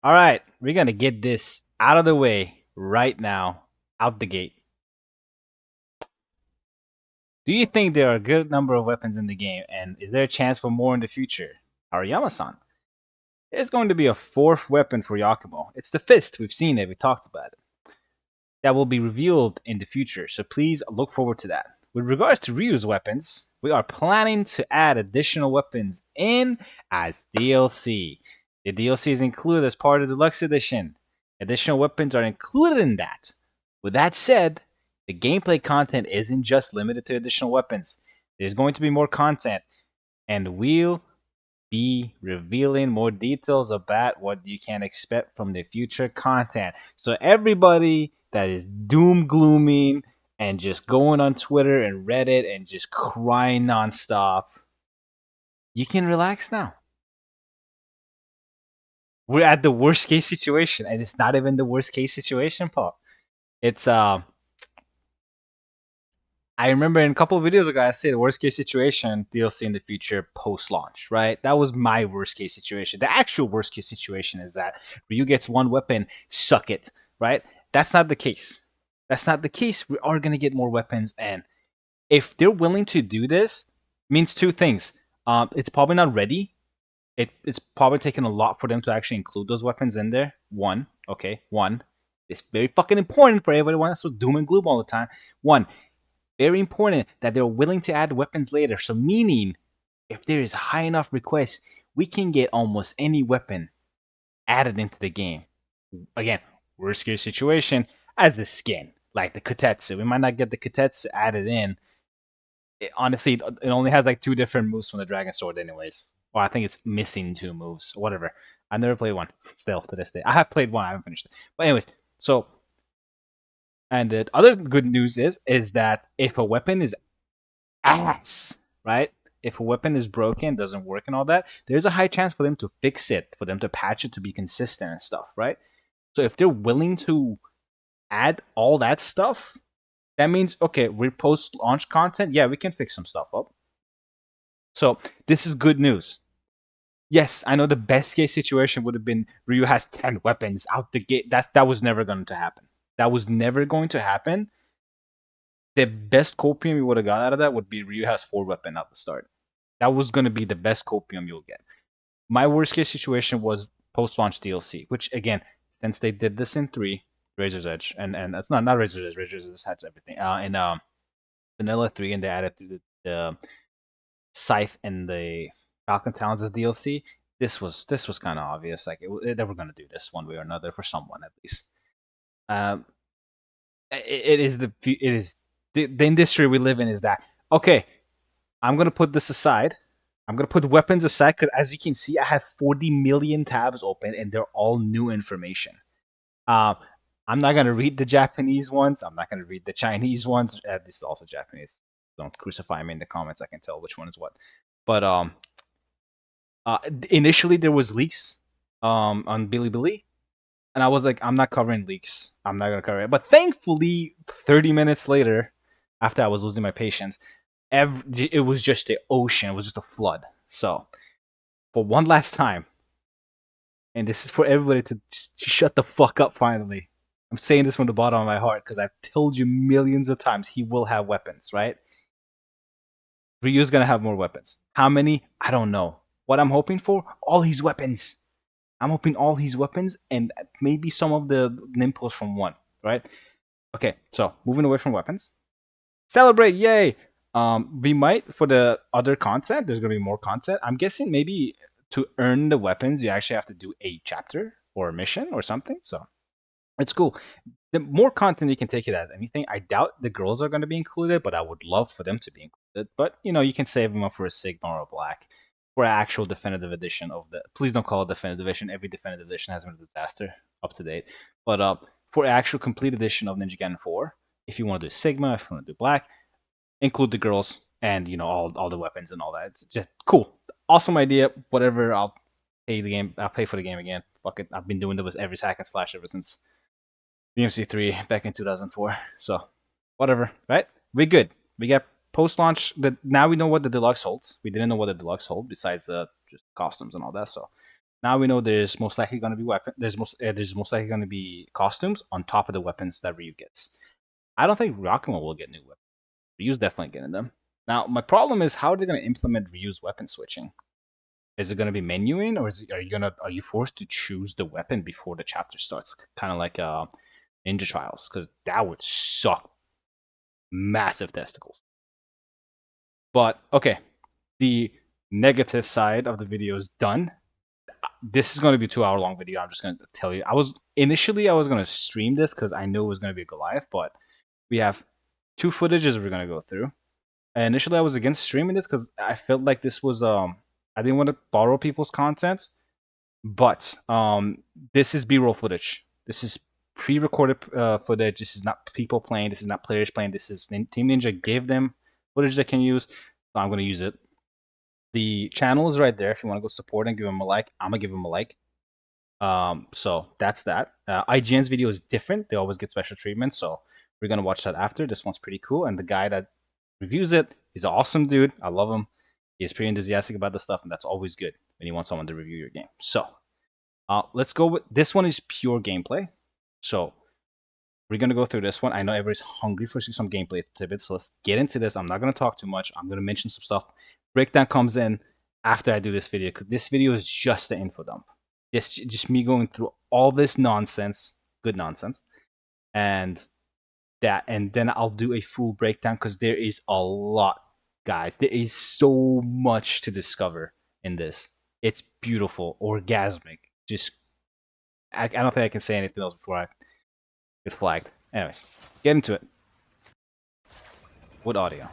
All right, we're gonna get this out of the way right now, out the gate. Do you think there are a good number of weapons in the game, and is there a chance for more in the future? Ariyama-san, there's going to be a fourth weapon for Yakumo. It's the fist. We've seen it. We talked about it. That will be revealed in the future, so please look forward to that. With regards to Ryu's weapons, we are planning to add additional weapons in as DLC. The DLC is included as part of the Deluxe Edition. Additional weapons are included in that. With that said, the gameplay content isn't just limited to additional weapons. There's going to be more content, and we'll be revealing more details about what you can expect from the future content. So everybody that is doom glooming and just going on Twitter and Reddit and just crying nonstop, you can relax now. We're at the worst case situation, and it's not even the worst case situation, Paul. It's I remember in a couple of videos ago, I said the worst case situation DLC in the future post launch, right? That was my worst case situation. The actual worst case situation is that Ryu gets one weapon, suck it, right? That's not the case. That's not the case. We are going to get more weapons, and if they're willing to do this, means two things. It's probably not ready. It's probably taking a lot for them to actually include those weapons in there. One. It's very fucking important for everyone that's with doom and gloom all the time. One, very important that they're willing to add weapons later. So meaning, if there is high enough requests, we can get almost any weapon added into the game. Again, worst case situation as a skin, like the Kotetsu. We might not get the Kotetsu added in. Honestly, it only has like two different moves from the Dragon Sword anyways. Or I think it's missing two moves, whatever. I never played one, still, to this day. I have played one, I haven't finished it. But anyways, so... And the other good news is that if a weapon is ass, right? If a weapon is broken, doesn't work and all that, there's a high chance for them to fix it, for them to patch it to be consistent and stuff, right? So if they're willing to add all that stuff, that means, okay, we're post-launch content. Yeah, we can fix some stuff up. So this is good news. Yes, I know the best case situation would have been Ryu has 10 weapons out the gate. That was never going to happen. That was never going to happen. The best copium you would have got out of that would be Ryu has 4 weapons at the start. That was going to be the best copium you'll get. My worst case situation was post-launch DLC, which again, since they did this in 3, Razor's Edge, and that's not Razor's Edge has everything. In Vanilla 3, and they added the Scythe and the Falcon Talons as DLC. This was kind of obvious. Like they were going to do this one way or another for someone at least. It is the industry we live in is that okay. I'm gonna put this aside. I'm gonna put weapons aside because as you can see, I have 40 million tabs open and they're all new information. I'm not gonna read the Japanese ones. I'm not gonna read the Chinese ones. This is also Japanese. Don't crucify me in the comments. I can tell which one is what. But initially there was leaks on Bilibili. And I was like, I'm not covering leaks. I'm not going to cover it. But thankfully, 30 minutes later, after I was losing my patience, it was just the ocean. It was just a flood. So, for one last time, and this is for everybody to just shut the fuck up finally. I'm saying this from the bottom of my heart because I've told you millions of times he will have weapons, right? Ryu's going to have more weapons. How many? I don't know. What I'm hoping for? All his weapons. I'm hoping all his weapons and maybe some of the nimples from 1, right? Okay, so moving away from weapons. Celebrate, yay! We might, for the other content, there's going to be more content. I'm guessing maybe to earn the weapons, you actually have to do a chapter or a mission or something. So it's cool. The more content you can take it as anything. I doubt the girls are going to be included, but I would love for them to be included. But, you can save them up for a Sigma or a Black. For an actual definitive edition of the, please don't call it definitive edition. Every definitive edition has been a disaster up to date. But for an actual complete edition of Ninja Gaiden 4, if you want to do Sigma, if you want to do Black, include the girls and all the weapons and all that. It's just cool, awesome idea. Whatever, I'll pay the game. I'll pay for the game again. Fuck it, I've been doing this with every hack and slash ever since BMC3 back in 2004. So whatever, right? We good. We got post-launch, now we know what the deluxe holds. We didn't know what the deluxe hold besides just costumes and all that. So Now we know there's most likely going to be there's most likely going to be costumes on top of the weapons that Ryu gets. I don't think Rakuma will get new weapons. Ryu's definitely getting them. Now my problem is how are they going to implement Ryu's weapon switching? Is it going to be menuing, or are you forced to choose the weapon before the chapter starts? Kind of like Ninja Trials, because that would suck. Massive testicles. But okay, the negative side of the video is done. This is going to be a 2 hour long video. I'm just going to tell you. I was going to stream this because I knew it was going to be a Goliath, but we have 2 footages we're going to go through. And initially, I was against streaming this because I felt like this was I didn't want to borrow people's content, but this is B-roll footage. This is pre-recorded footage. This is not people playing. This is not players playing. This is Team Ninja gave them footage they can use, so I'm going to use it. The channel is right there. If you want to go support and give them a like, I'm gonna give them a like. So that's that. IGN's video is different. They always get special treatment, so we're gonna watch that after. This one's pretty cool, and the guy that reviews it, he's an awesome dude. I love him. He's pretty enthusiastic about the stuff, and that's always good when you want someone to review your game. So let's go with this one. Is pure gameplay. So we're gonna go through this one. I know everybody's hungry for some gameplay tidbits, so let's get into this. I'm not gonna talk too much. I'm gonna mention some stuff. Breakdown comes in after I do this video, because this video is just the info dump. It's just me going through all this nonsense, good nonsense, and then I'll do a full breakdown because there is a lot, guys. There is so much to discover in this. It's beautiful, orgasmic. Just I don't think I can say anything else before I get flagged. Anyways, get into it. What audio?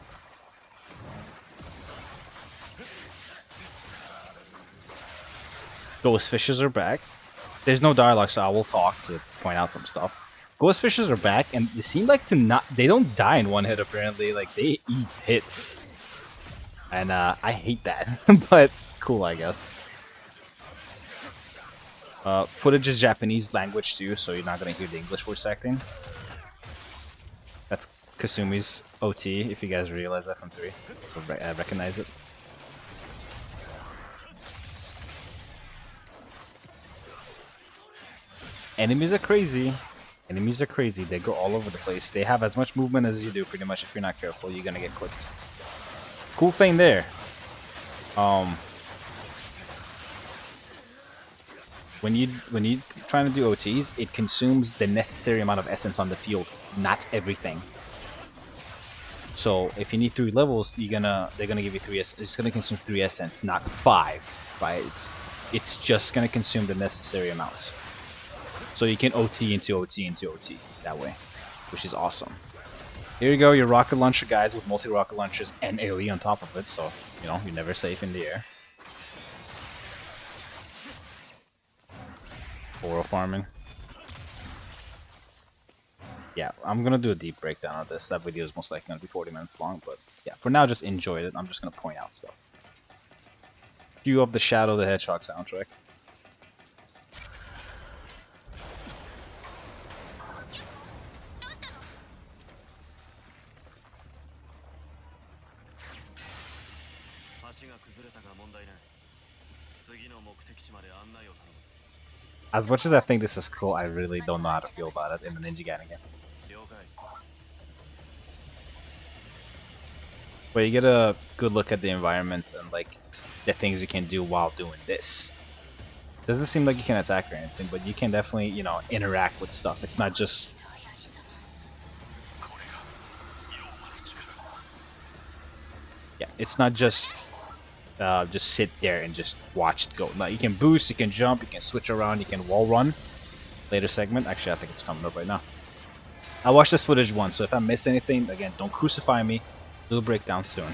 Ghost fishes are back. There's no dialogue, so I will talk to point out some stuff. Ghost fishes are back, and they seem like they don't die in one hit apparently. Like they eat hits, and I hate that, but cool, I guess. Footage is Japanese language too, so you're not gonna hear the English voice acting. That's Kasumi's OT, if you guys realize that from 3. I recognize it. Enemies are crazy. Enemies are crazy. They go all over the place. They have as much movement as you do, pretty much. If you're not careful, you're gonna get clipped. Cool thing there. When you trying to do OTs, it consumes the necessary amount of essence on the field, not everything. So if you need 3 levels, they're gonna give you 3. It's gonna consume 3 essence, not 5. Right? It's just gonna consume the necessary amounts. So you can OT into OT into OT that way, which is awesome. Here you go, your rocket launcher guys with multi-rocket launchers and AoE on top of it, so you know you're never safe in the air. Oral farming. Yeah, I'm gonna do a deep breakdown of this. That video is most likely gonna be 40 minutes long, but yeah, for now just enjoy it. I'm just gonna point out stuff. Cue up the Shadow the Hedgehog soundtrack. As much as I think this is cool, I really don't know how to feel about it in the Ninja Gaiden game. But you get a good look at the environment and like the things you can do while doing this. Doesn't seem like you can attack or anything, but you can definitely, you know, interact with stuff. It's not just... Yeah, it's not just sit there and just watch it go. No, you can boost, you can jump, you can switch around, you can wall run. Later segment. Actually, I think it's coming up right now. I watched this footage once, so if I miss anything, again, don't crucify me. We'll break down soon.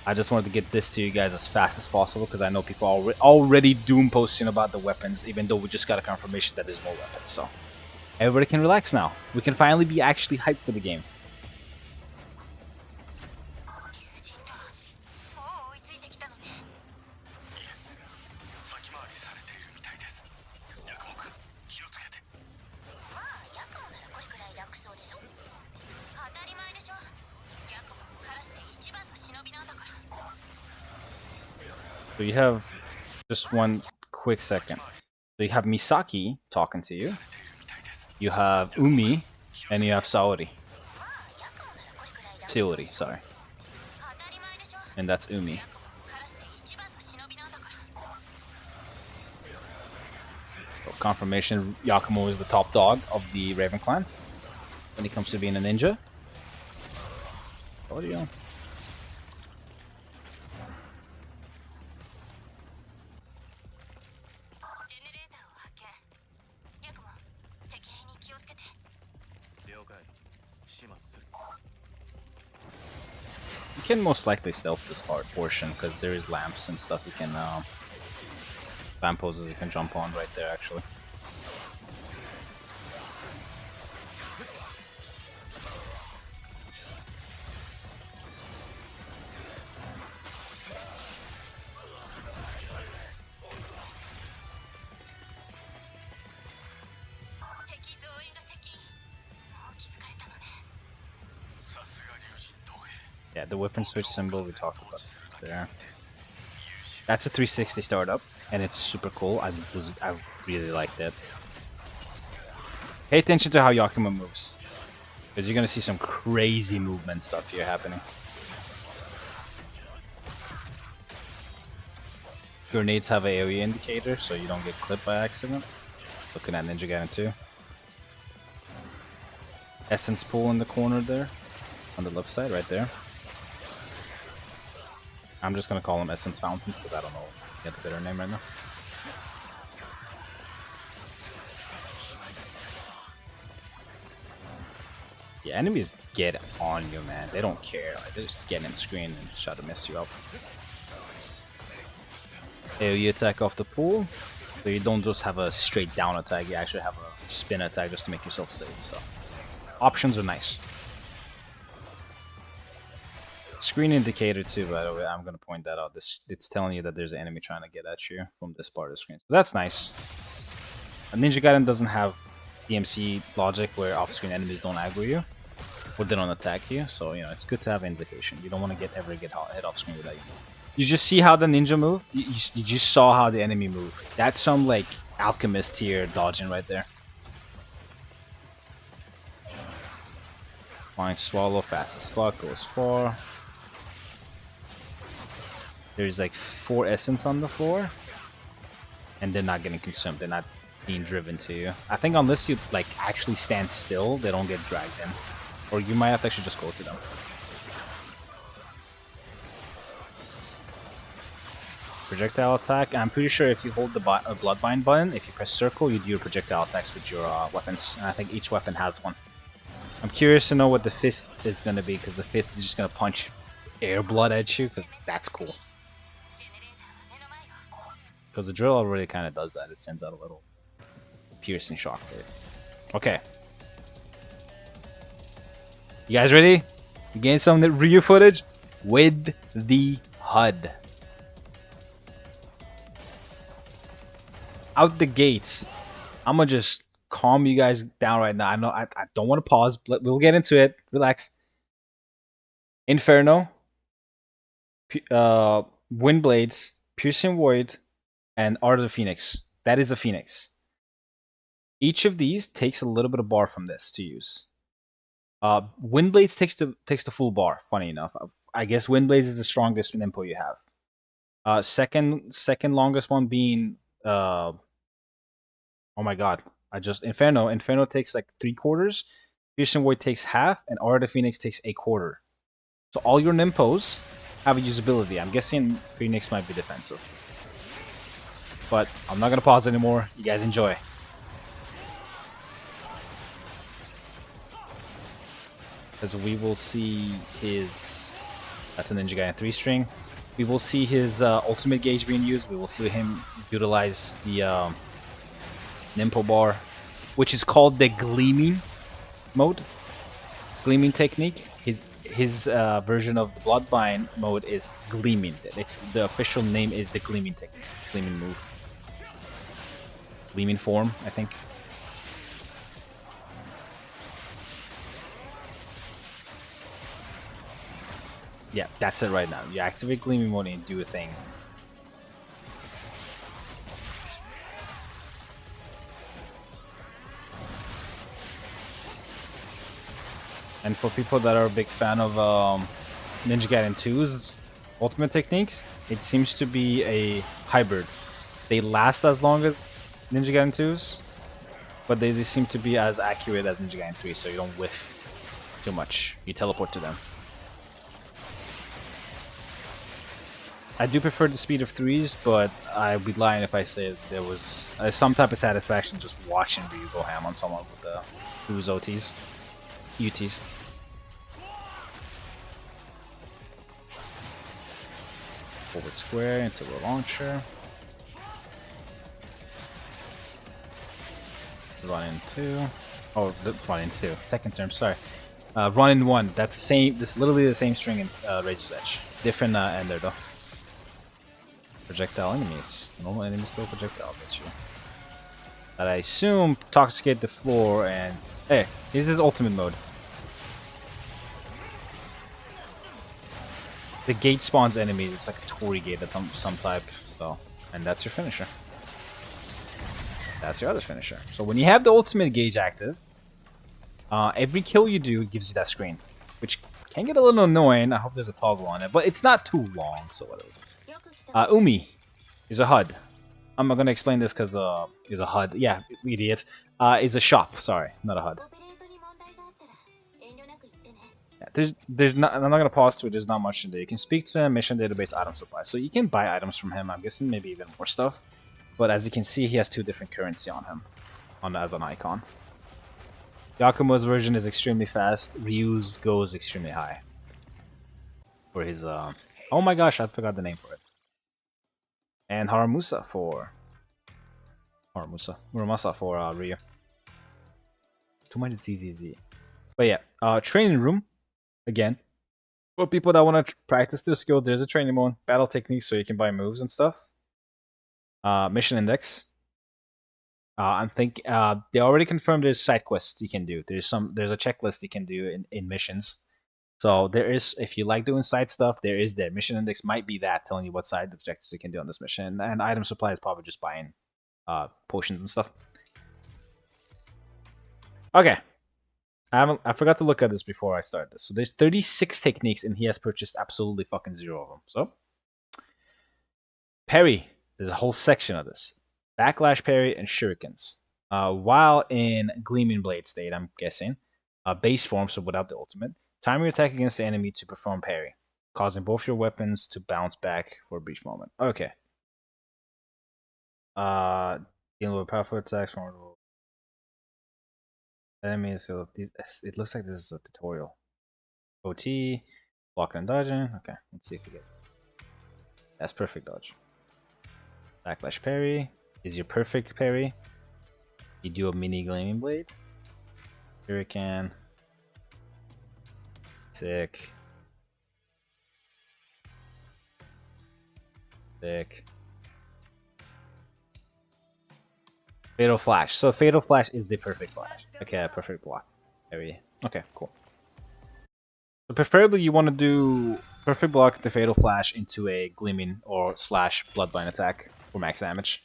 I just wanted to get this to you guys as fast as possible because I know people are already doom posting about the weapons, even though we just got a confirmation that there's more weapons. So everybody can relax now. We can finally be actually hyped for the game. So you have just one quick second. So you have Misaki talking to you. You have Umi, and you have Saori. Saori, sorry. And that's Umi. So confirmation, Yakumo is the top dog of the Raven clan when it comes to being a ninja. Audio. You can most likely stealth this portion because there is lamps and stuff you can lamp poses you can jump on right there actually. Yeah, the weapon switch symbol we talked about it's there. That's a 360 startup, and it's super cool. I really liked it. Pay attention to how Yakumo moves, because you're gonna see some crazy movement stuff here happening. Grenades have AoE indicator, so you don't get clipped by accident. Looking at Ninja Gaiden 2. Essence pool in the corner there, on the left side, right there. I'm just gonna call them Essence Fountains because I don't know get a better name right now. Yeah, enemies get on you, man. They don't care. Like, they just get in screen and try to mess you up. AoE attack off the pool, so you don't just have a straight down attack. You actually have a spin attack just to make yourself safe. So options are nice. Screen indicator too, by the way. I'm gonna point that out. It's telling you that there's an enemy trying to get at you from this part of the screen. So that's nice. A Ninja Gaiden doesn't have DMC logic where off-screen enemies don't aggro you or they don't attack you. So you know it's good to have indication. You don't want to ever get hit off screen without you. You just see how the ninja moved. You just saw how the enemy moved. That's some like alchemist tier dodging right there. Flying swallow, fast as fuck, goes far. There's like 4 essence on the floor, and they're not getting consumed. They're not being driven to you. I think unless you like actually stand still, they don't get dragged in, or you might have to actually just go to them. Projectile attack. I'm pretty sure if you hold the Bloodbind button, if you press circle, you do your projectile attacks with your weapons. And I think each weapon has one. I'm curious to know what the fist is going to be, because the fist is just going to punch air blood at you, because that's cool. Because the drill already kind of does that. It sends out a little piercing shockwave. Okay. You guys ready? You getting some review footage with the HUD. Out the gates, I'm gonna just calm you guys down right now. I know I don't want to pause, but we'll get into it. Relax. Inferno, Wind Blades, Piercing Void, and Art of the Phoenix. That is a Phoenix. Each of these takes a little bit of bar from this to use. Wind Blades takes the full bar. Funny enough, I guess Wind Blades is the strongest Nimpo you have. Second longest one being oh my god, Inferno. Inferno takes like 3/4. Piercing Void takes half, and Art of the Phoenix takes 1/4. So all your Nimpos have a usability. I'm guessing Phoenix might be defensive. But I'm not gonna pause anymore. You guys enjoy. Because we will see his... That's a Ninja Gaiden 3-string. We will see his ultimate gauge being used. We will see him utilize the Nimpo bar, which is called the Gleaming mode. Gleaming technique. His version of the Bloodbind mode is Gleaming. The official name is the Gleaming technique. Gleaming move. Gleaming form, I think. Yeah, that's it right now. You activate Gleaming mode and do a thing. And for people that are a big fan of Ninja Gaiden 2's ultimate techniques, it seems to be a hybrid. They last as long as Ninja Gaiden 2's, but they seem to be as accurate as Ninja Gaiden 3, so you don't whiff too much. You teleport to them. I do prefer the speed of 3's, but I'd be lying if I said there was some type of satisfaction just watching Ryu go ham on someone with the Who's OTs. UTs. Forward square into the launcher. Run in 2. Oh, run in 2. Second term, sorry. Run in 1. That's the same. This is literally the same string in Razor's Edge. Different ender though. Projectile enemies. Normal enemies still projectile, bet you. That I assume toxicate the floor and hey, this is ultimate mode. The gate spawns enemies. It's like a Tori gate of some type. So, and that's your finisher. That's your other finisher. So when you have the ultimate gauge active, every kill you do gives you that screen, which can get a little annoying. I hope there's a toggle on it, but it's not too long. So whatever. Umi is a HUD. I'm not gonna explain this because is a HUD. Yeah, idiot. Is a shop. Sorry, not a HUD. Yeah, there's not. I'm not gonna pause to it. There's not much in there. You can speak to him, mission database, item supply. So you can buy items from him. I'm guessing maybe even more stuff. But as you can see, he has 2 different currency on him, as an icon. Yakumo's version is extremely fast. Ryu's goes extremely high. For his oh my gosh, I forgot the name for it. And Muramasa for Ryu. Too much ZZZ. But yeah, training room again. For people that want to practice their skills, there's a training mode, battle techniques, so you can buy moves and stuff. Mission index. I think they already confirmed there's side quests you can do. There's a checklist you can do in missions. So there is, if you like doing side stuff, there is there. Mission index might be that, telling you what side objectives you can do on this mission. And item supply is probably just buying potions and stuff. Okay. I forgot to look at this before I started this. So there's 36 techniques and he has purchased absolutely fucking 0 of them. So parry. There's a whole section of this. Backlash parry and shurikens. While in Gleaming Blade state, I'm guessing. Base form, so without the ultimate. Time your attack against the enemy to perform parry, causing both your weapons to bounce back for a brief moment. Okay. Dealing with powerful attacks from enemies. So it looks like this is a tutorial. OT, blocking and dodging. Okay, let's see if we get it. That's perfect dodge. Backlash parry is your perfect parry. You do a mini Gleaming Blade. Shuriken. Sick. Sick. Fatal Flash. So Fatal Flash is the perfect flash. Okay, perfect block. Parry. Okay, cool. So preferably you want to do perfect block the Fatal Flash into a Gleaming or / Bloodbind attack for max damage.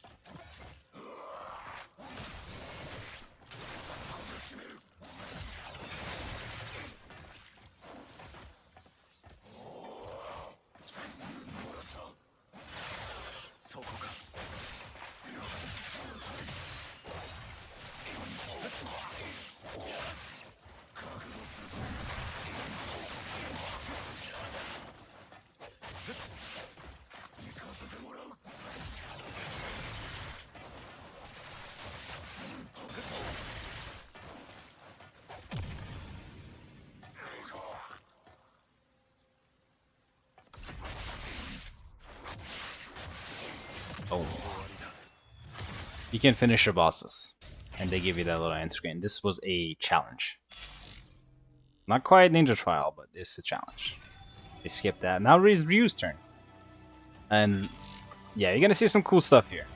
Oh. You can finish your bosses, and they give you that little end screen. This was a challenge. Not quite Ninja Trial, but it's a challenge. They skipped that. Now it's Ryu's turn. And yeah, you're gonna see some cool stuff here.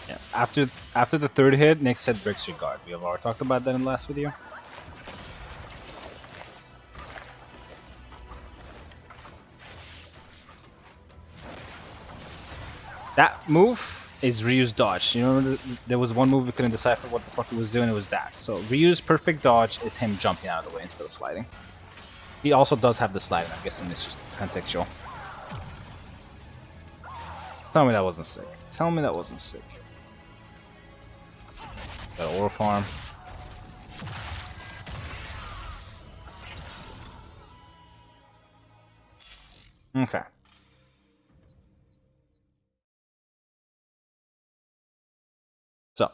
Yeah, after the 3rd hit, next hit breaks your guard. We have already talked about that in the last video. That move is Ryu's dodge. You know, there was one move we couldn't decipher what the fuck he was doing. It was that. So Ryu's perfect dodge is him jumping out of the way instead of sliding. He also does have the slide, I'm guessing it's just contextual. Tell me that wasn't sick. Tell me that wasn't sick. Got an Aura Farm. Okay. So,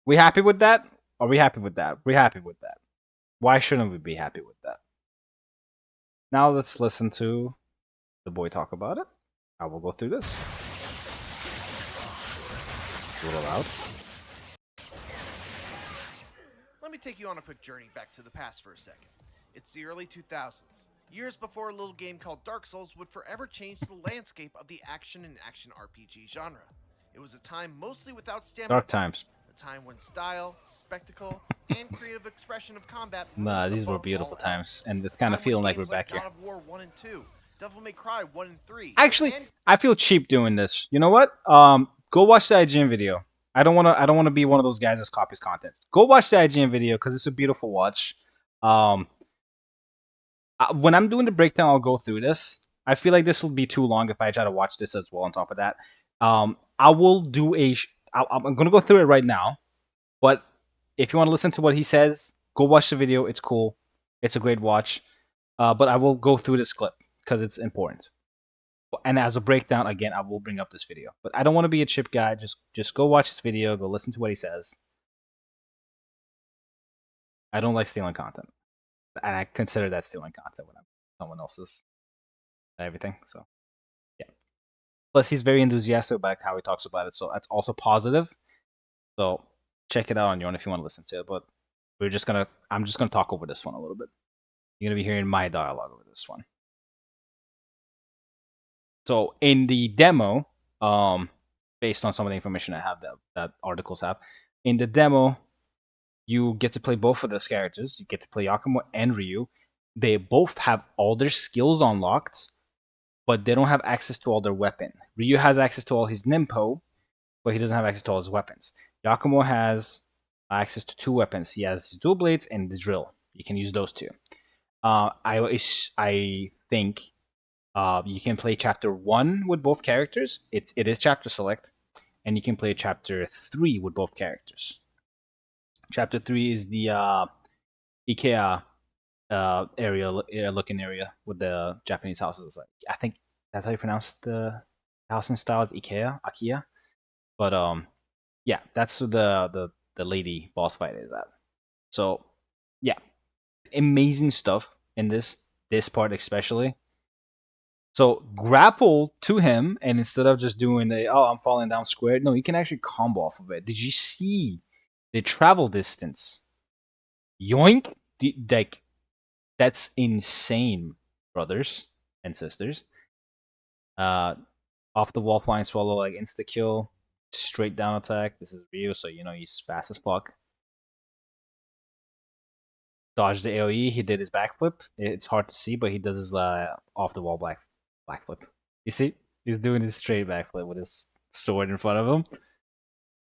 we happy with that? Are we happy with that? We're happy with that. Why shouldn't we be happy with that? Now let's listen to the boy talk about it. I will go through this. A little loud. Let me take you on a quick journey back to the past for a second. It's the early 2000s, years before a little game called Dark Souls would forever change the landscape of the action and action RPG genre. It was a time mostly without stamina. Dark times. A time when style, spectacle, and creative expression of combat. Nah, these were beautiful times, and it's kind of feeling like we're back here. God of War 1 and 2, Devil May Cry 1 and 3. Actually, I feel cheap doing this. You know what? Go watch the IGN video. I don't want to be one of those guys that copies content. Go watch the IGN video because it's a beautiful watch. When I'm doing the breakdown, I'll go through this. I feel like this will be too long if I try to watch this as well. On top of that, I will do I'm gonna go through it right now. But if you want to listen to what he says, go watch the video. It's cool. It's a great watch. But I will go through this clip because it's important. And as a breakdown, again, I will bring up this video. But I don't want to be a chip guy. Just go watch this video. Go listen to what he says. I don't like stealing content. And I consider that stealing content when I'm someone else's everything. So, yeah. Plus, he's very enthusiastic about how he talks about it. So, that's also positive. So, check it out on your own if you want to listen to it. But I'm just going to talk over this one a little bit. You're going to be hearing my dialogue over this one. So in the demo, based on some of the information I have that articles have, in the demo, you get to play both of those characters. You get to play Yakumo and Ryu. They both have all their skills unlocked, but they don't have access to all their weapon. Ryu has access to all his Ninpo, but he doesn't have access to all his weapons. Yakumo has access to 2 weapons. He has his dual blades and the drill. You can use those 2. I think you can play chapter 1 with both characters. It is chapter select, and you can play chapter 3 with both characters. Chapter 3 is the IKEA looking area with the Japanese houses. I think that's how you pronounce the housing style. It's IKEA. But yeah, that's where the lady boss fight is at. So yeah, amazing stuff in this part especially. So grapple to him, and instead of just doing I'm falling down square, no, you can actually combo off of it. Did you see the travel distance? Yoink! That's insane, brothers and sisters. Off the wall flying swallow, like insta kill, straight down attack. This is Ryu, so you know he's fast as fuck. Dodge the AoE. He did his backflip. It's hard to see, but he does his off the wall backflip. You see, he's doing his straight backflip with his sword in front of him.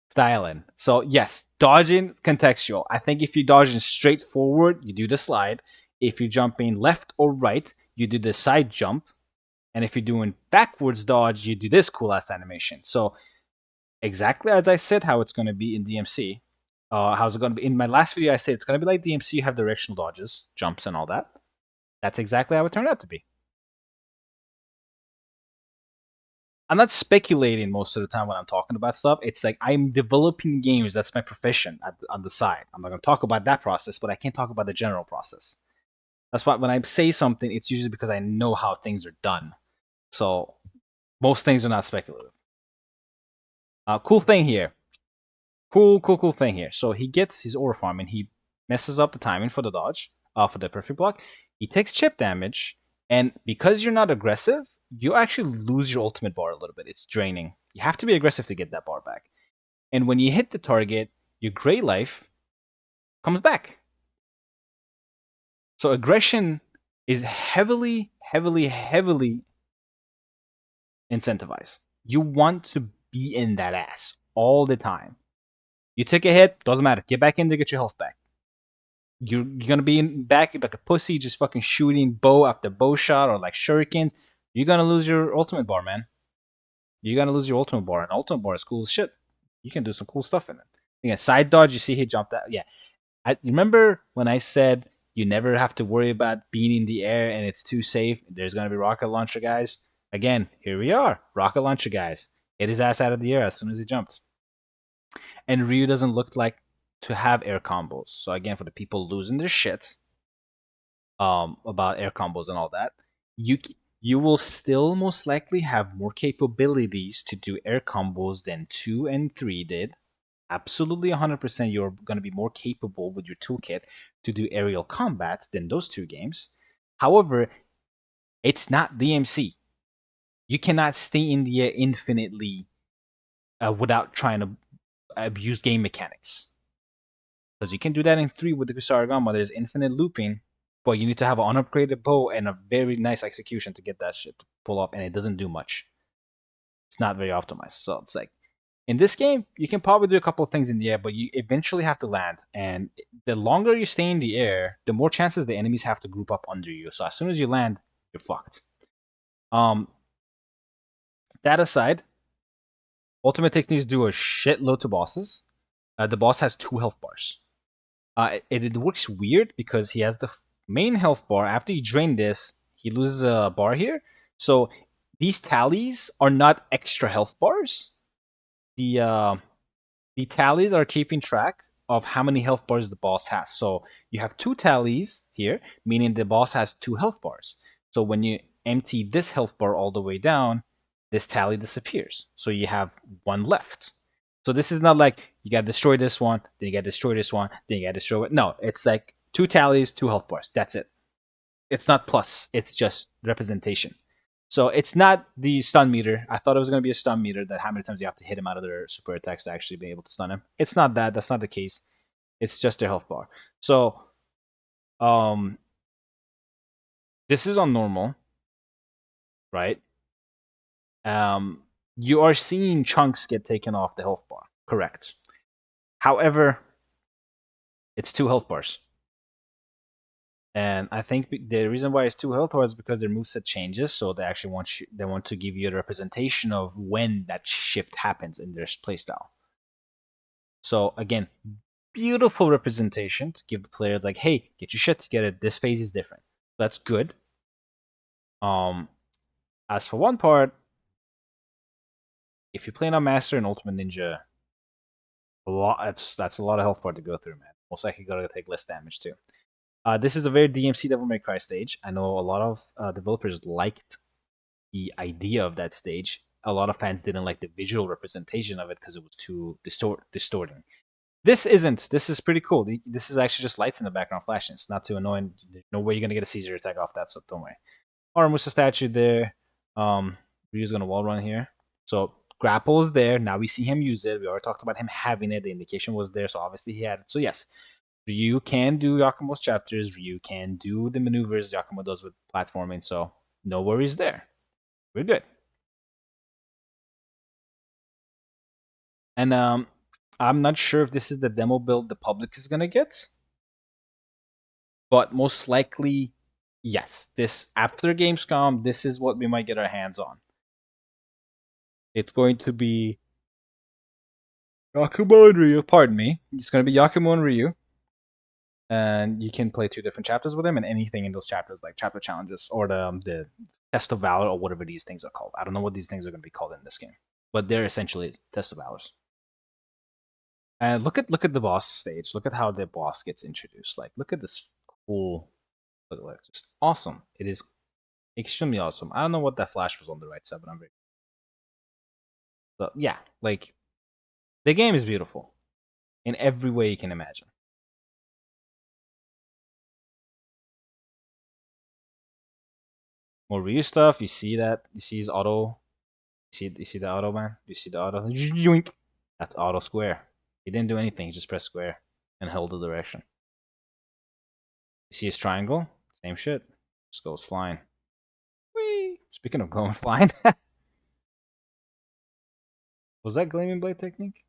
Styling. So yes, dodging contextual. I think if you're dodging straight forward, you do the slide. If you're jumping left or right, you do the side jump. And if you're doing backwards dodge, you do this cool ass animation. So exactly as I said, how it's going to be in DMC. How's it going to be? In my last video, I said it's going to be like DMC. You have directional dodges, jumps, and all that. That's exactly how it turned out to be. I'm not speculating most of the time when I'm talking about stuff. It's like I'm developing games. That's my profession on the side. I'm not going to talk about that process, but I can't talk about the general process. That's why when I say something, it's usually because I know how things are done. So most things are not speculative. Cool thing here. Cool thing here. So he gets his aura farm and he messes up the timing for the dodge, for the perfect block. He takes chip damage, and because you're not aggressive, you actually lose your ultimate bar a little bit. It's draining. You have to be aggressive to get that bar back. And when you hit the target, your gray life comes back. So aggression is heavily incentivized. You want to beating that ass all the time. You take a hit, doesn't matter. Get back in there, get your health back. You're gonna be in back like a pussy, just fucking shooting bow after bow shot or like shurikens. You're gonna lose your ultimate bar, man. You're gonna lose your ultimate bar, and ultimate bar is cool as shit. You can do some cool stuff in it. Again, side dodge. You see, he jumped out. Yeah, I remember when I said you never have to worry about being in the air and it's too safe. There's gonna be rocket launcher guys. Again, here we are, rocket launcher guys. Hit his ass out of the air as soon as he jumps. And Ryu doesn't look like to have air combos. So again, for the people losing their shit about air combos and all that, you will still most likely have more capabilities to do air combos than 2 and 3 did. Absolutely 100% you're going to be more capable with your toolkit to do aerial combats than those two games. However, it's not DMC. You cannot stay in the air infinitely without trying to abuse game mechanics. Because you can do that in 3 with the Kusarigama. There's infinite looping, but you need to have an unupgraded bow and a very nice execution to get that shit to pull off, and it doesn't do much. It's not very optimized. So it's like, in this game, you can probably do a couple of things in the air, but you eventually have to land. And the longer you stay in the air, the more chances the enemies have to group up under you. So as soon as you land, you're fucked. That aside, ultimate techniques do a shitload to bosses. The boss has 2 health bars. It works weird because he has the main health bar. After you drain this, he loses a bar here. So these tallies are not extra health bars. The tallies are keeping track of how many health bars the boss has. So you have 2 tallies here, meaning the boss has 2 health bars. So when you empty this health bar all the way down, this tally disappears. So you have 1 left. So this is not like you gotta destroy this one, then you gotta destroy this one, then you gotta destroy it. No, it's like 2 tallies, 2 health bars. That's it. It's not plus, it's just representation. So it's not the stun meter. I thought it was going to be a stun meter that how many times you have to hit him out of their super attacks to actually be able to stun him. It's not that. That's not the case. It's just their health bar. So this is on normal, right? You are seeing chunks get taken off the health bar. Correct. However, it's 2 health bars. And I think the reason why it's 2 health bars is because their moveset changes, so they actually want to give you a representation of when that shift happens in their playstyle. So again, beautiful representation to give the player like, hey, get your shit together. This phase is different. That's good. As for one part, if you're playing on Master and Ultimate Ninja, that's a lot of health bar to go through, man. Most likely gonna take less damage too. This is a very DMC Devil May Cry stage. I know a lot of developers liked the idea of that stage. A lot of fans didn't like the visual representation of it because it was too distorting. This isn't. This is pretty cool. This is actually just lights in the background flashing. It's not too annoying. There's no way you're gonna get a Caesar attack off that, so don't worry. Musa statue there. Ryu's gonna wall run here. So grapple is there. Now we see him use it. We already talked about him having it. The indication was there, so obviously he had it. So yes, Ryu can do Yakumo's chapters. Ryu can do the maneuvers Yakumo does with platforming. So no worries there. We're good. And I'm not sure if this is the demo build the public is gonna get, but most likely, yes. This after Gamescom, this is what we might get our hands on. It's going to be Yakumo and Ryu. Pardon me. It's going to be Yakumo and Ryu, and you can play 2 different chapters with him, and anything in those chapters, like chapter challenges or the Test of Valor or whatever these things are called. I don't know what these things are going to be called in this game, but they're essentially Test of Valors. And look at the boss stage. Look at how the boss gets introduced. Like, look at this cool. Look at it. Just awesome. It is extremely awesome. I don't know what that flash was on the right side, but I'm very. So yeah, like the game is beautiful in every way you can imagine. More Ryu stuff. You see that? You see his auto. You see the auto, man. You see the auto. That's auto square. He didn't do anything. He just pressed square and held the direction. You see his triangle? Same shit. Just goes flying. Whee! Speaking of going flying, Was that Gleaming Blade technique?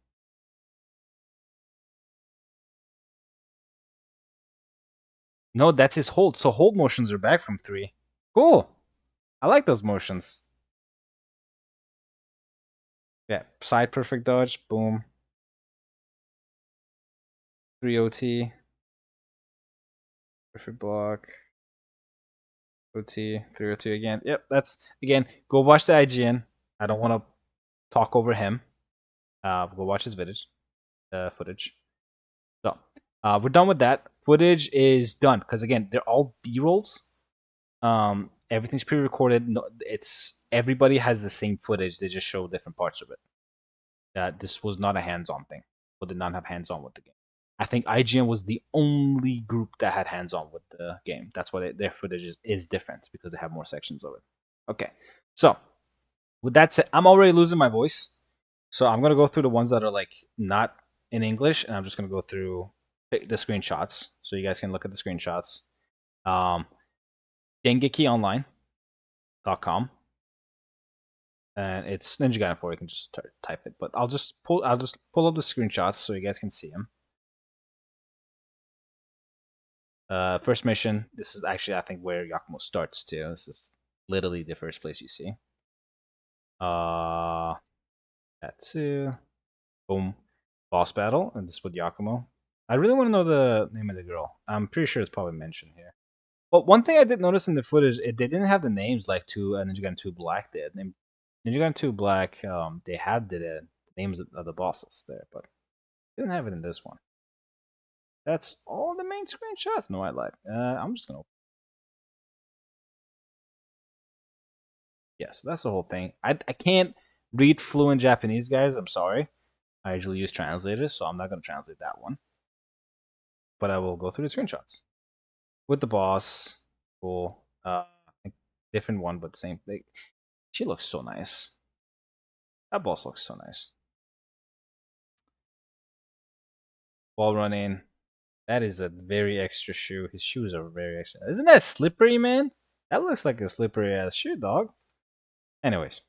No, that's his hold. So hold motions are back from 3. Cool. I like those motions. Yeah, side perfect dodge, boom. 3 OT. Perfect block. OT, 3 OT again. Yep, that's, again, go watch the IGN. I don't want to talk over him. Go watch his footage. So, we're done with that. Footage is done because again, they're all B-rolls. Everything's pre-recorded. No, it's everybody has the same footage. They just show different parts of it. This was not a hands-on thing. But did not have hands-on with the game. I think IGN was the only group that had hands-on with the game. That's why their footage is different because they have more sections of it. Okay, so with that said, I'm already losing my voice, so I'm gonna go through the ones that are like not in English, and I'm just gonna go through the screenshots so you guys can look at the screenshots. DengekiOnline.com, and it's Ninja Gaiden 4. You can just type it, but I'll just pull up the screenshots so you guys can see them. First mission. This is actually, I think, where Yakumo starts too. This is literally the first place you see. Tatsu. Boom. Boss battle, and this is with Yakumo. I really want to know the name of the girl. I'm pretty sure it's probably mentioned here. But one thing I did notice in the footage, they didn't have the names like Ninja Gaiden 2 Black did. Ninja Gaiden 2 Black, they had the names of the bosses there, but they didn't have it in this one. That's all the main screenshots. No, I lied. I'm just gonna. Yeah, so that's the whole thing. I can't read fluent Japanese, guys. I'm sorry. I usually use translators, so I'm not gonna translate that one. But I will go through the screenshots with the boss. Cool. Different one, but same thing. She looks so nice. That boss looks so nice. Wall running. That is a very extra shoe. His shoes are very extra. Isn't that slippery, man? That looks like a slippery ass shoe, dog. Anyways.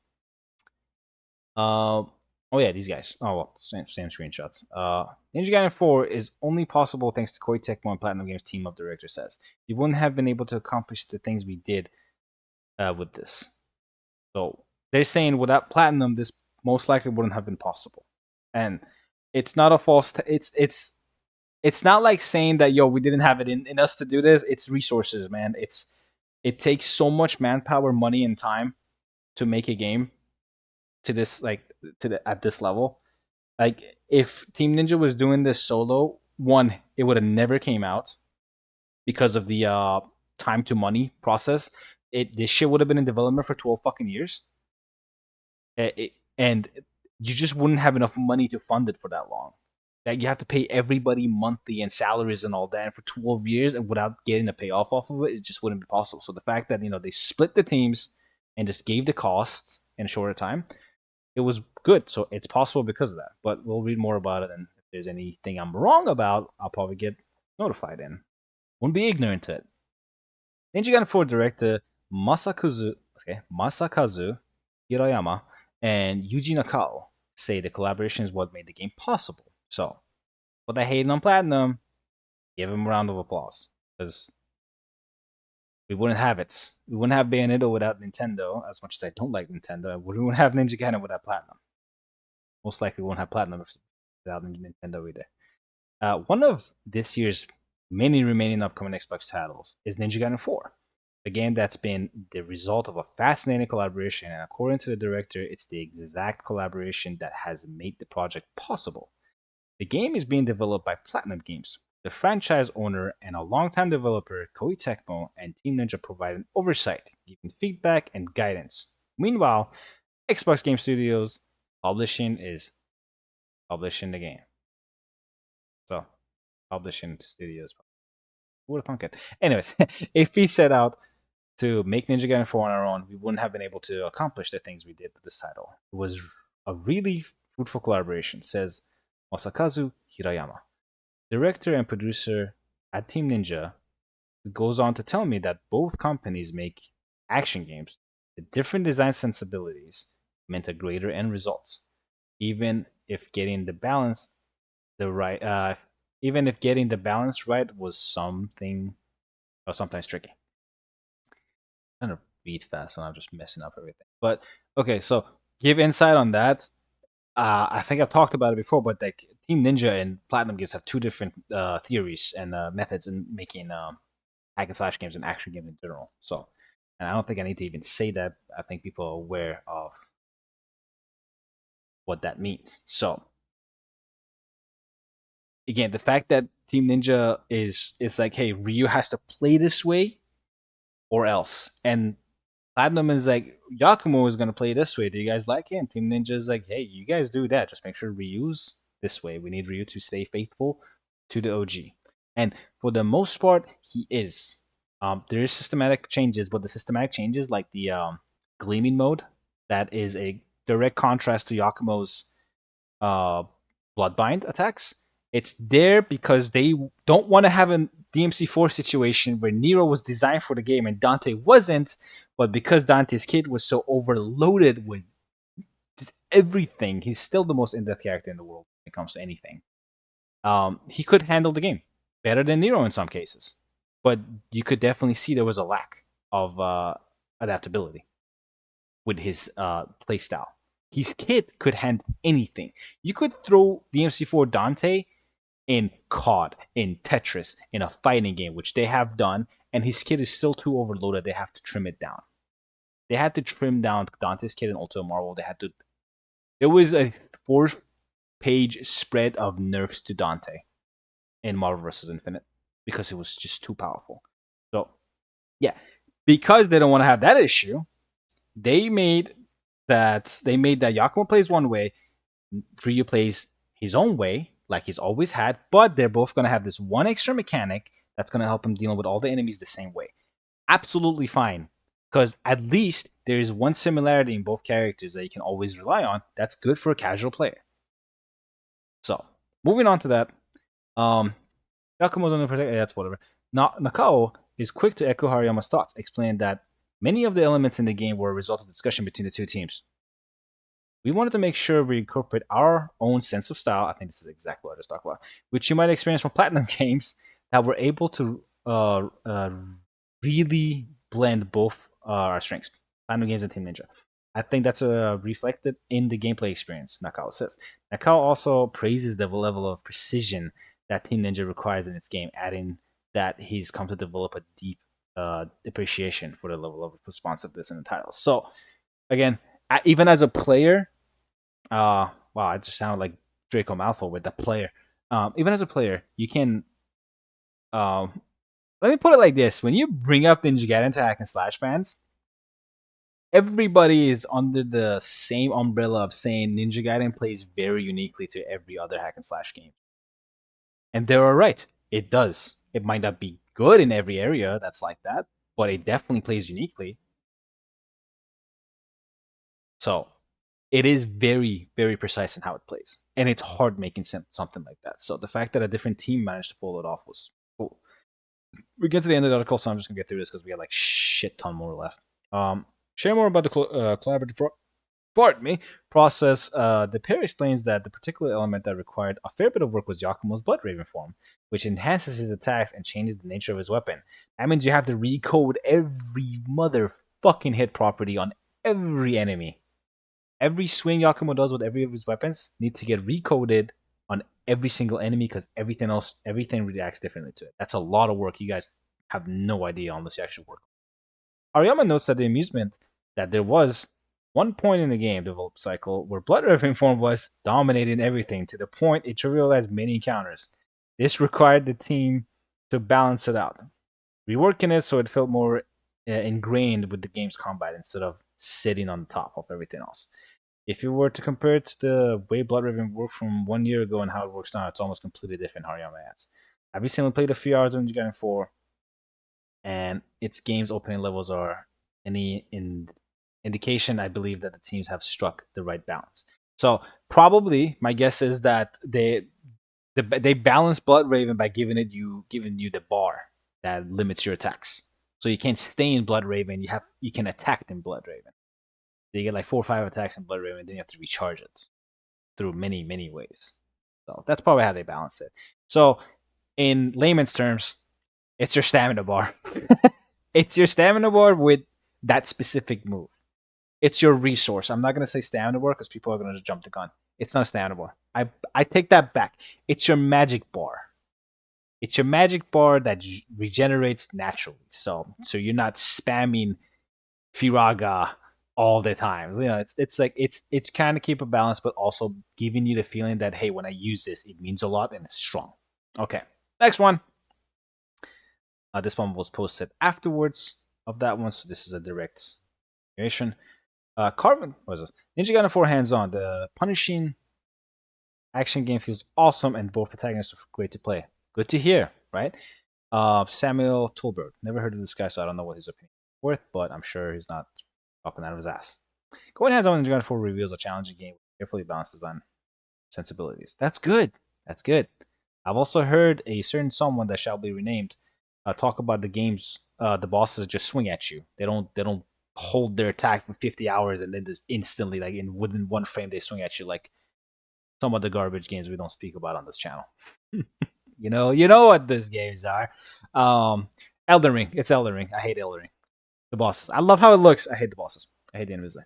Oh yeah, these guys. Oh well, same screenshots. Ninja Gaiden 4 is only possible thanks to Koei Tecmo and Platinum Games team up, director says. We wouldn't have been able to accomplish the things we did with this. So they're saying without Platinum, this most likely wouldn't have been possible. And it's not a false. It's not like saying that we didn't have it in us to do this. It's resources, man. It takes so much manpower, money, and time to make a game to this at this level. Like if Team Ninja was doing this solo, one, it would have never came out because of the time to money process. This shit would have been in development for 12 fucking years. And you just wouldn't have enough money to fund it for that long. That you have to pay everybody monthly and salaries and all that, and for 12 years and without getting a payoff off of it, it just wouldn't be possible. So the fact that they split the teams and just gave the costs in a shorter time, it was good. So it's possible because of that. But we'll read more about it, and if there's anything I'm wrong about, I'll probably get notified in. Won't be ignorant to it. Ninja Gaiden 4 director Masakazu Hirayama and Yuji Nakao say the collaboration is what made the game possible. So, what I hating on Platinum, give him a round of applause. Because we wouldn't have it. We wouldn't have Bayonetta without Nintendo, as much as I don't like Nintendo. We wouldn't have Ninja Gaiden without Platinum. Most likely we won't have Platinum without Nintendo either. One of this year's many remaining upcoming Xbox titles is Ninja Gaiden 4, a game that's been the result of a fascinating collaboration, and according to the director, it's the exact collaboration that has made the project possible. The game is being developed by Platinum Games, the franchise owner and a longtime developer. Koei Tecmo and Team Ninja provided oversight, giving feedback and guidance. Meanwhile, Xbox Game Studios publishing the game. So, publishing studios. Who would have thunk it? Anyways, if we set out to make Ninja Gaiden 4 on our own, we wouldn't have been able to accomplish the things we did with this title. It was a really fruitful collaboration, says Masakazu Hirayama, director and producer at Team Ninja, who goes on to tell me that both companies make action games. The different design sensibilities meant a greater end results. even if getting the balance the right even if getting the balance right was something or sometimes tricky. I'm trying to read fast and I'm just messing up everything. But okay, so give insight on that. I think I've talked about it before, but like Team Ninja and Platinum Games have two different theories and methods in making hack and slash games and action games in general. So, and I don't think I need to even say that. I think people are aware of what that means. So, again, the fact that Team Ninja is like, hey, Ryu has to play this way or else, and Platinum is like, Yakumo is gonna play this way. Do you guys like it? And Team Ninja is like, hey, you guys do that. Just make sure Ryu's this way. We need Ryu to stay faithful to the OG. And for the most part, he is. There is systematic changes, but the systematic changes, like the gleaming mode, that is a direct contrast to Yakumo's uh, Bloodbind attacks. It's there because they don't want to have a DMC4 situation where Nero was designed for the game and Dante wasn't, but because Dante's kit was so overloaded with everything, he's still the most in-depth character in the world when it comes to anything. He could handle the game better than Nero in some cases, but you could definitely see there was a lack of adaptability with his playstyle. His kit could handle anything. You could throw DMC4 Dante in COD, in Tetris, in a fighting game, which they have done, and his kit is still too overloaded. They have to trim it down. They had to trim down Dante's kit in Ultimate Marvel. They had to. There was a 4-page spread of nerfs to Dante in Marvel vs. Infinite because it was just too powerful. So, yeah, because they don't want to have that issue, they made that Yakumo plays one way, Ryu plays his own way, like he's always had, but they're both going to have this one extra mechanic that's going to help him deal with all the enemies the same way. Absolutely fine, because at least there is one similarity in both characters that you can always rely on. That's good for a casual player. So, moving on to that, Yakumo don't protect. That's whatever. Nakao is quick to echo Hariyama's thoughts, explaining that many of the elements in the game were a result of discussion between the two teams. We wanted to make sure we incorporate our own sense of style. I think this is exactly what I just talked about, which you might experience from Platinum games that were able to really blend both our strengths, Platinum games and Team Ninja. I think that's reflected in the gameplay experience, Nakao says. Nakao also praises the level of precision that Team Ninja requires in its game, adding that he's come to develop a deep appreciation for the level of responsiveness in the titles. So, again, even as a player, wow, I just sounded like Draco Malfoy with the player. Even as a player, you can. Let me put it like this: when you bring up Ninja Gaiden to hack and slash fans, everybody is under the same umbrella of saying Ninja Gaiden plays very uniquely to every other hack and slash game, and they're all right. It does. It might not be good in every area that's like that, but it definitely plays uniquely. So it is very, very precise in how it plays. And it's hard making something like that. So the fact that a different team managed to pull it off was cool. We get to the end of the article, so I'm just going to get through this because we got like shit ton more left. Share more about the collaborative process. The pair explains that the particular element that required a fair bit of work was Yakumo's Blood Raven form, which enhances his attacks and changes the nature of his weapon. That means you have to recode every motherfucking hit property on every enemy. Every swing Yakumo does with every of his weapons need to get recoded on every single enemy because everything reacts differently to it. That's a lot of work. You guys have no idea unless you actually work. Hariyama notes that the amusement that there was one point in the game development cycle where Blood Raven form was dominating everything to the point it trivialized many encounters. This required the team to balance it out, reworking it so it felt more ingrained with the game's combat instead of sitting on top of everything else. If you were to compare it to the way Blood Raven worked from 1 year ago and how it works now, it's almost completely different, Hariyama adds. I've recently played a few hours of NG 4, and its game's opening levels are any indication, I believe, that the teams have struck the right balance. So probably my guess is that they balance Blood Raven by giving you the bar that limits your attacks. So you can't stay in Blood Raven. You can attack in Blood Raven. So you get like 4 or 5 attacks in Blood Raven, then you have to recharge it. through many, many ways. So that's probably how they balance it. So in layman's terms, it's your stamina bar. It's your stamina bar with that specific move. It's your resource. I'm not gonna say stamina bar because people are gonna just jump the gun. It's not a stamina bar. I take that back. It's your magic bar. It's your magic bar that regenerates naturally. So you're not spamming Firaga all the time. You know, it's like it's kind of keep a balance, but also giving you the feeling that hey, when I use this, it means a lot and it's strong. Okay, next one. This one was posted afterwards of that one, so this is a direct creation. Carvin was this? Ninja Gaiden 4 hands-on. The punishing action game feels awesome, and both protagonists are great to play. Good to hear, right? Samuel Tolberg. Never heard of this guy, so I don't know what his opinion is worth, but I'm sure he's not talking out of his ass. Going hands-on Ninja Gaiden 4 reveals a challenging game with carefully balanced design sensibilities. That's good. That's good. I've also heard a certain someone that shall be renamed talk about the games. The bosses just swing at you. They don't hold their attack for 50 hours and then just instantly, like within one frame, they swing at you like some of the garbage games we don't speak about on this channel. you know what those games are. Elden Ring. It's Elden Ring. I hate Elden Ring. The bosses. I love how it looks. I hate the bosses. I hate the enemies.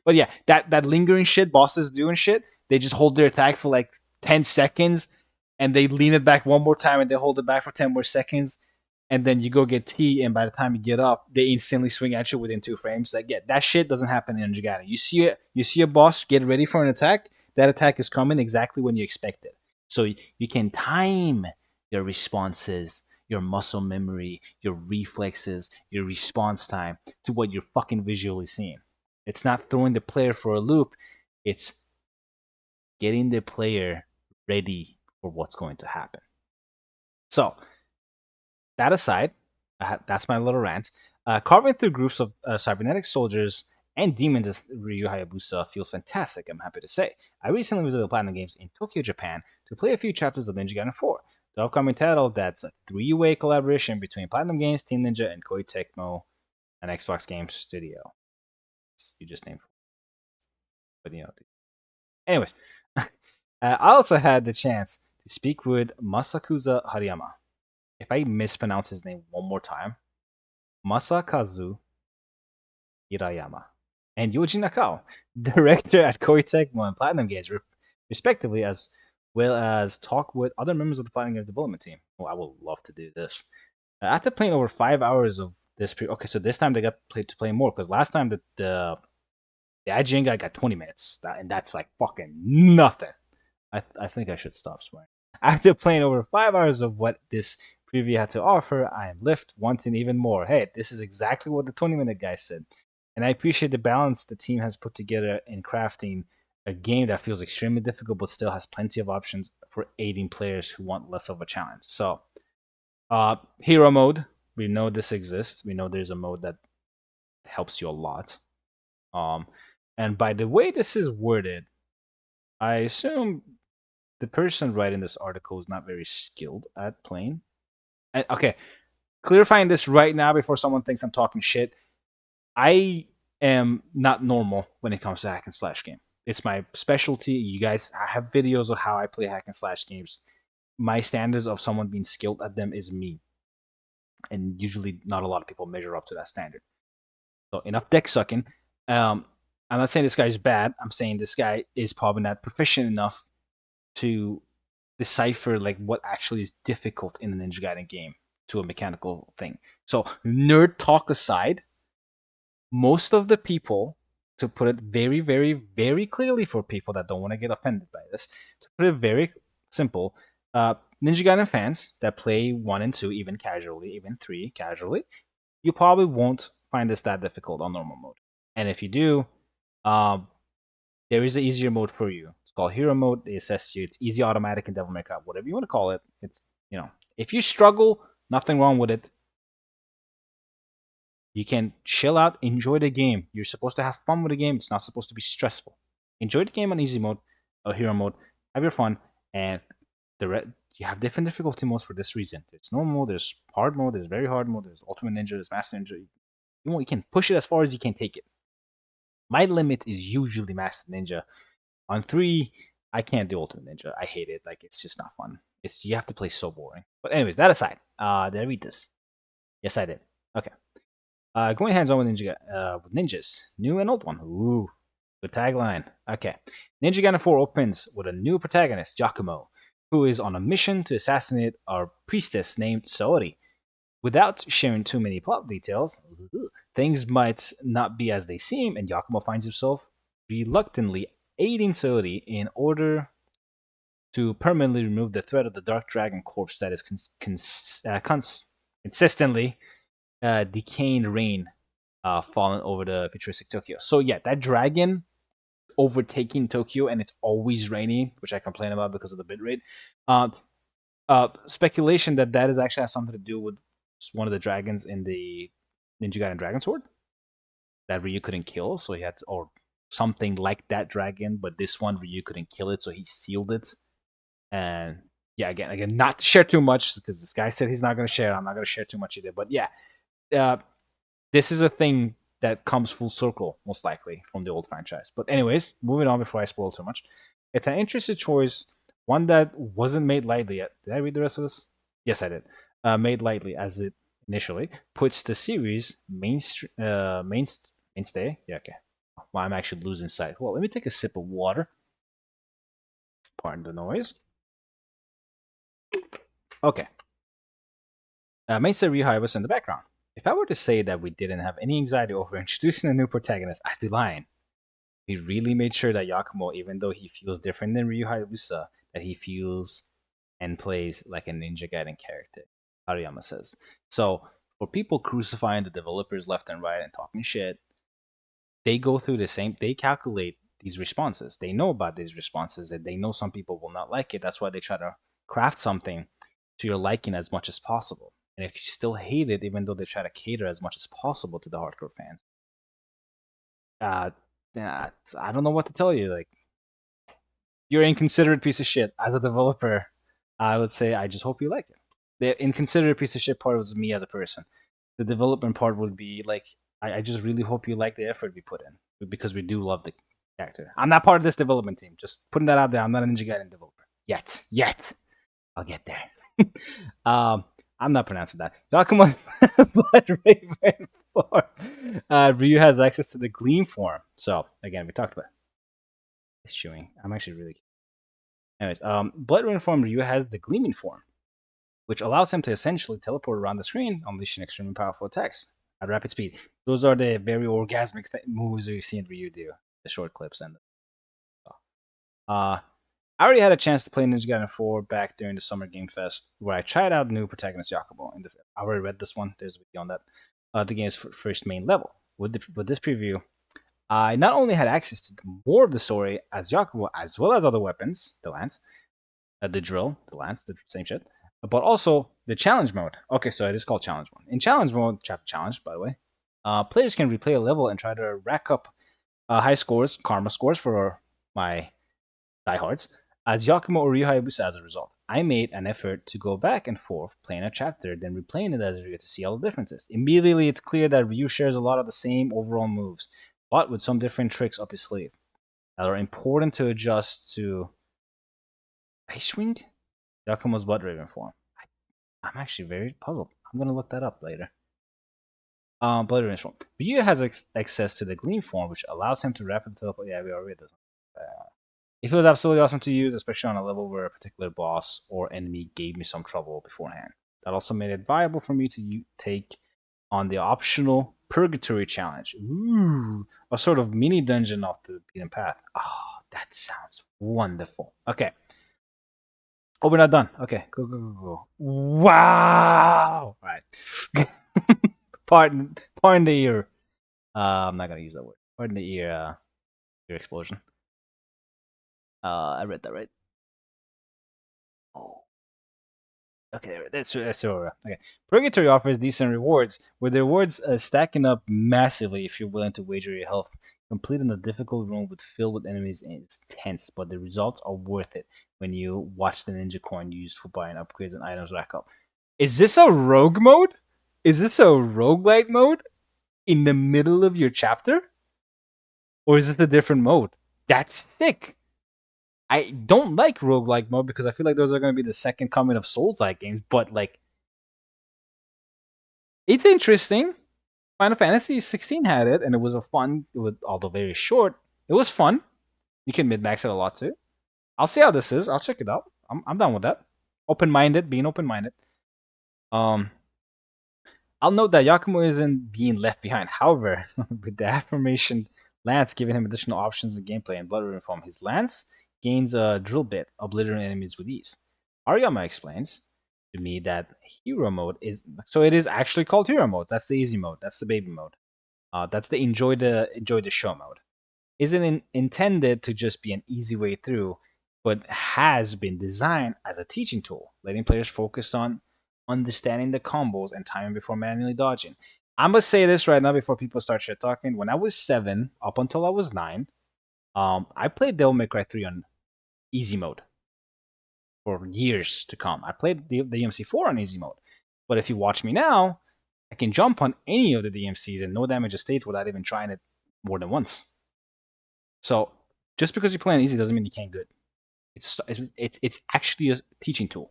But yeah, that lingering shit bosses do and shit. They just hold their attack for like 10 seconds and they lean it back one more time and they hold it back for 10 more seconds. And then you go get tea, and by the time you get up, they instantly swing at you within 2 frames. Like, yeah, that shit doesn't happen in NG Gaiden. You see a boss get ready for an attack. That attack is coming exactly when you expect it. So you can time your responses, your muscle memory, your reflexes, your response time to what you're fucking visually seeing. It's not throwing the player for a loop. It's getting the player ready for what's going to happen. So that aside, that's my little rant. Carving through groups of cybernetic soldiers and demons as Ryu Hayabusa feels fantastic, I'm happy to say. I recently visited Platinum Games in Tokyo, Japan to play a few chapters of Ninja Gaiden 4, the upcoming title that's a 3-way collaboration between Platinum Games, Team Ninja, and Koei Tecmo and Xbox Game Studio. You just named, but you know. Anyways, I also had the chance to speak with Masakusa Hariyama. If I mispronounce his name one more time, Masakazu Hirayama, and Yoji Nakao, director at Koei Tecmo and Platinum Games, respectively, as well as talk with other members of the Platinum Games development team. Oh, I would love to do this. After playing over 5 hours of this, okay, so this time they got to play more because last time the IGN guy got 20 minutes, and that's like fucking nothing. I think I should stop swearing. After playing over 5 hours of what this preview had to offer, I am left wanting even more. Hey, this is exactly what the 20-minute guy said. And I appreciate the balance the team has put together in crafting a game that feels extremely difficult but still has plenty of options for aiding players who want less of a challenge. So, hero mode, we know this exists. We know there's a mode that helps you a lot. And by the way this is worded, I assume the person writing this article is not very skilled at playing. And, okay, clarifying this right now before someone thinks I'm talking shit. I am not normal when it comes to hack and slash game. It's my specialty. You guys, I have videos of how I play hack and slash games. My standards of someone being skilled at them is me. And usually not a lot of people measure up to that standard. So enough dick sucking. I'm not saying this guy's bad. I'm saying this guy is probably not proficient enough to decipher like what actually is difficult in a Ninja Gaiden game to a mechanical thing. So nerd talk aside, most of the people, to put it very, very, very clearly for people that don't want to get offended by this, to put it very simple, Ninja Gaiden fans that play 1 and 2 even casually, even 3 casually, you probably won't find this that difficult on normal mode. And if you do, there is an easier mode for you. It's called Hero Mode. They assess you. It's easy, automatic, and Devil May Cry, whatever you want to call it. It's, you know, if you struggle, nothing wrong with it. You can chill out, enjoy the game. You're supposed to have fun with the game. It's not supposed to be stressful. Enjoy the game on easy mode or hero mode. Have your fun, and you have different difficulty modes for this reason. There's normal, there's hard mode, there's very hard mode, there's ultimate ninja, there's master ninja. You can push it as far as you can take it. My limit is usually master ninja. On 3, I can't do Ultimate Ninja. I hate it. Like, it's just not fun. You have to play so boring. But anyways, that aside, did I read this? Yes, I did. Okay. Going hands-on with with ninjas, new and old one. Ooh, good tagline. Okay. Ninja Gaiden 4 opens with a new protagonist, Giacomo, who is on a mission to assassinate our priestess named Saori. Without sharing too many plot details, things might not be as they seem, and Giacomo finds himself reluctantly aiding Saori in order to permanently remove the threat of the Dark Dragon corpse that is consistently decaying rain falling over the futuristic Tokyo. So yeah, that dragon overtaking Tokyo, and it's always raining, which I complain about because of the bitrate. Speculation that is actually has something to do with one of the dragons in the Ninja Gaiden Dragon Sword that Ryu couldn't kill, so he had to, or something like that dragon, but this one Ryu couldn't kill it, so he sealed it. And yeah, again, not to share too much because this guy said he's not going to share. I'm not going to share too much either. But yeah, this is a thing that comes full circle, most likely, from the old franchise. But anyways, moving on before I spoil too much. It's an interesting choice, one that wasn't made lightly yet. Did I read the rest of this? Yes, I did. Made lightly, as it initially puts the series mainstay. Yeah, okay. Well, I'm actually losing sight. Well, let me take a sip of water. Pardon the noise. Okay. Mainstay Ryu was in the background. If I were to say that we didn't have any anxiety over introducing a new protagonist, I'd be lying. We really made sure that Yakumo, even though he feels different than Ryu Hayabusa, that he feels and plays like a Ninja Gaiden character, Hariyama says. So, for people crucifying the developers left and right and talking shit, they go through the same, they calculate these responses. They know about these responses, and they know some people will not like it. That's why they try to craft something to your liking as much as possible. And if you still hate it, even though they try to cater as much as possible to the hardcore fans, I don't know what to tell you. Like, you're an inconsiderate piece of shit. As a developer, I would say I just hope you like it. The inconsiderate piece of shit part was me as a person. The development part would be like, I just really hope you like the effort we put in, because we do love the character. I'm not part of this development team. Just putting that out there. I'm not a Ninja Gaiden developer yet. I'll get there. I'm not pronouncing that. Yakuma Blood Raven 4. Ryu has access to the Gleam form. So, again, we talked about this chewing. I'm actually really curious. Anyways, Blood Raven form, Ryu has the Gleaming form, which allows him to essentially teleport around the screen, unleashing extremely powerful attacks at rapid speed. Those are the very orgasmic moves we've seen Ryu do, the short clips. And I already had a chance to play Ninja Gaiden 4 back during the Summer Game Fest, where I tried out new protagonist Yakumo. I already read this one. There's a video on that. The game's first main level. With this preview, I not only had access to more of the story as Yakumo, as well as other weapons, the lance, the drill, the lance, the same shit, but also the challenge mode. Okay, so it is called challenge mode. In challenge mode, chapter challenge, by the way, players can replay a level and try to rack up high scores, karma scores for my diehards, as Yakumo or Ryu Hayabusa as a result. I made an effort to go back and forth, playing a chapter, then replaying it as Ryu to see all the differences. Immediately, it's clear that Ryu shares a lot of the same overall moves, but with some different tricks up his sleeve that are important to adjust to Icewind, Yakumo's Blood Raven form. I'm actually very puzzled. I'm going to look that up later. Blood Raven form. Ryu has access to the Gleam form, which allows him to rapidly teleport. Yeah, we already did this. It feels absolutely awesome to use, especially on a level where a particular boss or enemy gave me some trouble beforehand. That also made it viable for me to take on the optional Purgatory Challenge. Ooh, a sort of mini dungeon off the beaten path. Oh, that sounds wonderful. Okay. Oh, we're not done. Okay, go. Wow! All right. Pardon the ear. I'm not going to use that word. Pardon the ear explosion. I read that right. Oh. Okay, that's over. Okay. Purgatory offers decent rewards, with the rewards stacking up massively if you're willing to wager your health. Completing a difficult room filled with enemies is tense, but the results are worth it when you watch the ninja coin used for buying upgrades and items rack up. Is this a rogue mode? Is this a roguelite mode in the middle of your chapter? Or is it a different mode? That's thick. I don't like roguelike mode because I feel like those are going to be the second coming of Souls-like games. But like, it's interesting. Final Fantasy 16 had it, and it was a fun. It was, although very short, it was fun. You can mid max it a lot too. I'll see how this is. I'll check it out. I'm down with that. Open minded, being open minded. Um, I'll note that Yakumo isn't being left behind. However, with the affirmation Lance giving him additional options in gameplay and blood ribbon form, his Lance gains a drill bit, obliterating enemies with ease. Ariyama explains to me that hero mode is so it is actually called hero mode. That's the easy mode. That's the baby mode. That's the enjoy the show mode. Isn't intended to just be an easy way through, but has been designed as a teaching tool, letting players focus on understanding the combos and timing before manually dodging. I'm gonna say this right now before people start shit talking. When I was 7, up until I was 9, I played Devil May Cry 3 on easy mode for years to come. I played the DMC4 on easy mode, but if you watch me now, I can jump on any of the DMCs and no damage estate without even trying it more than once. So just because you play on easy doesn't mean you can't good. It's actually a teaching tool.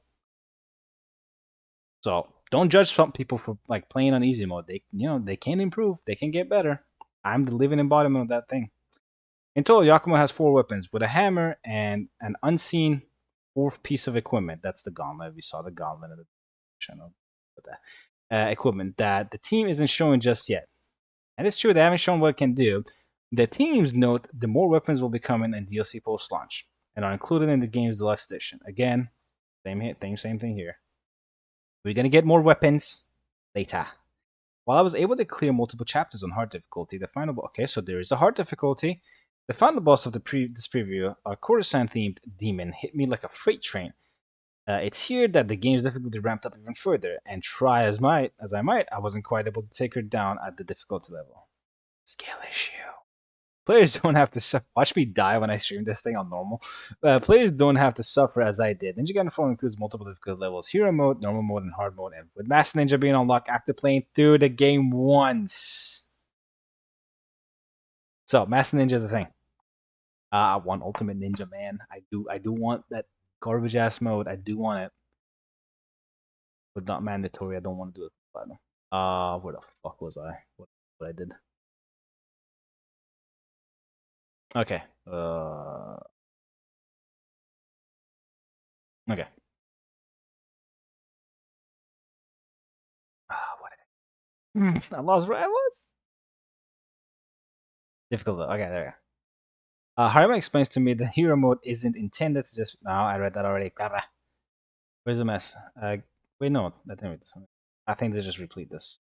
So don't judge some people for like playing on easy mode. They can improve. They can get better. I'm the living embodiment of that thing. In total, Yakumo has 4 weapons with a hammer and an unseen 4th piece of equipment. That's the gauntlet. We saw the gauntlet in the channel. Equipment that the team isn't showing just yet. And it's true, they haven't shown what it can do. The teams note the more weapons will be coming in DLC post-launch and are included in the game's deluxe edition. Again, same thing here. We're going to get more weapons later. While I was able to clear multiple chapters on hard difficulty, the final boss... Okay, so there is a hard difficulty. The final boss of this preview, a courtesan-themed demon, hit me like a freight train. It's here that the game's difficulty ramped up even further, and try as I might, I wasn't quite able to take her down at the difficulty level. Scale issue. Players don't have to watch me die when I stream this thing on normal. Players don't have to suffer as I did. Ninja Gaiden 4 includes multiple difficulty levels: hero mode, normal mode, and hard mode. And with Master Ninja being unlocked after playing through the game once. So Master Ninja is the thing. I want Ultimate Ninja, man. I do want that garbage ass mode. I do want it, but not mandatory. I don't want to do it. Where the fuck was I? What I did? Okay. Okay. What? I lost where I was. Difficult. Okay, there we go. Harima explains to me that hero mode isn't intended to just. No, I read that already. Where's the mess? Wait, no, I think they just replete this.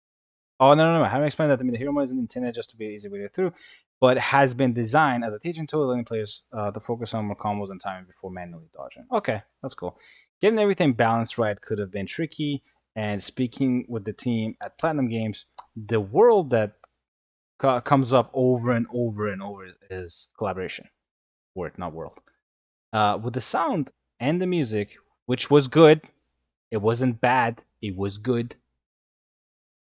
Oh no! Harima explained that to me the hero mode isn't intended just to be an easy way to get through, but has been designed as a teaching tool, letting players to focus on more combos and timing before manually dodging. Okay, that's cool. Getting everything balanced right could have been tricky. And speaking with the team at Platinum Games, the world that comes up over and over and over is collaboration. Word, not world. With the sound and the music, which was good. It wasn't bad. It was good.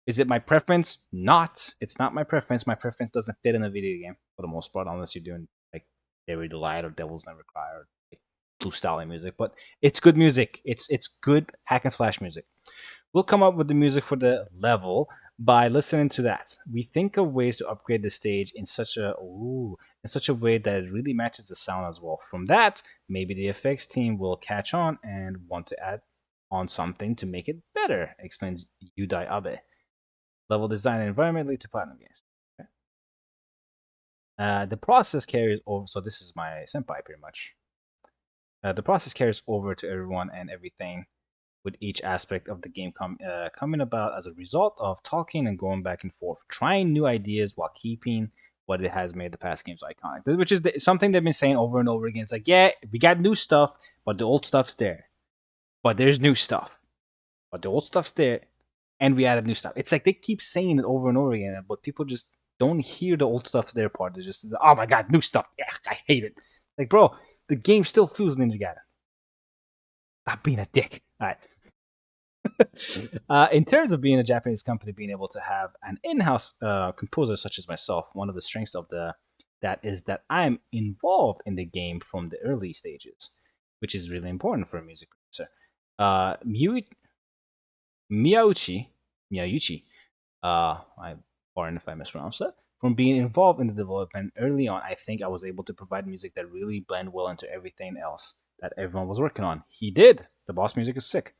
Is it my preference? Not. It's not my preference. My preference doesn't fit in a video game for the most part, unless you're doing like Buried Alive or Devil's Never Cry or like, Blue Style music. But it's good music. It's good hack and slash music. We'll come up with the music for the level by listening to that. We think of ways to upgrade the stage in such a way that it really matches the sound as well. From that, maybe the effects team will catch on and want to add on something to make it better, explains Yudai Abe. Level design and environment lead to Platinum Games. Okay. The process carries over. So this is my senpai, pretty much. The process carries over to everyone and everything, with each aspect of the game coming about as a result of talking and going back and forth, trying new ideas while keeping what it has made the past games iconic. Which is something they've been saying over and over again. It's like, yeah, we got new stuff, but the old stuff's there. But there's new stuff. But the old stuff's there, and we added new stuff. It's like they keep saying it over and over again, but people just don't hear the old stuff's there part. They're just, oh my god, new stuff. Yeah, I hate it. Like, bro, the game still feels Ninja Gaiden. Stop being a dick. All right. In terms of being a Japanese company, being able to have an in-house composer such as myself, one of the strengths of the that is that I'm involved in the game from the early stages, which is really important for a music producer. Miyauchi, Miyauchi, I pardon if I mispronounced that. From being involved in the development early on, I think I was able to provide music that really blend well into everything else that everyone was working on. He did. The boss music is sick.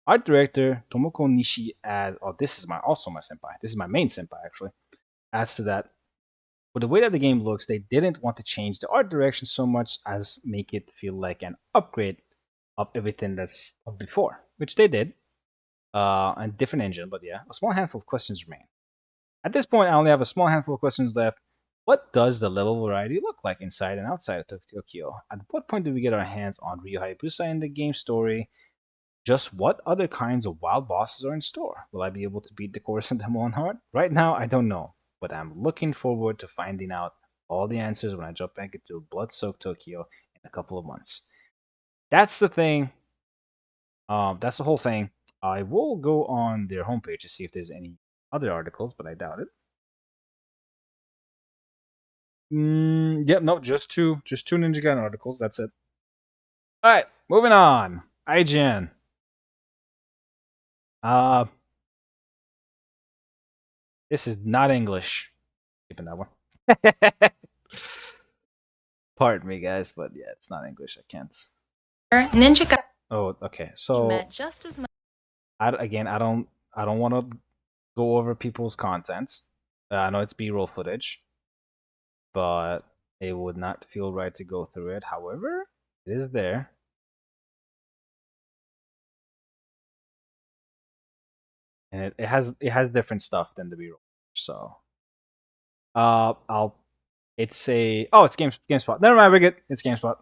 Art director Tomoko Nishi adds, oh, this is also my senpai. This is my main senpai actually. Adds to that, with the way that the game looks, they didn't want to change the art direction so much as make it feel like an upgrade of everything that's of before, which they did. And different engine, but yeah, a small handful of questions remain. At this point, I only have a small handful of questions left. What does the level variety look like inside and outside of Tokyo? At what point do we get our hands on Ryu Hayabusa in the game story? Just what other kinds of wild bosses are in store? Will I be able to beat the course in demo on hard? Right now, I don't know, but I'm looking forward to finding out all the answers when I jump back into blood-soaked Tokyo in a couple of months. That's the thing. That's the whole thing. I will go on their homepage to see if there's any other articles, but I doubt it. Yep, no, just two Ninja Gaiden articles. That's it. All right, moving on. IGN. Uh, this is not English. Keeping that one. Pardon me, guys, but yeah, it's not English. I can't. Ninja Gaiden. Oh, okay. So Just as much. I don't want to go over people's contents. I know it's B-roll footage, but it would not feel right to go through it. However, it is there. And it has different stuff than the B-roll. So I'll it's GameSpot. Never mind, we're good. It's GameSpot.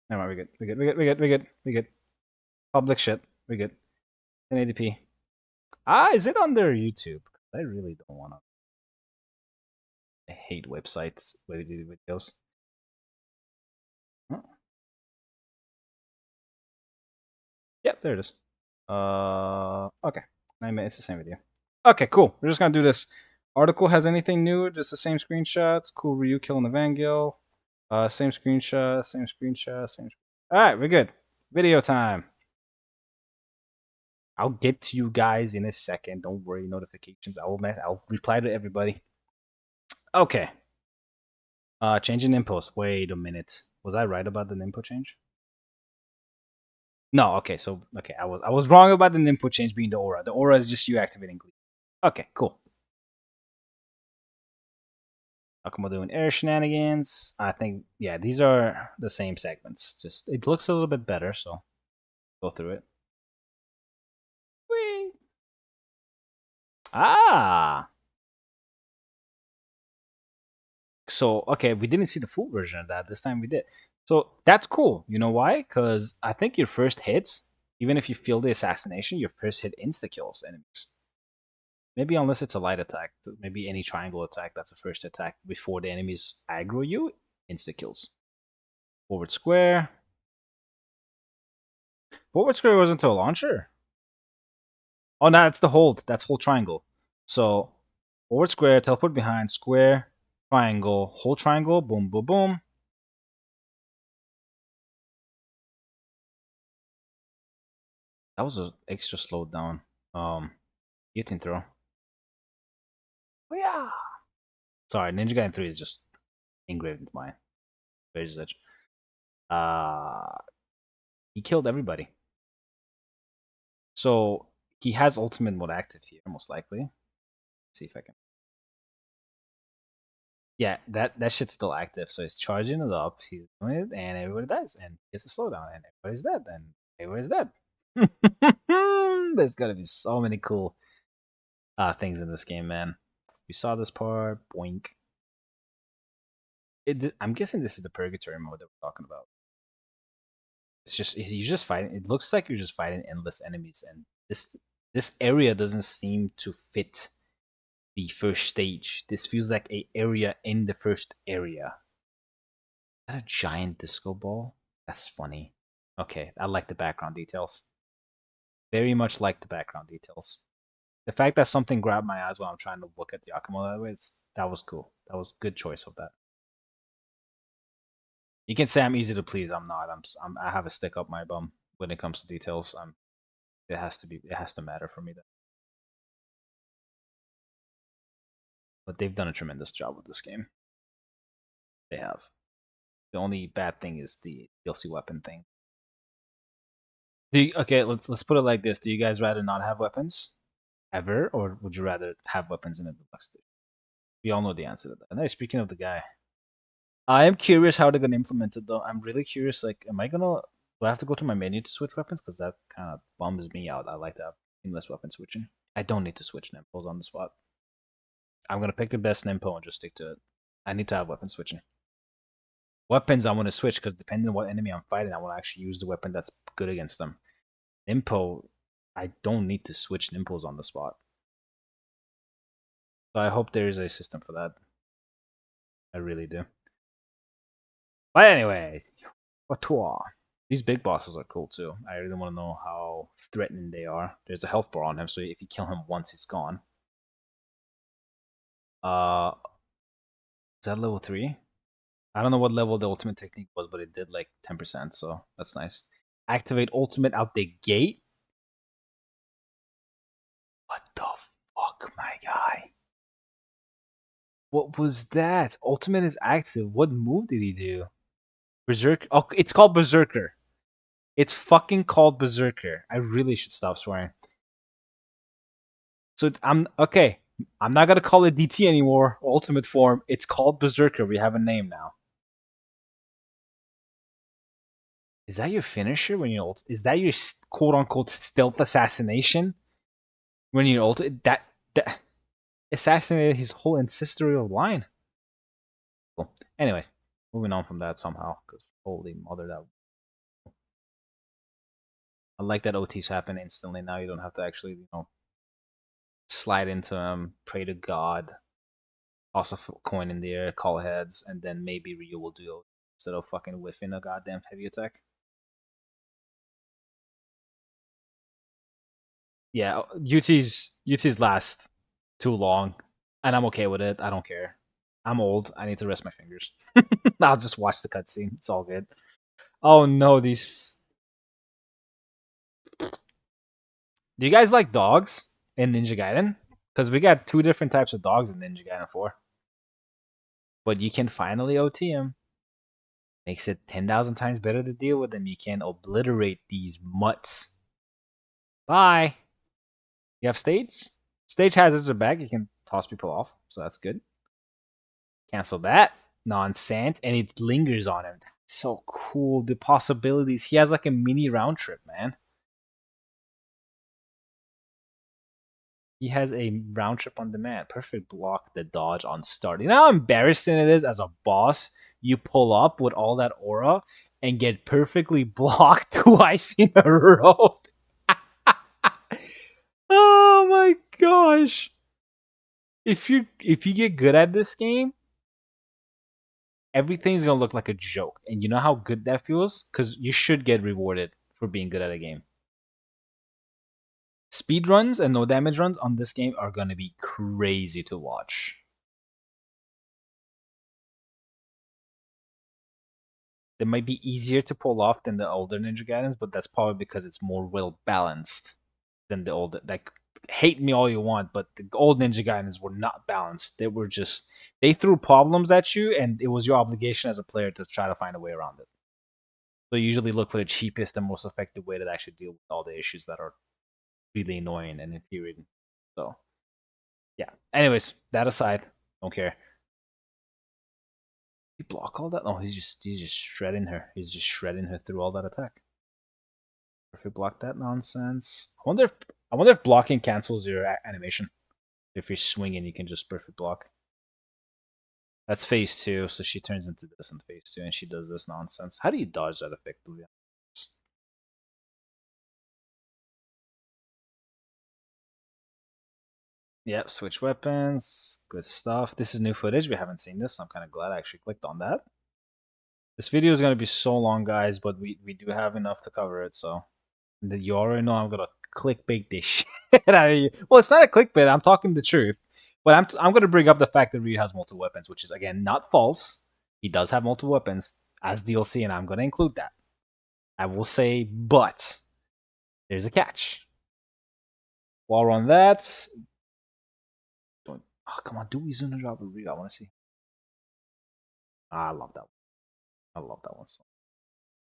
Never mind, we're good. Public shit. We're good. 1080p. Is it on their YouTube? I really don't wanna. I hate websites where they do videos. Huh? Yep, there it is. Okay. 9 minutes, it's the same video. Okay, cool. We're just gonna do this. Article has anything new? Just the same screenshots. Cool Ryu killing Evangel. Same screenshot, same screenshot, same. Alright, we're good. Video time. I'll get to you guys in a second. Don't worry, notifications. I'll reply to everybody. Okay. Changing inputs. Wait a minute. Was I right about the input change? No, okay, I was wrong about the input change being the aura. The aura is just you activating Glee. Okay, cool. Akuma doing air shenanigans. I think these are the same segments. Just it looks a little bit better, so go through it. Whee! So okay, we didn't see the full version of that. This time we did. So that's cool. You know why? Because I think your first hits, even if you feel the assassination, your first hit insta kills enemies. Maybe unless it's a light attack, maybe any triangle attack that's the first attack before the enemies aggro you, insta kills. Forward square. Forward square wasn't a launcher. Oh, no, that's the hold. That's hold triangle. So forward square, teleport behind, square, triangle, hold triangle, boom, boom, boom. That was an extra slowed down. Guillotine throw. Oh yeah. Sorry, Ninja Gaiden 3 is just engraved into my razor's edge. He killed everybody. So he has ultimate mode active here, most likely. Let's see if I can. Yeah, that shit's still active. So he's charging it up, he's doing it, and everybody dies, and gets a slowdown, and everybody's dead, and everybody's dead. There's gotta be so many cool things in this game, man. We saw this part, boink. I'm guessing this is the purgatory mode that we're talking about. It's just you're just fighting. It looks like you're just fighting endless enemies, and this area doesn't seem to fit the first stage. This feels like a area in the first area. Is that a giant disco ball? That's funny. Okay, I like the background details. Very much like the background details. The fact that something grabbed my eyes while I'm trying to look at the Akuma that way, that was cool. That was a good choice of that. You can say I'm easy to please. I'm not. I have a stick up my bum when it comes to details. It has to be. It has to matter for me. But they've done a tremendous job with this game. They have. The only bad thing is the DLC weapon thing. Okay, let's put it like this. Do you guys rather not have weapons ever, or would you rather have weapons in a deluxe stage? We all know the answer to that. And speaking of the guy, I am curious how they're gonna implement it though. I'm really curious. Like, am I gonna? Do I have to go to my menu to switch weapons? Because that kind of bums me out. I like to have seamless weapon switching. I don't need to switch nimples on the spot. I'm gonna pick the best nimpo and just stick to it. I need to have weapon switching. Weapons I want to switch because depending on what enemy I'm fighting, I want to actually use the weapon that's good against them. Nimpo, I don't need to switch nimples on the spot. So I hope there is a system for that. I really do. But anyway, these big bosses are cool too. I really want to know how threatening they are. There's a health bar on him, so if you kill him once, he's gone. Is that level 3? I don't know what level the ultimate technique was, but it did like 10%, so that's nice. Activate ultimate out the gate? What the fuck, my guy? What was that? Ultimate is active. What move did he do? Berserk? Oh, it's called Berserker. It's fucking called Berserker. I really should stop swearing. So I'm okay. I'm not gonna call it DT anymore. Ultimate form. It's called Berserker. We have a name now. Is that your finisher when you ult? Is that your quote unquote stealth assassination? When you ult, that assassinated his whole ancestral line. Cool. Anyways, moving on from that somehow, because holy mother, that. I like that OTs happen instantly now. You don't have to actually, slide into them, pray to God, toss a coin in the air, call heads, and then maybe Ryu will do it instead of fucking whiffing a goddamn heavy attack. Yeah, UT's last too long, and I'm okay with it. I don't care. I'm old. I need to rest my fingers. I'll just watch the cutscene. It's all good. Oh no, these. Do you guys like dogs in Ninja Gaiden? Because we got 2 different types of dogs in Ninja Gaiden 4. But you can finally OT them. Makes it 10,000 times better to deal with them. You can obliterate these mutts. Bye. You have stage? Stage hazards are back. You can toss people off, so that's good. Cancel that nonsense, and it lingers on him. That's so cool. The possibilities. He has like a mini round trip, man. He has a round trip on demand. Perfect block the dodge on start. You know how embarrassing it is as a boss? You pull up with all that aura and get perfectly blocked twice in a row. Oh my gosh. If you get good at this game, everything's gonna look like a joke. And you know how good that feels? Because you should get rewarded for being good at a game. Speed runs and no damage runs on this game are gonna be crazy to watch. They might be easier to pull off than the older Ninja Gaidens, but that's probably because it's more well balanced than the older. Like, hate me all you want, but the old Ninja Gaidens were not balanced. They were just, they threw problems at you, and it was your obligation as a player to try to find a way around it. So you usually look for the cheapest and most effective way to actually deal with all the issues that are really annoying and infuriating. So, yeah. Anyways, that aside, don't care. He block all that? Oh, he's just shredding her. He's just shredding her through all that attack. Perfect block that nonsense. I wonder if blocking cancels your animation. If you're swinging, you can just perfect block. That's phase 2, so she turns into this in phase 2, and she does this nonsense. How do you dodge that effectively? Yep, switch weapons. Good stuff. This is new footage. We haven't seen this, so I'm kind of glad I actually clicked on that. This video is going to be so long, guys, but we do have enough to cover it, so you already know I'm going to clickbait this shit out of you. Well, it's not a clickbait. I'm talking the truth. But I'm going to bring up the fact that Ryu has multiple weapons, which is, again, not false. He does have multiple weapons. as DLC, and I'm going to include that. I will say, but there's a catch. While we're on that, oh, come on, do Izuna drop a review? I want to see. I love that one. I love that one so much.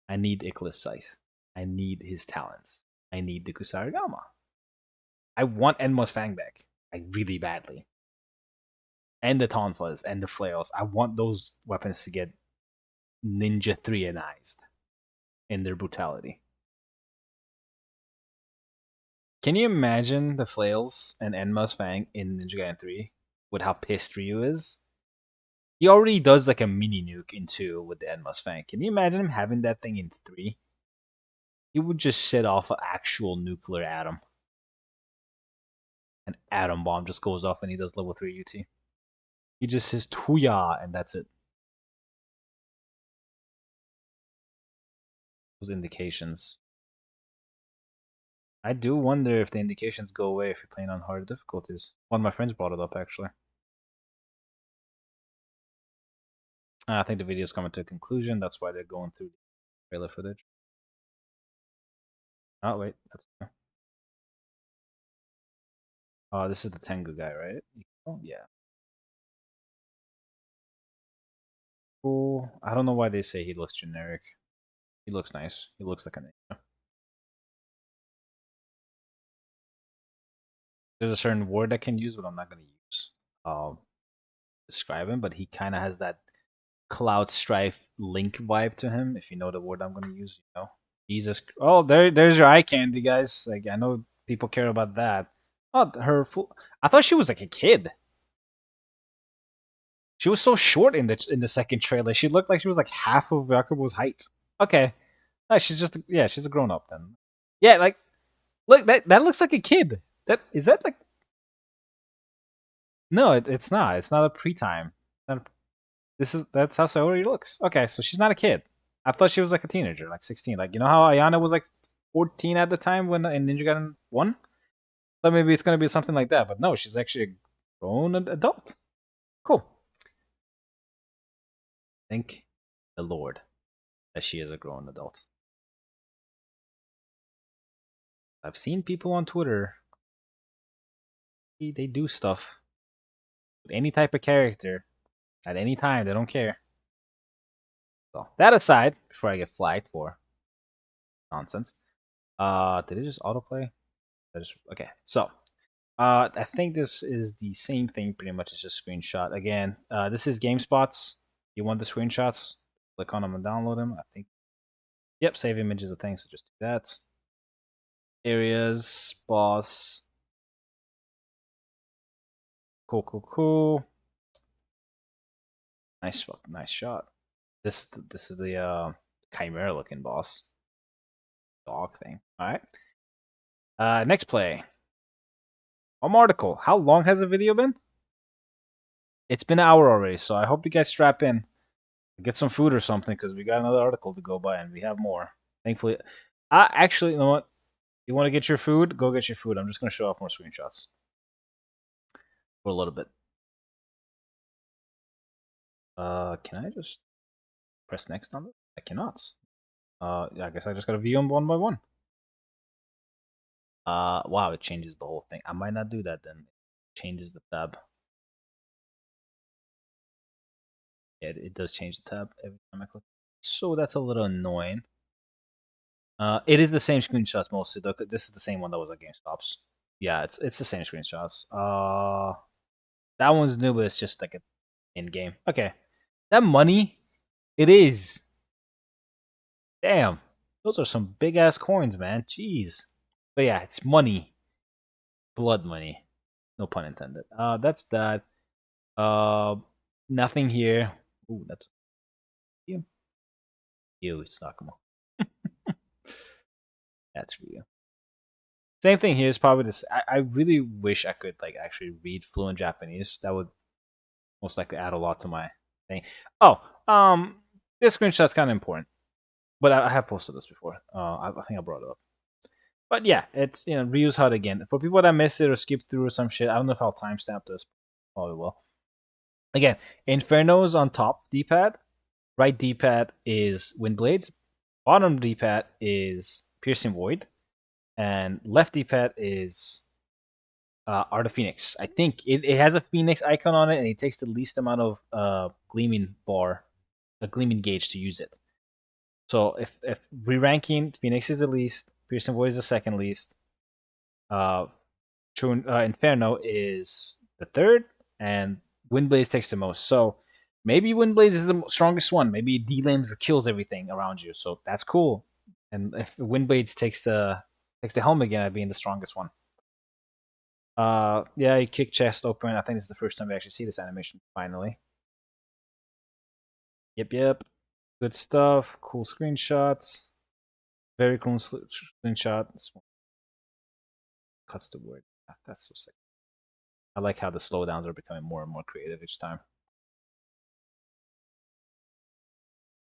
I need Eclipse Ice. I need his talents. I need the Kusarigama. I want Enma's Fang back. Really badly. And the Tonfas and the Flails. I want those weapons to get Ninja 3-anized in their brutality. Can you imagine the Flails and Enma's Fang in Ninja Gaiden 3 with how pissed Ryu is? He already does like a mini nuke in 2 with the Enma's Fang. Can you imagine him having that thing in 3? He would just set off an actual nuclear atom. An atom bomb just goes off and he does level 3 UT. He just says Tuya and that's it. Those indications. I do wonder if the indications go away if you're playing on hard difficulties. One of my friends brought it up actually. I think the video is coming to a conclusion. That's why they're going through the trailer footage. Oh wait, that's. Oh, this is the Tengu guy, right? Oh yeah. Cool. I don't know why they say he looks generic. He looks nice. He looks like a ninja. There's a certain word I can use, but I'm not gonna use. Describe him, but he kind of has that Cloud Strife Link vibe to him. If you know the word I'm gonna use, you know. Jesus. Oh, there's your eye candy, guys. Like I know people care about that. Oh, I thought she was like a kid. She was so short in the second trailer. She looked like she was like half of Yakubo's height. Okay, she's just she's a grown up then. Yeah, like look that looks like a kid. Is that like no, it's not. It's not a pre-time. That's how Sayori looks. Okay, so she's not a kid. I thought she was like a teenager, like 16. Like you know how Ayana was like 14 at the time when in Ninja Gaiden 1? Thought maybe it's gonna be something like that, but no, she's actually a grown adult. Cool. Thank the Lord that she is a grown adult. I've seen people on Twitter. They do stuff with any type of character at any time. They don't care. So that aside, before I get flagged for nonsense, did it just autoplay? Okay, so I think this is the same thing. Pretty much, it's just screenshot again. This is GameSpots. You want the screenshots? Click on them and download them. I think. Yep, save image is a thing, so just do that. Areas, boss. Cool. Nice shot. This is the chimera looking boss. Dog thing. Alright. Next play. Article. How long has the video been? It's been an hour already, so I hope you guys strap in. Get some food or something, because we got another article to go by, and we have more. Thankfully. Actually, you know what? You want to get your food? Go get your food. I'm just going to show off more screenshots. For a little bit. Can I just press next on it? I cannot. I guess I just gotta view them one by one. Wow, it changes the whole thing. I might not do that then. It changes the tab. Yeah, it does change the tab every time I click. So that's a little annoying. It is the same screenshots mostly though. This is the same one that was at GameStop's. Yeah, it's the same screenshots. That one's new, but it's just like an in-game. Okay, that money, it is. Damn, those are some big ass coins, man. Jeez. But yeah, it's money. Blood money. No pun intended. That's that. Nothing here. Ooh, that's you. You, it's Nakamo. That's for you. Same thing here is probably this. I really wish I could like actually read fluent Japanese. That would most likely add a lot to my thing. Oh, this screenshot's kind of important, but I have posted this before. I think I brought it up. But yeah, it's Ryu's HUD again. For people that missed it or skipped through or some shit, I don't know if I'll timestamp this. Probably will. Again, Inferno's on top D-pad. Right D-pad is Wind Blades. Bottom D-pad is Piercing Void. And left D-pad is Art of Phoenix. I think it has a Phoenix icon on it, and it takes the least amount of gleaming bar, a gleaming gauge to use it. So if re-ranking, Phoenix is the least, Piercing Void is the second least, True Inferno is the third, and Windblaze takes the most. So maybe Windblaze is the strongest one. Maybe D-Limbs kills everything around you. So that's cool. And if Windblades takes the helm again, I'd being the strongest one. Yeah, you kick chest open. I think this is the first time we actually see this animation. Finally. Yep. Good stuff. Cool screenshots. Very cool screenshot. Cuts the word. That's so sick. I like how the slowdowns are becoming more and more creative each time.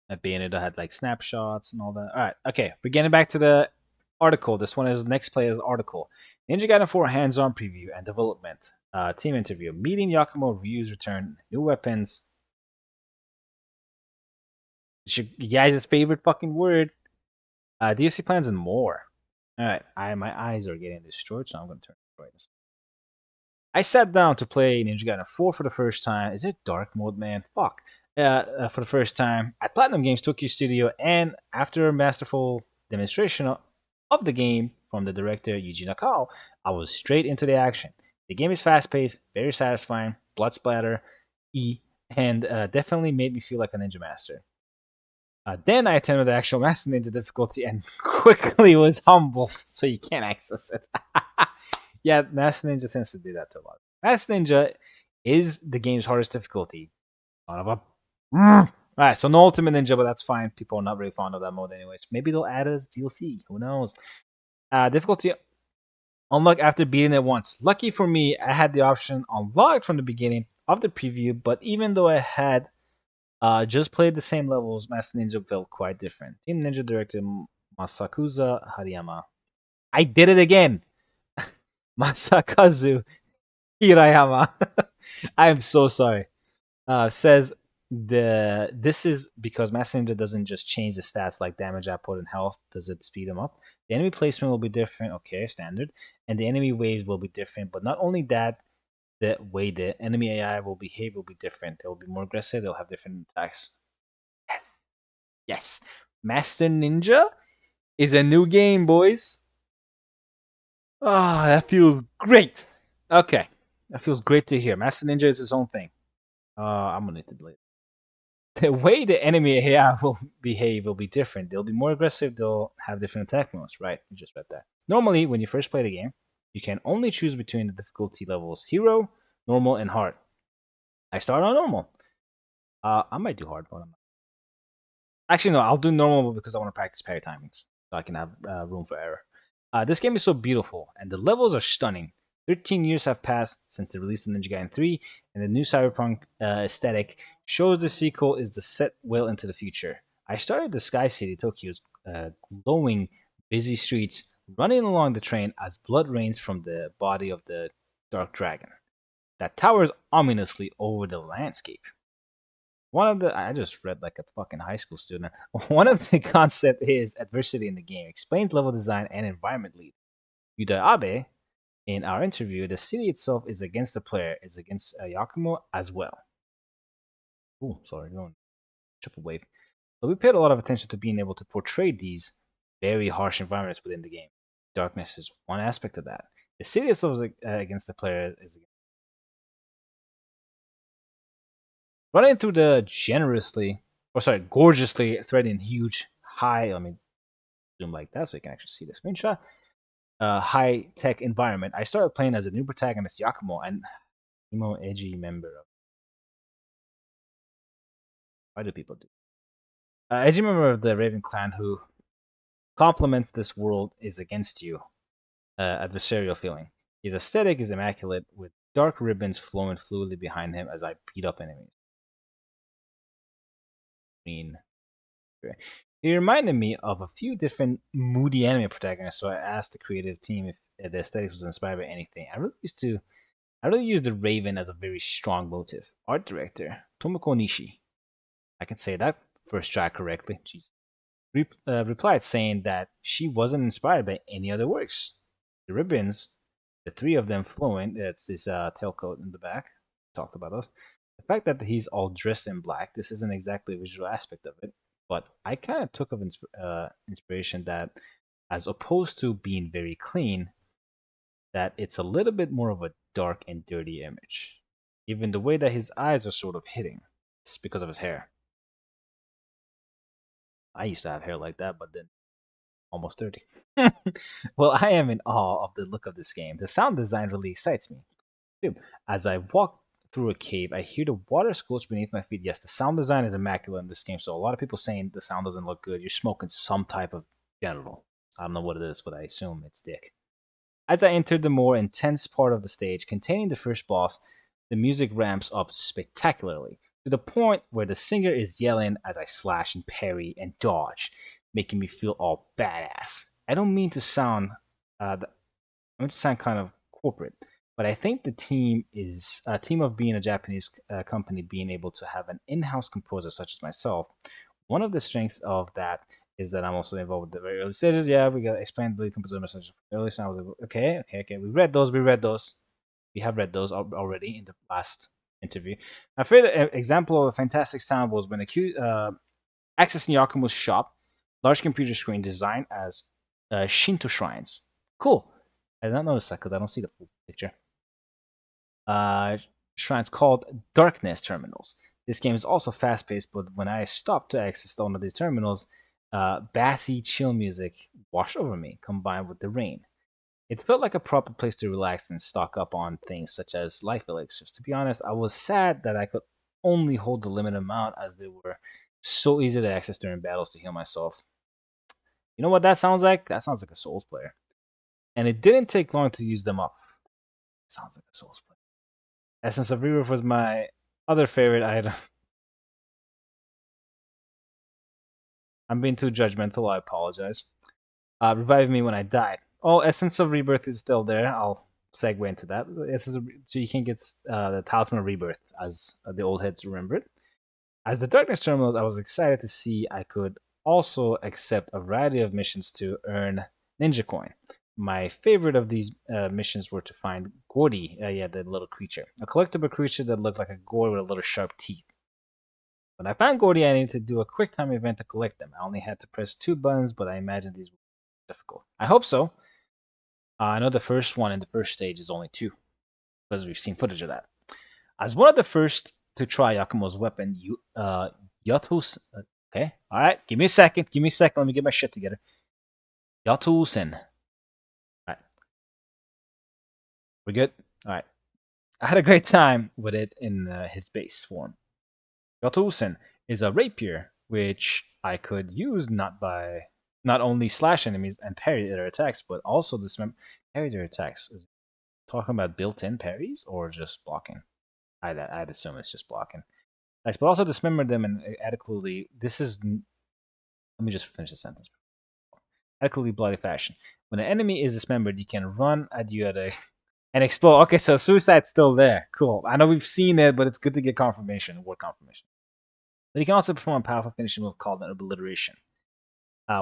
At Bayonetta had like snapshots and all that. All right, okay, we're getting back to the article. This one is next player's article. Ninja Gaiden 4 hands-on preview and development. Team interview. Meeting Yakumo, reviews return. New weapons. It's your guys' favorite fucking word. DLC plans and more. All right, my eyes are getting destroyed, so I'm going to turn the brightness. I sat down to play Ninja Gaiden 4 for the first time. Is it dark mode, man? Fuck. For the first time at Platinum Games Tokyo Studio, and after a masterful demonstration of the game from the director Yuji Nakao, I was straight into the action. The game is fast-paced, very satisfying, blood splatter, and definitely made me feel like a ninja master. Then I attempted the actual Master Ninja difficulty and quickly was humbled, so you can't access it. Yeah, Master Ninja tends to do that to a lot. Master Ninja is the game's hardest difficulty. Son of a... Alright, so no Ultimate Ninja, but that's fine. People are not really fond of that mode anyways. Maybe they'll add as DLC. Who knows? Difficulty unlocked after beating it once. Lucky for me, I had the option unlocked from the beginning of the preview, but even though I had just played the same levels, Master Ninja felt quite different. Team Ninja director Masakusa Hariyama. I did it again! Masakazu Hirayama. I am so sorry. Says this is because Master Ninja doesn't just change the stats like damage output and health. Does it speed them up? The enemy placement will be different. Okay, standard. And the enemy waves will be different. But not only that, the way the enemy AI will behave will be different. They'll be more aggressive. They'll have different attacks. Yes. Master Ninja is a new game, boys. Ah, that feels great. Okay, that feels great to hear. Master Ninja is his own thing. I'm gonna need to delete. The way the enemy AI will behave will be different. They'll be more aggressive. They'll have different attack modes. Right? You just read that. Normally, when you first play the game, you can only choose between the difficulty levels: hero, normal, and hard. I start on normal. I might do hard, but I'm not. Actually, no, I'll do normal because I want to practice parry timings, so I can have room for error. This game is so beautiful, and the levels are stunning. 13 years have passed since the release of Ninja Gaiden 3, and the new cyberpunk aesthetic shows the sequel is the set well into the future. I started the Sky City, Tokyo's glowing, busy streets, running along the train as blood rains from the body of the Dark Dragon that towers ominously over the landscape. I just read like a fucking high school student. One of the concept is adversity in the game, explained level design and environment lead. Yuda Abe, in our interview, the city itself is against the player, is against Yakumo as well. Oh, sorry, going triple wave. So we paid a lot of attention to being able to portray these very harsh environments within the game. Darkness is one aspect of that. The city itself is against the player is against. Running through the gorgeously threading huge, high, zoom like that so you can actually see the screenshot. High-tech environment. I started playing as a new protagonist, Yakumo, and emo edgy member of. Why do people do? Edgy member of the Raven Clan who complements this world is against you. Adversarial feeling. His aesthetic is immaculate, with dark ribbons flowing fluidly behind him as I beat up enemies. He reminded me of a few different moody anime protagonists, so I asked the creative team if the aesthetics was inspired by anything. I really used the Raven as a very strong motive. Art director Tomoko Nishi. I can say that first try correctly. She's replied saying that she wasn't inspired by any other works. The ribbons, the three of them flowing, that's his tailcoat in the back. Talked about those. The fact that he's all dressed in black, this isn't exactly a visual aspect of it, but I kind of took of inspiration that, as opposed to being very clean, that it's a little bit more of a dark and dirty image. Even the way that his eyes are sort of hitting, it's because of his hair. I used to have hair like that, but then almost 30. Well, I am in awe of the look of this game. The sound design really excites me. Dude, as I walk through a cave, I hear the water squelch beneath my feet. Yes, the sound design is immaculate in this game, so a lot of people saying the sound doesn't look good. You're smoking some type of genital. I don't know what it is, but I assume it's dick. As I enter the more intense part of the stage containing the first boss, the music ramps up spectacularly, to the point where the singer is yelling as I slash and parry and dodge, making me feel all badass. I don't mean to sound, I mean to sound kind of corporate, but I think the team is a team of being a Japanese company, being able to have an in-house composer such as myself. One of the strengths of that is that I'm also involved with the very early stages. Yeah, we got to explain the lead composer message early. So I was like, okay. We read those. We have read those already in the last interview. My favorite example of a fantastic sound was when accessing Yakumo's shop, large computer screen designed as Shinto shrines. Cool. I did not notice that because I don't see the full picture. Shrines called darkness terminals. This game is also fast-paced, but when I stopped to access one of these terminals, bassy chill music washed over me, combined with the rain. It felt like a proper place to relax and stock up on things such as life elixirs. To be honest, I was sad that I could only hold the limited amount, as they were so easy to access during battles to heal myself. You know what that sounds like? That sounds like a Souls player. And it didn't take long to use them up. Sounds like a Souls player. Essence of Rebirth was my other favorite item. I'm being too judgmental, I apologize. Revive me when I died. Oh, Essence of Rebirth is still there. I'll segue into that. So you can get the Talisman of Rebirth, as the old heads remember it. As the Darkness Terminals, I was excited to see I could also accept a variety of missions to earn Ninja Coin. My favorite of these missions were to find Gordy, the little creature. A collectible creature that looked like a gourd with a little sharp teeth. When I found Gordy, I needed to do a quick time event to collect them. I only had to press 2 buttons, but I imagine these were difficult. I hope so. I know the first one in the first stage is only 2, because we've seen footage of that. As one of the first to try Yakumo's weapon, Yatus. Okay, all right. Give me a second. Let me get my shit together. Yatusen. All right, we're good. All right. I had a great time with it in his base form. Yatusen is a rapier, which I could use not only slash enemies and parry their attacks, but also parry their attacks. Is talking about built-in parries or just blocking? I'd assume it's just blocking. Nice, but also dismember them and adequately. Let me just finish the sentence. Adequately bloody fashion. When an enemy is dismembered, you can run at you and explode. Okay, so suicide's still there. Cool. I know we've seen it, but it's good to get confirmation, word confirmation. But you can also perform a powerful finishing move called an obliteration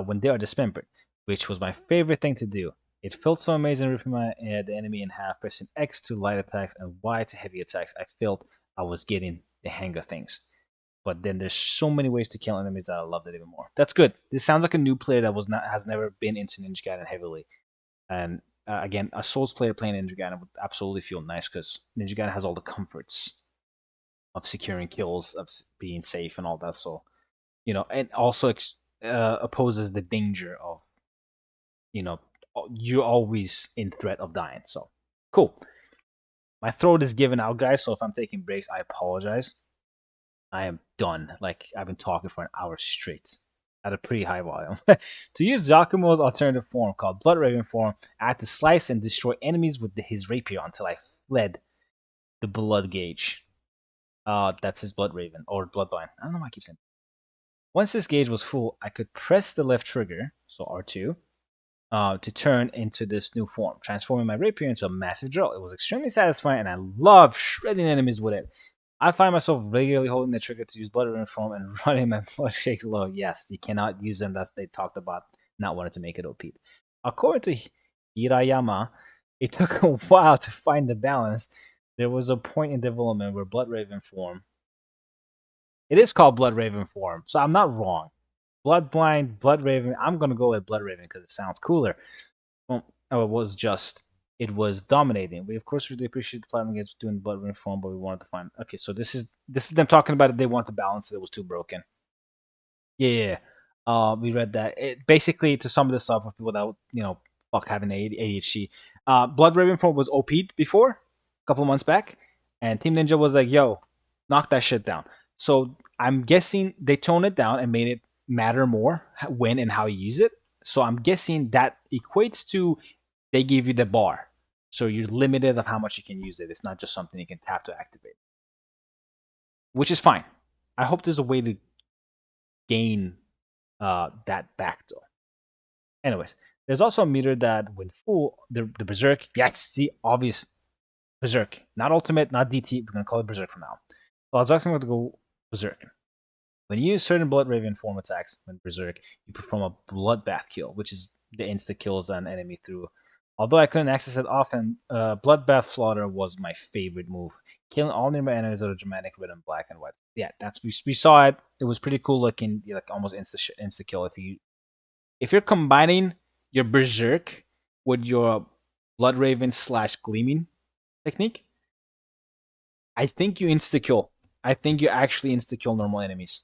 when they are dismembered, which was my favorite thing to do. It felt so amazing ripping the enemy in half, pressing X to light attacks and Y to heavy attacks. I felt I was getting the hang of things. But then there's so many ways to kill enemies that I loved it even more. That's good. This sounds like a new player that has never been into Ninja Gaiden heavily. And again, a Souls player playing Ninja Gaiden would absolutely feel nice because Ninja Gaiden has all the comforts of securing kills, of being safe and all that. So, and also opposes the danger of, you're always in threat of dying. So, cool. My throat is giving out, guys, so if I'm taking breaks, I apologize. I am done. Like, I've been talking for an hour straight at a pretty high volume. To use Yakumo's alternative form called Blood Raven form, I had to slice and destroy enemies with his rapier until I fled the blood gauge. That's his Blood Raven, or Bloodline. I don't know why I keep saying. Once this gauge was full, I could press the left trigger, so R2, to turn into this new form, transforming my rapier into a massive drill. It was extremely satisfying, and I love shredding enemies with it. I find myself regularly holding the trigger to use Blood Ribbon form and running my blood shake low. Yes, you cannot use them. That's they talked about not wanting to make it OP. According to Hirayama, it took a while to find the balance. There was a point in development where Blood Raven form. It is called Blood Raven form, so I'm not wrong. Blood Blind, Blood Raven. I'm gonna go with Blood Raven because it sounds cooler. Well, it was dominating. We of course really appreciate the platinum games doing Blood Raven form, but we wanted to find. Okay, so this is them talking about it. They want to balance it. It was too broken. Yeah. We read that. It basically to sum this up for people that fuck having ADHD. Blood Raven form was OP'd before, a couple months back, and Team Ninja was like, "Yo, knock that shit down." So I'm guessing they toned it down and made it matter more when and how you use it. So I'm guessing that equates to they give you the bar. So you're limited of how much you can use it. It's not just something you can tap to activate, which is fine. I hope there's a way to gain that back though. Anyways, there's also a meter that when full, the Berserk, yes, the obvious Berserk, not Ultimate, not DT, we're going to call it Berserk from now. So I was actually going to go Berserk. When you use certain Blood Raven form attacks when Berserk, you perform a Bloodbath kill, which is the insta kills an enemy through. Although I couldn't access it often, Bloodbath Slaughter was my favorite move. Killing all nearby enemies with a dramatic red and black and white. Yeah, we saw it. It was pretty cool looking, like almost insta kill. If you're combining your Berserk with your Blood Raven / Gleaming technique, I think you insta kill. I think you actually insta kill normal enemies.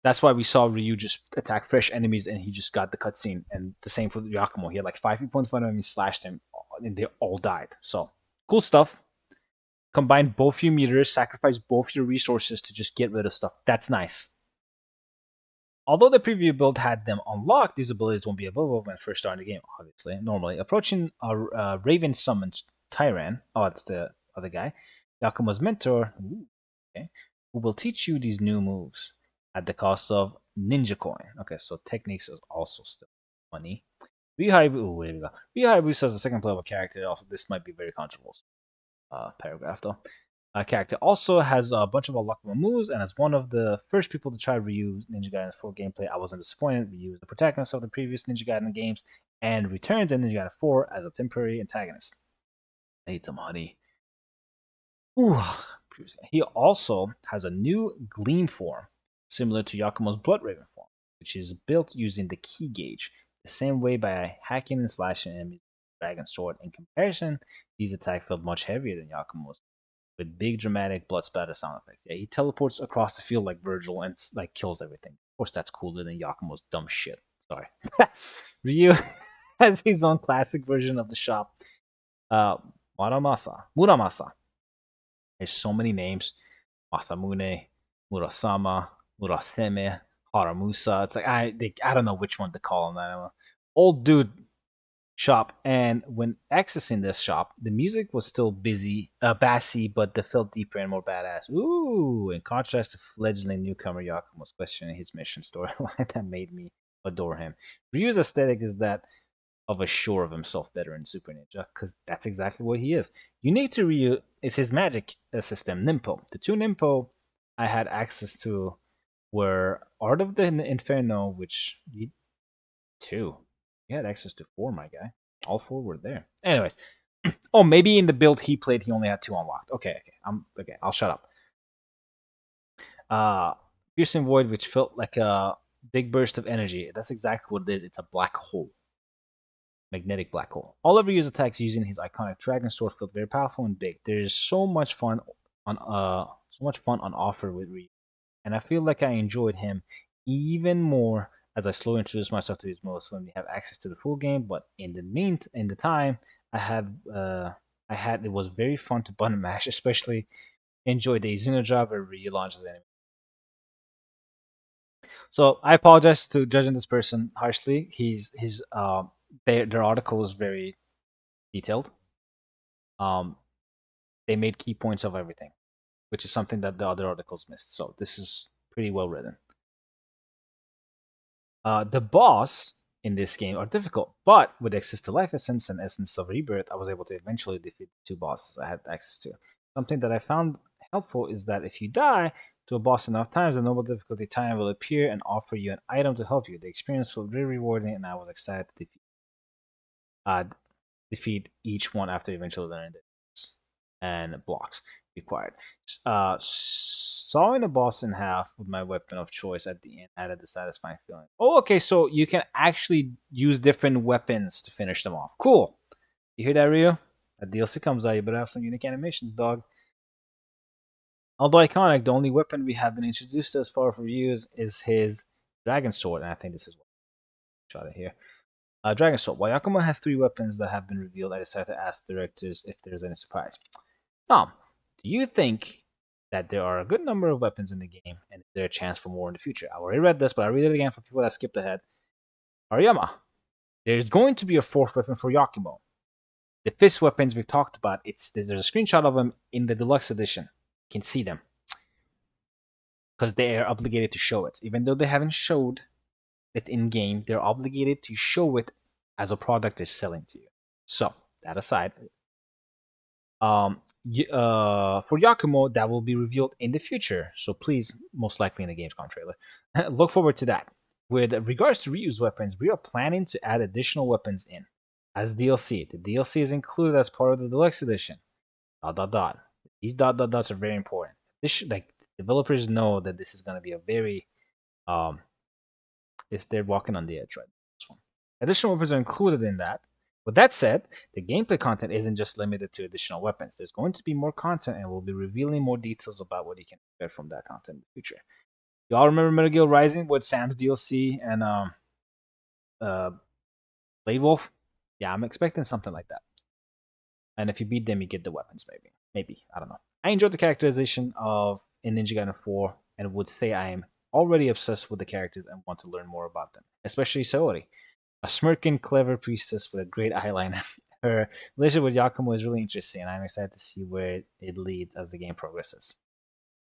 That's why we saw Ryu just attack fresh enemies and he just got the cutscene. And the same for Yakumo. He had like 5 people in front of him, he slashed him, and they all died. So, cool stuff. Combine both your meters, sacrifice both your resources to just get rid of stuff. That's nice. Although the preview build had them unlocked, these abilities won't be available when first starting the game, obviously. Normally, approaching a Raven summoned Tyran, that's the other guy, Yakumo's mentor, okay, who will teach you these new moves at the cost of Ninja Coin. Okay, so techniques is also still money. Ryuhaibu says the second playable character. Also, this might be very controversial. Paragraph though. Character also has a bunch of unlockable moves, and as one of the first people to try Ryu Ninja Gaiden 4 gameplay, I wasn't disappointed. Ryu is the protagonist of the previous Ninja Gaiden games and returns in Ninja Gaiden 4 as a temporary antagonist. I need some honey. Ooh. He also has a new Gleam form, similar to Yakumo's Blood Raven form, which is built using the key gauge, the same way by hacking and slashing enemies with Dragon Sword. In comparison, these attacks felt much heavier than Yakumo's, with big dramatic blood spatter sound effects. Yeah, he teleports across the field like Virgil and like kills everything. Of course, that's cooler than Yakumo's dumb shit. Sorry. Ryu has his own classic version of the shop. Muramasa. There's so many names. Masamune, Murasama, Muraseme, Haramusa. It's like I don't know which one to call him. I don't know. Old dude shop, and when accessing this shop, the music was still bassy, but the felt deeper and more badass. Ooh, in contrast to fledgling newcomer Yakumo's questioning his mission storyline that made me adore him. Ryu's aesthetic is that of a sure of himself veteran Super Ninja, because that's exactly what he is. Unique to Ryu is his magic system, Nimpo. The 2 Nimpo I had access to were Art of the Inferno, which 2. You had access to 4, my guy. All 4 were there. Anyways. Oh, maybe in the build he played, he only had 2 unlocked. Okay. I'll shut up. Piercing Void, which felt like a big burst of energy. That's exactly what it is. It's a black hole. Magnetic black hole. All of Ryu's attacks using his iconic Dragon Sword felt very powerful and big. There's so much fun on offer with Ryu, and I feel like I enjoyed him even more as I slowly introduced myself to his moves when we have access to the full game. But in the time it was very fun to button mash, especially enjoyed the Izuna job where Ryu launches enemy. So I apologize to judging this person harshly. Their article is very detailed. They made key points of everything, which is something that the other articles missed. So this is pretty well written. The boss in this game are difficult, but with access to Life Essence and Essence of Rebirth, I was able to eventually defeat the 2 bosses I had access to. Something that I found helpful is that if you die to a boss enough times, the normal difficulty timer will appear and offer you an item to help you. The experience was very rewarding, and I was excited to uh, defeat each one after eventually learning the and blocks required. Sawing a boss in half with my weapon of choice at the end added the satisfying feeling. Oh, okay, so you can actually use different weapons to finish them off. Cool. You hear that, Ryu? That DLC comes out, you better have some unique animations, dog. Although iconic, the only weapon we have been introduced as far for Ryu's is his dragon sword, and I think this is what shot it here. Dragon Sword. While Yakumo has 3 weapons that have been revealed, I decided to ask the directors if there's any surprise. Tom, do you think that there are a good number of weapons in the game, and is there a chance for more in the future? I already read this, but I'll read it again for people that skipped ahead. Ariyama, there's going to be a 4th weapon for Yakumo. The 5th weapons we've talked about, there's a screenshot of them in the deluxe edition. You can see them. Because they are obligated to show it. Even though they haven't showed it in game, they're obligated to show it as a product they're selling to you. So that aside, for Yakumo, that will be revealed in the future. So please, most likely in the Gamescom trailer, look forward to that. With regards to Ryu's weapons, we are planning to add additional weapons in as DLC. The DLC is included as part of the deluxe edition. ... These ... are very important. Developers know that this is going to be a very they're walking on the edge right now. This one. Additional weapons are included in that. With that said, the gameplay content isn't just limited to additional weapons. There's going to be more content, and we'll be revealing more details about what you can expect from that content in the future. Y'all remember Metal Gear Rising with Sam's DLC and Blade Wolf? Yeah, I'm expecting something like that. And if you beat them, you get the weapons, maybe. I don't know. I enjoyed the characterization in Ninja Gaiden 4 and would say I am already obsessed with the characters and want to learn more about them, especially Saori, a smirking, clever priestess with a great eyeliner. Her relationship with Yakumo is really interesting, and I'm excited to see where it leads as the game progresses.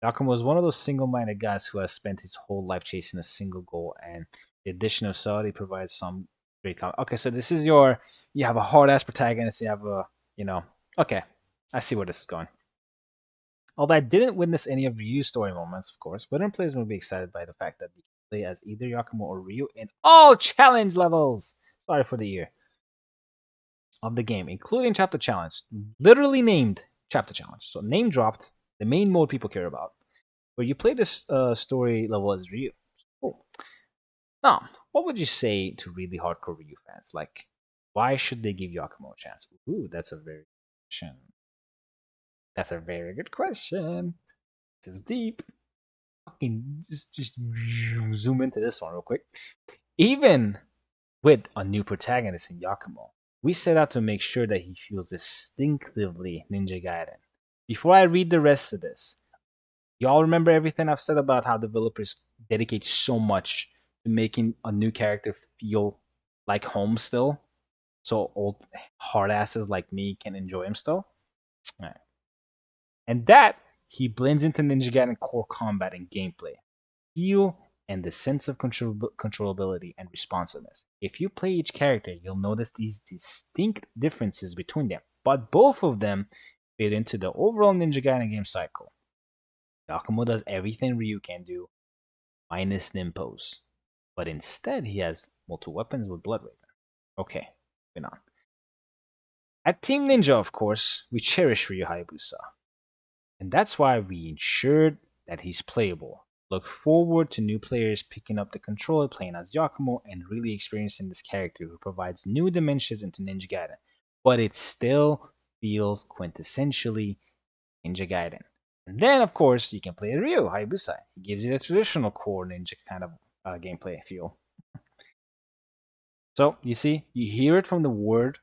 Yakumo is one of those single-minded guys who has spent his whole life chasing a single goal, and the addition of Saori provides some great comment. Okay, so this is you have a hard-ass protagonist, you have okay, I see where this is going. Although I didn't witness any of Ryu's story moments, of course, veteran players will be excited by the fact that they can play as either Yakumo or Ryu in all challenge levels. Sorry for the year. Of the game, including Chapter Challenge. Literally named Chapter Challenge. So name dropped, the main mode people care about, where you play this story level as Ryu. Cool. Now, what would you say to really hardcore Ryu fans? Like, why should they give Yakumo a chance? Ooh, that's a very good question. That's a very good question. This is deep. Fucking just zoom into this one real quick. Even with a new protagonist in Yakumo, we set out to make sure that he feels distinctively Ninja Gaiden. Before I read the rest of this, y'all remember everything I've said about how developers dedicate so much to making a new character feel like home still, so old hard asses like me can enjoy him still? All right. And that he blends into Ninja Gaiden core combat and gameplay, feel, and the sense of controllability and responsiveness. If you play each character, you'll notice these distinct differences between them, but both of them fit into the overall Ninja Gaiden game cycle. Yakumo does everything Ryu can do, minus Nimpos, but instead he has multiple weapons with Blood Raven. Okay, moving on. At Team Ninja, of course, we cherish Ryu Hayabusa. And that's why we ensured that he's playable. Look forward to new players picking up the controller, playing as Yakumo, and really experiencing this character who provides new dimensions into Ninja Gaiden. But it still feels quintessentially Ninja Gaiden. And then, of course, you can play Ryu Hayabusa. He gives you the traditional core ninja kind of gameplay feel. So, you see, you hear it from the word.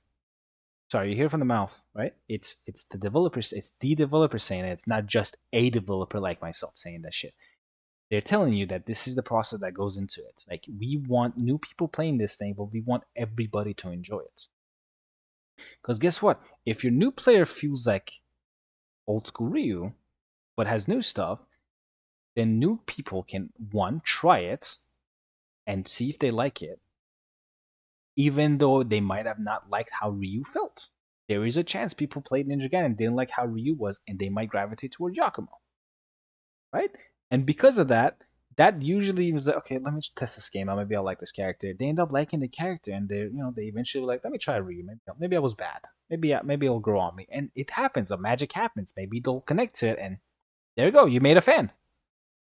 Sorry, you hear it from the mouth, right? It's the developers, it's the developer saying it. It's not just a developer like myself saying that shit. They're telling you that this is the process that goes into it. Like, we want new people playing this thing, but we want everybody to enjoy it. Because guess what? If your new player feels like old school Ryu, but has new stuff, then new people can, one, try it and see if they like it, even though they might have not liked how Ryu felt. There is a chance people played Ninja Gaiden and didn't like how Ryu was, and they might gravitate toward Yakumo. right? And because of that, that usually was like, okay, let me test this game out. Maybe I'll like this character. They end up liking the character, and they eventually like, let me try Ryu. Maybe I was bad. Maybe it'll grow on me, and it happens. A magic happens. Maybe they'll connect to it, and there you go. You made a fan.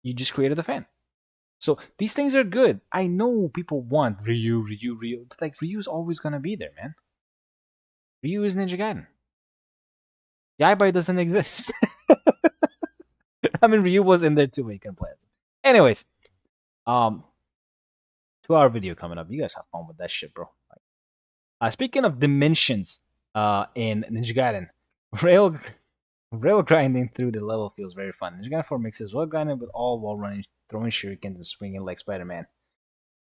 You just created a fan. So these things are good. I know people want Ryu. Like Ryu's always gonna be there, man. Ryu is Ninja Gaiden. Yaibai doesn't exist. I mean, Ryu was in there too, but you can play it. Anyways, 2-hour video coming up. You guys have fun with that shit, bro. Speaking of dimensions, in Ninja Gaiden, rail rail grinding through the level feels very fun. Ninja Gaiden 4 mixes rail grinding with all while running, throwing shurikens and swinging like Spider-Man,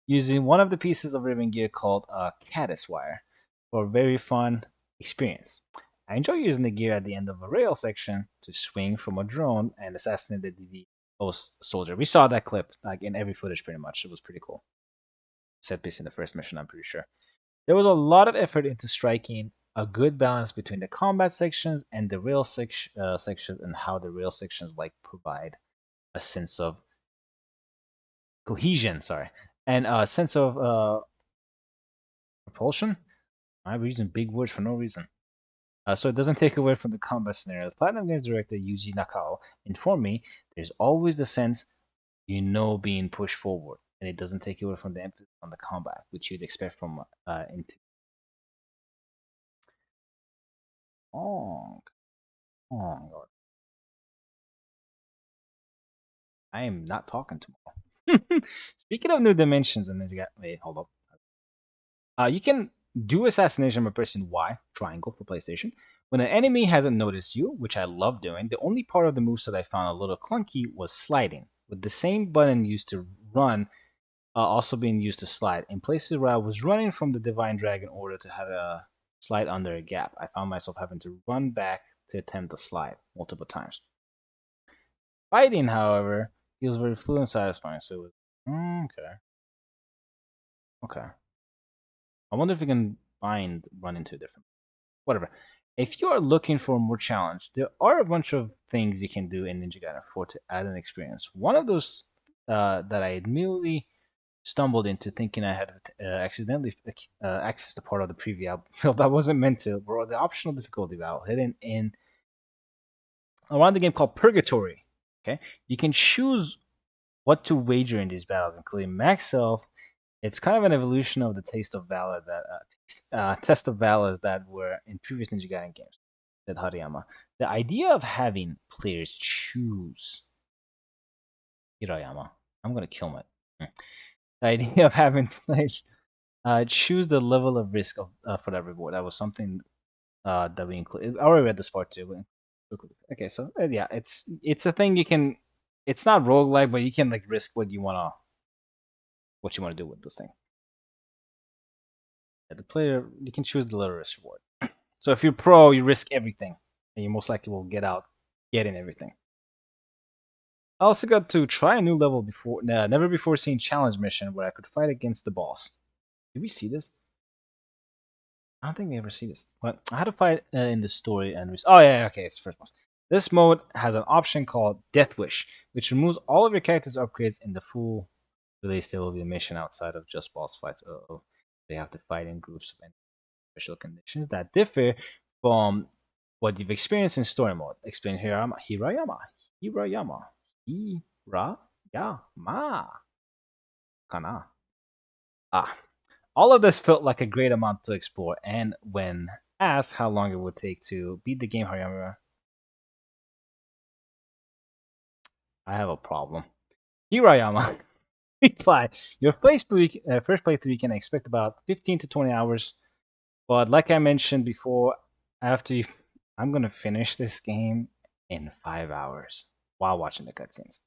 using one of the pieces of ribbon gear called caddis wire for a very fun experience. I enjoy using the gear at the end of a rail section to swing from a drone and assassinate the host soldier. We saw that clip like in every footage pretty much. It was pretty cool. Set piece in the first mission, I'm pretty sure. There was a lot of effort into striking a good balance between the combat sections and the rail sections, and how the rail sections like provide a sense of cohesion, and a sense of propulsion. I'm using big words for no reason. So it doesn't take away from the combat scenarios. Platinum Games director Yuji Nakao informed me there's always the sense being pushed forward, and it doesn't take away from the emphasis on the combat, which you'd expect from into. Oh, God. I am not talking tomorrow. Speaking of new dimensions, and wait, hold up. You can do assassination by pressing Y, triangle for PlayStation. When an enemy hasn't noticed you, which I love doing, the only part of the moves that I found a little clunky was sliding, with the same button used to run also being used to slide. In places where I was running from the Divine Dragon Order to have a slide under a gap, I found myself having to run back to attempt the slide multiple times. Fighting, however, feels very fluid and satisfying, so it was, okay. I wonder if we can run into different. Whatever. If you are looking for more challenge, there are a bunch of things you can do in Ninja Gaiden 4 to add an experience. One of those that I immediately stumbled into thinking I had accidentally accessed the part of the preview that wasn't meant to, were the optional difficulty battle hidden in around the game called Purgatory. Okay, you can choose what to wager in these battles, including max health. It's kind of an evolution of the Test of Valor that were in previous Ninja Gaiden games, said Hariyama. The idea of having players choose Hirayama. I'm gonna kill my. The idea of having players choose the level of risk for that reward. That was something that we included. I already read this part too. Okay, so yeah, it's a thing you can. It's not roguelike, but you can like risk what you wanna do with this thing. Yeah, the player, you can choose the lower risk reward. So if you're pro, you risk everything, and you most likely will getting everything. I also got to try a new level before, never before seen challenge mission where I could fight against the boss. Did we see this? I don't think we ever see this. But I had to fight in the story and oh yeah, okay, it's the first boss. This mode has an option called Death Wish, which removes all of your character's upgrades in the full release. There will be a mission outside of just boss fights. They have to fight in groups of special conditions that differ from what you've experienced in story mode. Explain Hirayama. Kana. All of this felt like a great amount to explore, and when asked how long it would take to beat the game, Hariyama, I have a problem. Hirayama replied, your first playthrough you can expect about 15 to 20 hours, but like I mentioned before, I'm gonna finish this game in 5 hours while watching the cutscenes.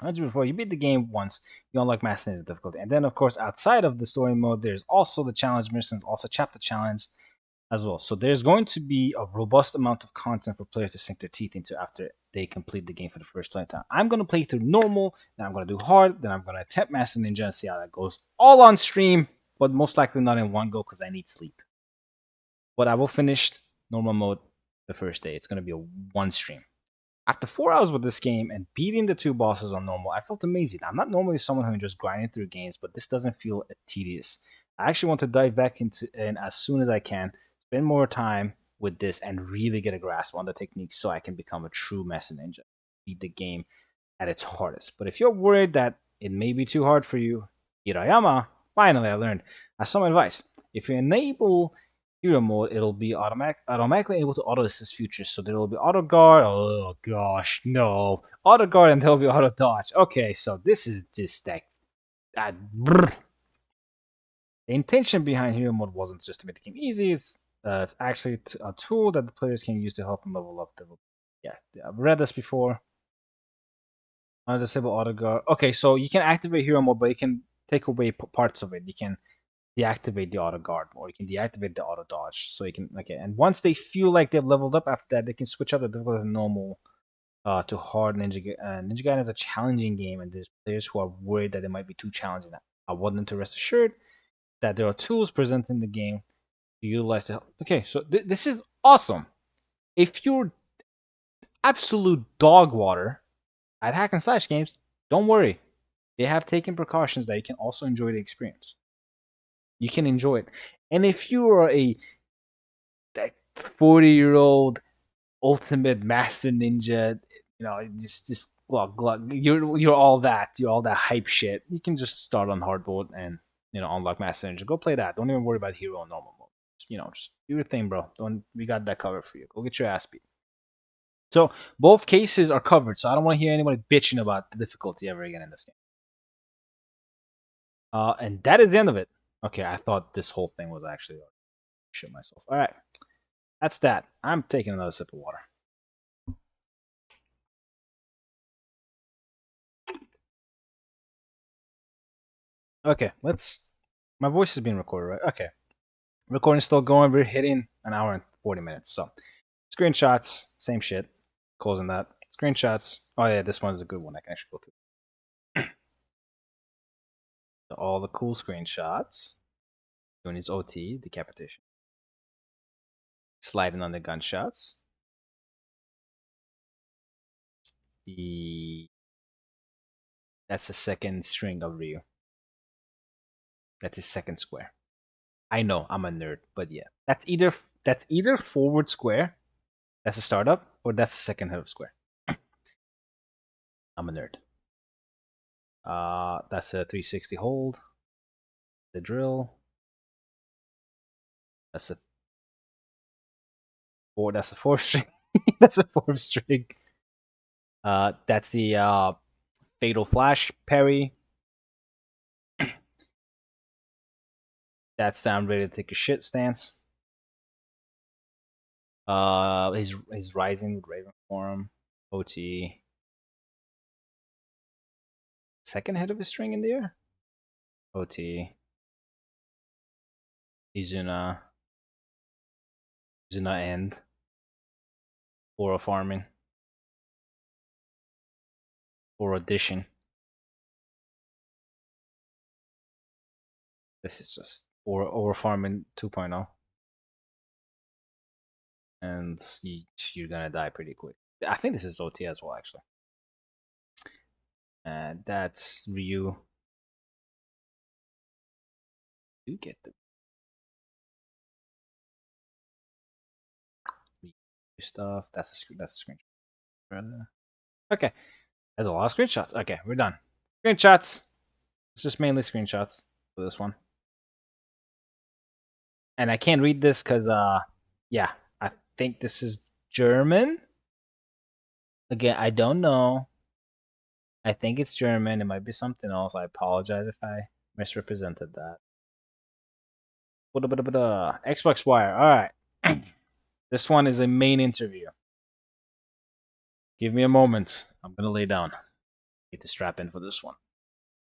As before, you beat the game once, you unlock master difficulty, and then of course outside of the story mode, there's also the challenge missions, also chapter challenge as well. So there's going to be a robust amount of content for players to sink their teeth into after they complete the game for the first playtime. I'm going to play through normal, then I'm going to do hard, then I'm going to attempt Master Ninja and see how that goes. All on stream, but most likely not in one go because I need sleep. But I will finish normal mode the first day. It's going to be a one stream. After 4 hours with this game and beating the 2 bosses on normal, I felt amazing. I'm not normally someone who enjoys grinding through games, but this doesn't feel tedious. I actually want to dive back into it as soon as I can, spend more time with this, and really get a grasp on the techniques so I can become a true Master Ninja, beat the game at its hardest. But if you're worried that it may be too hard for you, Hirayama, finally I learned some advice. If you enable hero mode, it'll be automatically able to auto assist futures. So there will be auto guard. Oh gosh, no. Auto guard, and there'll be auto dodge. Okay, so this is just that. The intention behind hero mode wasn't just to make the game easy. It's actually a tool that the players can use to help them level up. Yeah, I've read this before. Disable auto guard. Okay, so you can activate hero mode, but you can take away parts of it. You can deactivate the auto guard, or you can deactivate the auto dodge. So you can and once they feel like they've leveled up, after that they can switch out the difficulty from normal to hard. Ninja Gaiden is a challenging game, and there's players who are worried that it might be too challenging. I want them to rest assured that there are tools present in the game to utilize to help. Okay, so this is awesome. If you're absolute dog water at hack and slash games, don't worry. They have taken precautions that you can also enjoy the experience. You can enjoy it. And if you are a 40-year-old ultimate master ninja, just you're all that. You're all that hype shit. You can just start on hard mode and unlock master ninja. Go play that. Don't even worry about hero and normal mode. Just do your thing, bro. We got that covered for you. Go get your ass beat. So both cases are covered. So I don't want to hear anybody bitching about the difficulty ever again in this game. And that is the end of it. Okay, I thought this whole thing was actually shit myself. All right, that's that. I'm taking another sip of water. Okay, my voice is being recorded, right? Okay, recording's still going. We're hitting an hour and 40 minutes. So, screenshots, same shit. Closing that. Screenshots. Oh yeah, this one is a good one. I can actually go through. All the cool screenshots. Doing his OT, decapitation. Sliding on the gunshots. That's the second string of Ryu. That's his second square. I know, I'm a nerd, but yeah. That's either forward square, that's a startup, or that's the second head of square. I'm a nerd. That's a 360 hold. The drill. That's a fourth string. That's a fourth string. That's the fatal flash parry. That's I'm ready to take a shit stance. He's rising with Raven form. OT. Second head of a string in the air. OT. Izuna end. Aura farming. Or addition. This is just Aura farming 2.0. And you're gonna die pretty quick. I think this is OT as well, actually. And that's Ryu. You get the stuff. That's a screenshot. Okay, there's a lot of screenshots. Okay, we're done. Screenshots. It's just mainly screenshots for this one. And I can't read this because, yeah, I think this is German. Again, I don't know. I think it's German. It might be something else. I apologize if I misrepresented that. XboxWire. All right. This one is a main interview. Give me a moment. I'm going to lay down. Need to strap in for this one.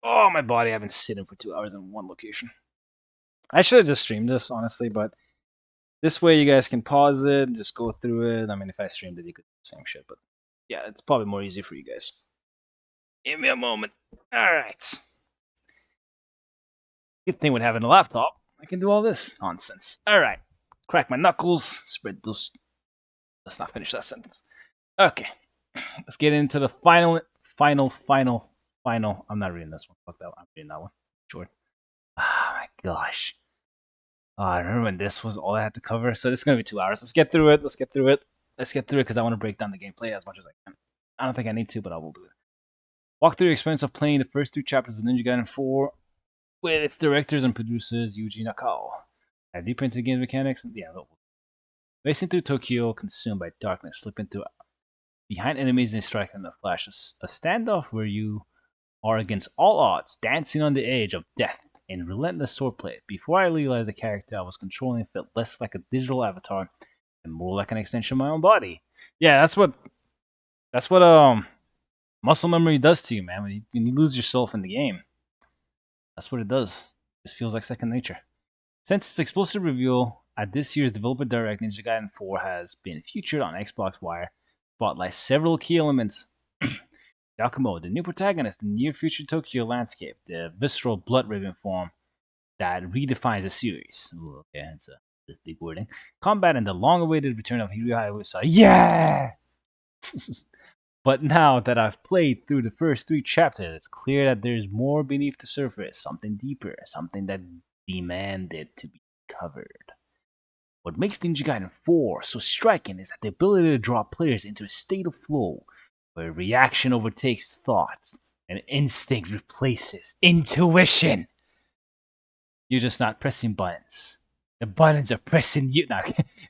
Oh, my body. I've been sitting for 2 hours in one location. I should have just streamed this, honestly, but this way you guys can pause it and just go through it. I mean, if I streamed it, you could do the same shit, but yeah, it's probably more easy for you guys. Give me a moment. All right. Good thing with having a laptop. I can do all this nonsense. All right. Crack my knuckles. Spread those. Let's not finish that sentence. Okay. let's get into the final. I'm not reading this one. Fuck that one. I'm reading that one. Sure. Oh my gosh. Oh, I remember when this was all I had to cover. So this is gonna be 2 hours. Let's get through it. Let's get through it because I want to break down the gameplay as much as I can. I don't think I need to, but I will do it. Walk through your experience of playing the first 2 chapters of Ninja Gaiden 4 with its directors and producers Yuji Nakao. Dive deeper into the game's mechanics and racing through Tokyo, consumed by darkness, slipping through behind enemies and striking in a flash. A standoff where you are against all odds, dancing on the edge of death in relentless swordplay. Before I realized the character I was controlling felt less like a digital avatar and more like an extension of my own body. Yeah, that's what muscle memory does to you, man. When you lose yourself in the game, that's what it does. It just feels like second nature. Since its explosive reveal at this year's Developer Direct, Ninja Gaiden 4 has been featured on XboxWire, spotlights several key elements. Yakumo, the new protagonist in the near-future Tokyo landscape, the visceral, blood-raving form that redefines the series. Ooh, okay, that's a big wording. Combat and the long-awaited return of Hiryu Hayabusa. Yeah! But now that I've played through the first 3 chapters, it's clear that there's more beneath the surface, something deeper, something that demanded to be covered. What makes Ninja Gaiden 4 so striking is that the ability to draw players into a state of flow, where reaction overtakes thoughts and instinct replaces intuition. You're just not pressing buttons. The buttons are pressing you. Now,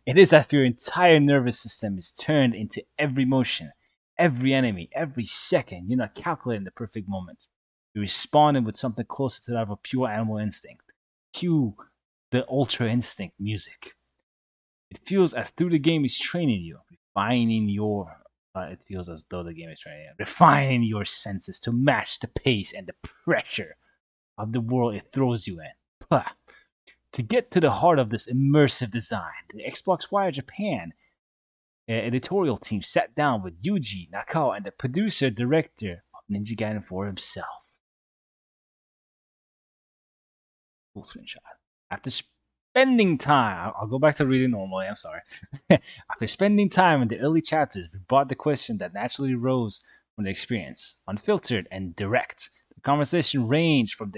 it is as if your entire nervous system is turned into every motion, every enemy, every second. You're not calculating the perfect moment. You're responding with something closer to that of a pure animal instinct. Cue the Ultra Instinct music. It feels as though the game is training you, refining your. It feels as though the game is training you, refining your senses to match the pace and the pressure of the world it throws you in. Puh. To get to the heart of this immersive design, the XboxWire Japan editorial team sat down with Yuji Nakao and the producer-director of Ninja Gaiden 4 himself. Full screenshot. After spending time, I'll go back to reading normally, I'm sorry. After spending time in the early chapters, we brought the question that naturally arose from the experience. Unfiltered and direct. The conversation ranged from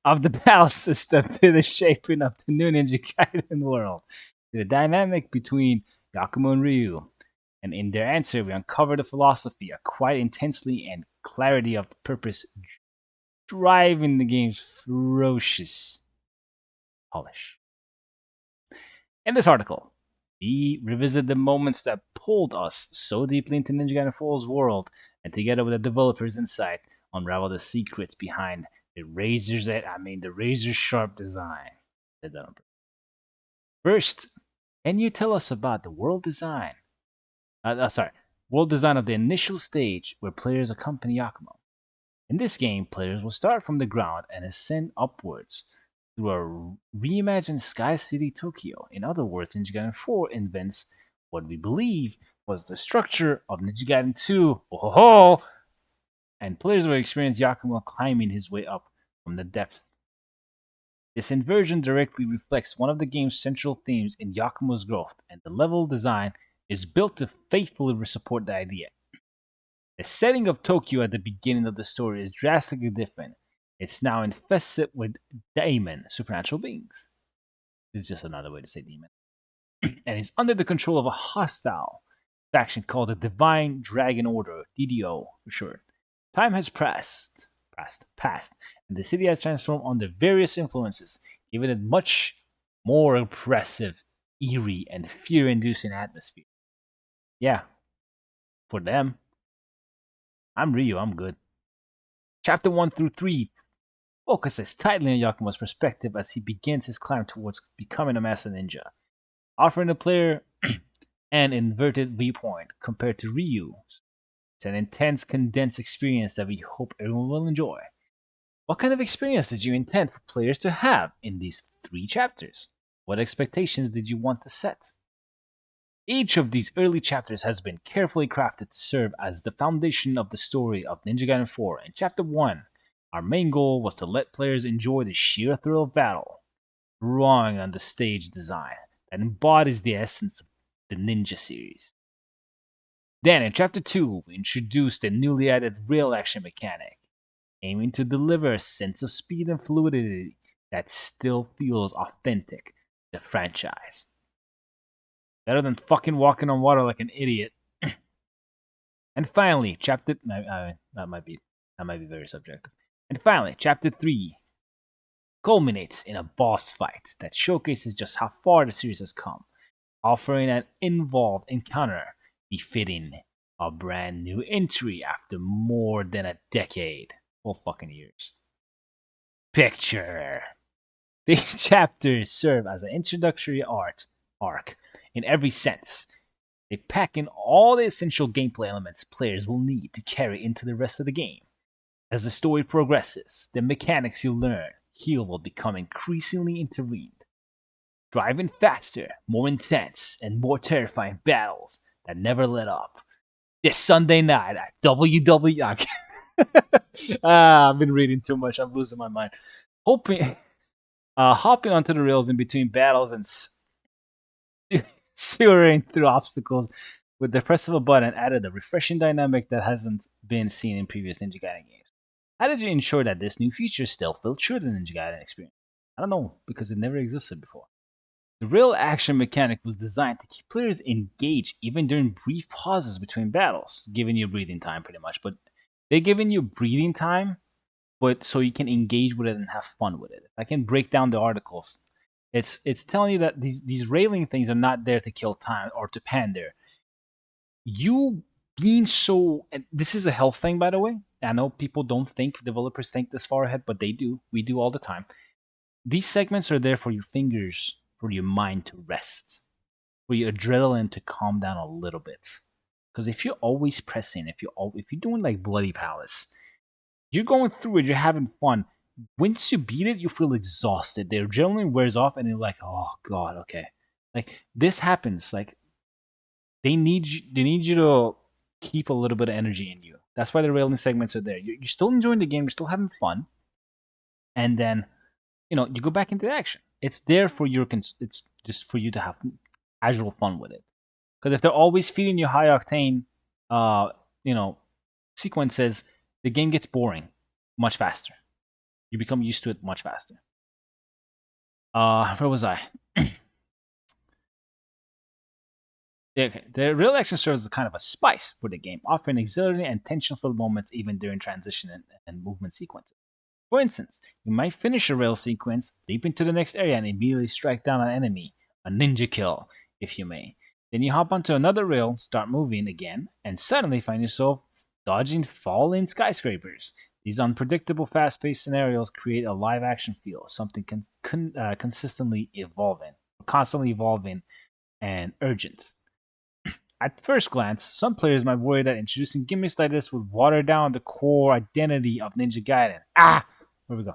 of the battle system to the shaping of the new Ninja Gaiden world, to the dynamic between Yakumo and Ryu. And in their answer, we uncovered the philosophy of quite intensely and clarity of the purpose driving the game's ferocious polish. In this article, we revisit the moments that pulled us so deeply into Ninja Gaiden 4's world, and together with the developers' insight, unravel the secrets behind the razor sharp design. First, can you tell us about the world design? World design of the initial stage where players accompany Yakumo. In this game, players will start from the ground and ascend upwards through a reimagined Sky City Tokyo. In other words, Ninja Gaiden 4 invents what we believe was the structure of Ninja Gaiden 2. Oh, and players will experience Yakumo climbing his way up from the depths. This inversion directly reflects one of the game's central themes in Yakumo's growth, and the level design is built to faithfully support the idea. The setting of Tokyo at the beginning of the story is drastically different. It's now infested with daemon, supernatural beings. This is just another way to say demon. And is under the control of a hostile faction called the Divine Dragon Order, DDO for short. Time has passed, and the city has transformed under various influences, giving it much more oppressive, eerie, and fear-inducing atmosphere. Yeah, for them. I'm Ryu, I'm good. Chapter 1 through 3 focuses tightly on Yakumo's perspective as he begins his climb towards becoming a master ninja, offering the player an inverted viewpoint compared to Ryu. It's an intense, condensed experience that we hope everyone will enjoy. What kind of experience did you intend for players to have in these 3 chapters? What expectations did you want to set? Each of these early chapters has been carefully crafted to serve as the foundation of the story of Ninja Gaiden 4. In Chapter 1, our main goal was to let players enjoy the sheer thrill of battle, drawing on the stage design that embodies the essence of the Ninja series. Then in Chapter 2, we introduced a newly added rail action mechanic, aiming to deliver a sense of speed and fluidity that still feels authentic to the franchise. Better than fucking walking on water like an idiot. And finally, that might be very subjective. And finally, Chapter 3 culminates in a boss fight that showcases just how far the series has come, offering an involved encounter befitting a brand new entry after more than a decade. 4 fucking years. Picture. These chapters serve as an introductory arc in every sense. They pack in all the essential gameplay elements players will need to carry into the rest of the game. As the story progresses, the mechanics you learn here will become increasingly intervened, driving faster, more intense, and more terrifying battles that never let up. This Sunday night at WW. I've been reading too much. I'm losing my mind. Hopping onto the rails in between battles and sewering through obstacles with the press of a button added a refreshing dynamic that hasn't been seen in previous Ninja Gaiden games. How did you ensure that this new feature still felt true to the Ninja Gaiden experience? I don't know, because it never existed before. The rail action mechanic was designed to keep players engaged even during brief pauses between battles, giving you breathing time pretty much, but they're giving you breathing time, but so you can engage with it and have fun with it. I can break down the articles. It's telling you that these railing things are not there to kill time or to pander. You being so, and this is a health thing, by the way. I know people don't think, developers think this far ahead, but they do. We do all the time. These segments are there for your fingers, for your mind to rest, for your adrenaline to calm down a little bit. Because if you're always pressing, if you're doing like Bloody Palace, you're going through it, you're having fun. Once you beat it, you feel exhausted. The adrenaline wears off, and you're like, "Oh God, okay." Like this happens. Like they need you to keep a little bit of energy in you. That's why the railing segments are there. You're still enjoying the game. You're still having fun, and then you go back into action. It's there for it's just for you to have casual fun with it. Because if they're always feeding you high octane, sequences, the game gets boring much faster. You become used to it much faster. Where was I? Okay, the real action serves as kind of a spice for the game, offering exhilarating and tension-filled moments even during transition and movement sequences. For instance, you might finish a rail sequence, leap into the next area, and immediately strike down an enemy, a ninja kill, if you may. Then you hop onto another rail, start moving again, and suddenly find yourself dodging falling skyscrapers. These unpredictable, fast-paced scenarios create a live-action feel, something constantly evolving, and urgent. At first glance, some players might worry that introducing gimmicks like this would water down the core identity of Ninja Gaiden. Where we go?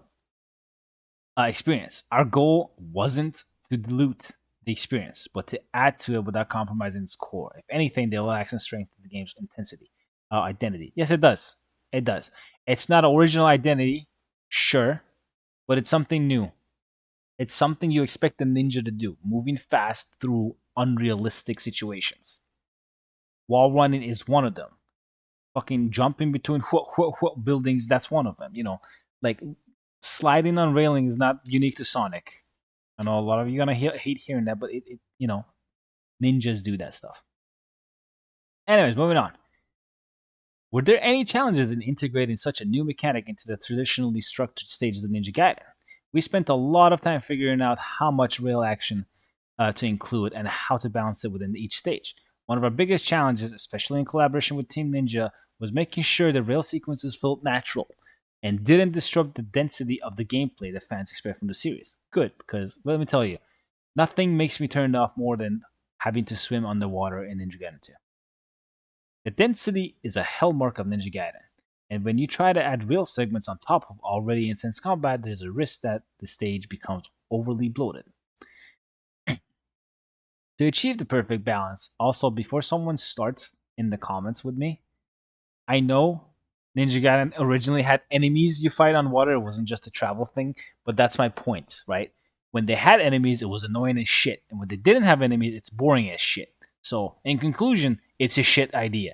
Experience. Our goal wasn't to dilute the experience, but to add to it without compromising its core. If anything, they'll add and strengthen the game's identity. Yes, it does. It does. It's not original identity, sure, but it's something new. It's something you expect a ninja to do, moving fast through unrealistic situations. Wall running is one of them. Fucking jumping between buildings, that's one of them. Like sliding on railing is not unique to Sonic. I know a lot of you are gonna hate hearing that, but ninjas do that stuff. Anyways, moving on. Were there any challenges in integrating such a new mechanic into the traditionally structured stages of Ninja Gaiden? We spent a lot of time figuring out how much rail action to include and how to balance it within each stage. One of our biggest challenges, especially in collaboration with Team Ninja, was making sure the rail sequences felt natural and didn't disrupt the density of the gameplay that fans expect from the series. Good, because let me tell you, nothing makes me turned off more than having to swim underwater in Ninja Gaiden 2. The density is a hallmark of Ninja Gaiden, and when you try to add rail segments on top of already intense combat, there's a risk that the stage becomes overly bloated. To achieve the perfect balance, also before someone starts in the comments with me, I know Ninja Gaiden originally had enemies you fight on water. It wasn't just a travel thing, but that's my point, right? When they had enemies, it was annoying as shit. And when they didn't have enemies, it's boring as shit. So, in conclusion, it's a shit idea.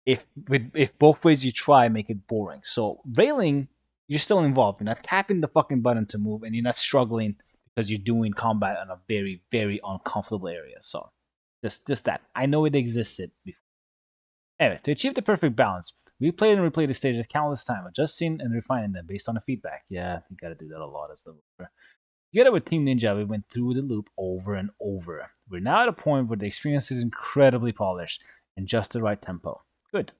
if both ways you try make it boring. So railing, you're still involved. You're not tapping the fucking button to move, and you're not struggling because you're doing combat on a very, very uncomfortable area. So just that. I know it existed before. Anyway, to achieve the perfect balance, we played and replayed the stages countless times, adjusting and refining them based on the feedback. Yeah, you gotta do that a lot as the developer. Together with Team Ninja, we went through the loop over and over. We're now at a point where the experience is incredibly polished and just the right tempo. Good.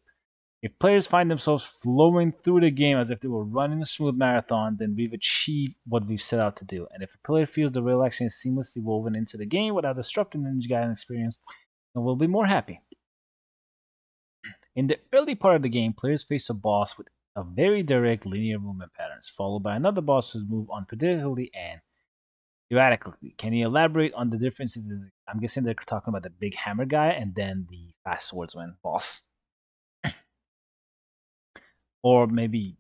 If players find themselves flowing through the game as if they were running a smooth marathon, then we've achieved what we've set out to do. And if a player feels the rail action is seamlessly woven into the game without disrupting the Ninja Gaiden experience, then we'll be more happy. In the early part of the game, players face a boss with a very direct linear movement patterns, followed by another boss who move unpredictably and erratically. Can you elaborate on the differences? I'm guessing they're talking about the big hammer guy and then the fast swordsman boss. Or maybe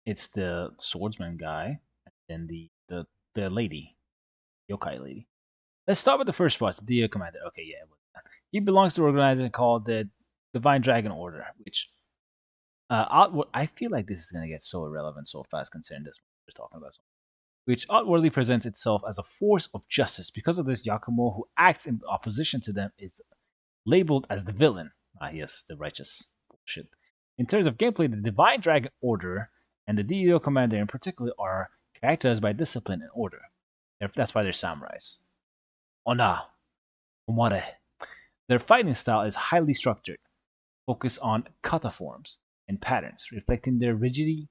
it's the swordsman guy and then the lady, yokai lady. Let's start with the first boss, the Dio Commander. Okay, yeah. He belongs to an organization called the Divine Dragon Order, which I feel like this is going to get so irrelevant so fast considering this we're talking about. Which outwardly presents itself as a force of justice. Because of this, Yakumo, who acts in opposition to them, is labeled as the villain. Ah, yes, the righteous bullshit. In terms of gameplay, the Divine Dragon Order and the Dio Commander in particular are characterized by discipline and order. That's why they're samurais. Ona, Omare. Their fighting style is highly structured, focused on kata forms and patterns, reflecting their rigid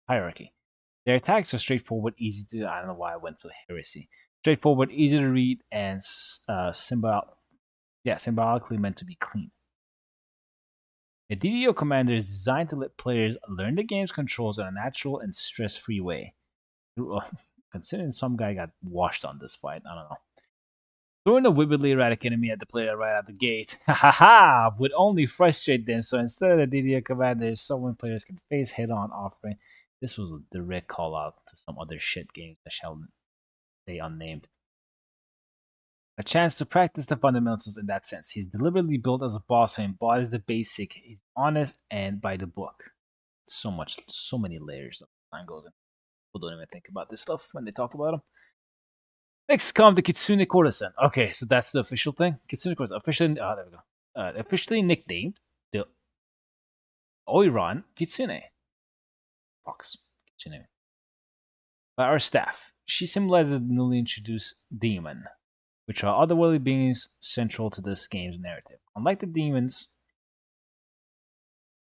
hierarchy. Their attacks are straightforward, easy to. I don't know why I went to heresy. Straightforward, easy to read, and symbolically meant to be clean. The DDO Commander is designed to let players learn the game's controls in a natural and stress-free way. Considering some guy got washed on this fight, I don't know. Throwing a vividly erratic enemy at the player right out the gate, would only frustrate them. So instead of the DDO Commander, someone players can face head-on offering. This was a direct call out to some other shit games that shall stay unnamed. A chance to practice the fundamentals in that sense. He's deliberately built as a boss who embodies the basic. He's honest and by the book. So many layers of time goes in. People don't even think about this stuff when they talk about him. Next comes the Kitsune Korosen. Okay, so that's the official thing. Kitsune Korosen, officially, there we go. Officially nicknamed the Oiran Kitsune. Fox Kitsune. By our staff, she symbolizes the newly introduced demon, which are otherworldly beings central to this game's narrative. Unlike the demons.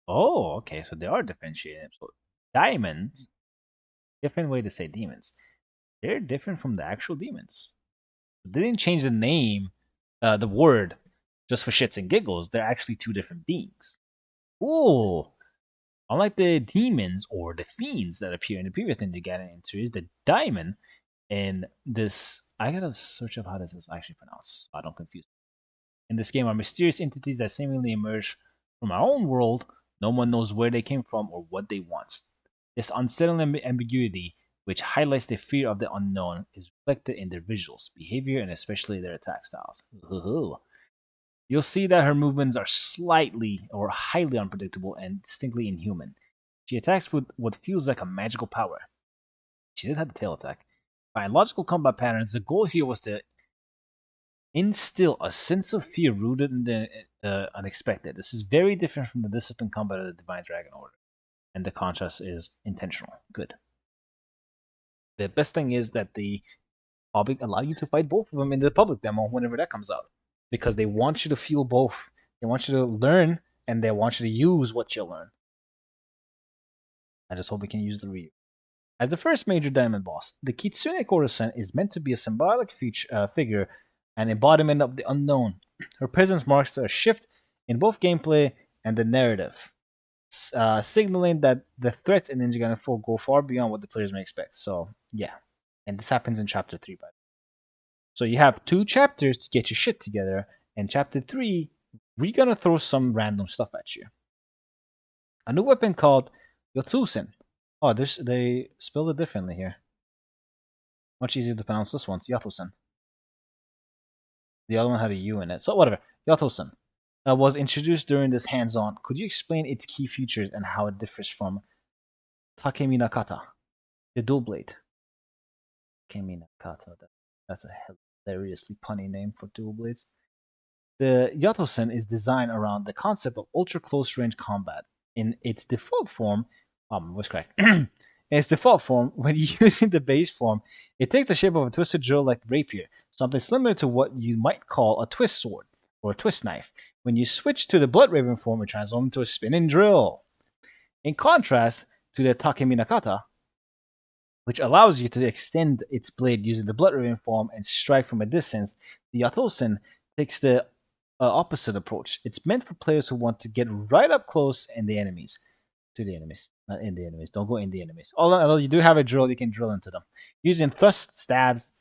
Oh, okay, so they are differentiated. So diamonds, different way to say demons. They're different from the actual demons. They didn't change the name, the word, just for shits and giggles. They're actually two different beings. Ooh. Unlike the demons or the fiends that appear in the previous Ninja Gaiden series, the diamond in this, I gotta search up how this is actually pronounced, so I don't confuse. In this game are mysterious entities that seemingly emerge from our own world. No one knows where they came from or what they want. This unsettling ambiguity, which highlights the fear of the unknown, is reflected in their visuals, behavior, and especially their attack styles. You'll see that her movements are slightly or highly unpredictable and distinctly inhuman. She attacks with what feels like a magical power. She did have the tail attack. By logical combat patterns, the goal here was to instill a sense of fear rooted in the unexpected. This is very different from the disciplined combat of the Divine Dragon Order, and the contrast is intentional. Good. The best thing is that the public allow you to fight both of them in the public demo whenever that comes out, because they want you to feel both. They want you to learn, and they want you to use what you learn. I just hope we can use the review. As the first major diamond boss, the Kitsune Korosen is meant to be a symbolic figure, an embodiment of the unknown. Her presence marks a shift in both gameplay and the narrative, signaling that the threats in Ninja Gaiden 4 go far beyond what the players may expect. So, yeah. And this happens in Chapter 3, by the way. So you have 2 chapters to get your shit together, and Chapter 3, we're gonna throw some random stuff at you. A new weapon called Yotusen. Oh, they spelled it differently here. Much easier to pronounce this one. It's Yotusen. The other one had a U in it. So whatever. Yotusen. was introduced during this hands-on. Could you explain its key features and how it differs from Takemi Nakata, the dual blade? Takemi Nakata, that's a hilariously punny name for dual blades. The Yatosen is designed around the concept of ultra-close range combat. In its default form, was correct. In its default form, when using the base form, it takes the shape of a twisted drill like rapier, something similar to what you might call a twist sword or a twist knife. When you switch to the Blood Raven form, it transforms into a spinning drill. In contrast to the Takemi Nakata, which allows you to extend its blade using the Blood Raven form and strike from a distance, the Yatosen takes the opposite approach. It's meant for players who want to get right up close in the enemies. To the enemies, not in the enemies. Don't go in the enemies. Although you do have a drill, you can drill into them. Using thrust, stabs,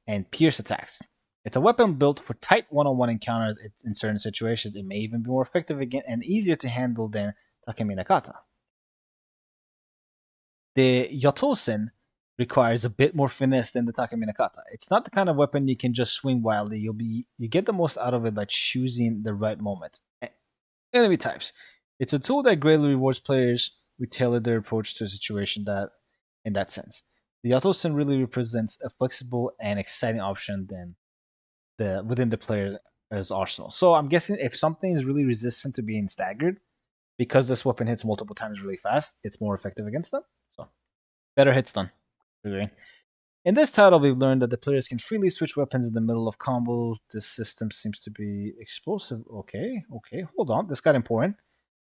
and pierce attacks. It's a weapon built for tight one-on-one encounters in certain situations. It may even be more effective again and easier to handle than Takemi Nakata. The Yotosen requires a bit more finesse than the Takemi Nakata. It's not the kind of weapon you can just swing wildly. You get the most out of it by choosing the right moment. Enemy types. It's a tool that greatly rewards players who tailor their approach to a situation that, in that sense. The Yotosen really represents a flexible and exciting option within the player's arsenal. So I'm guessing if something is really resistant to being staggered, because this weapon hits multiple times really fast, it's more effective against them. So better hits done. In this title, we've learned that the players can freely switch weapons in the middle of combos. This system seems to be explosive. Okay, hold on. This got important.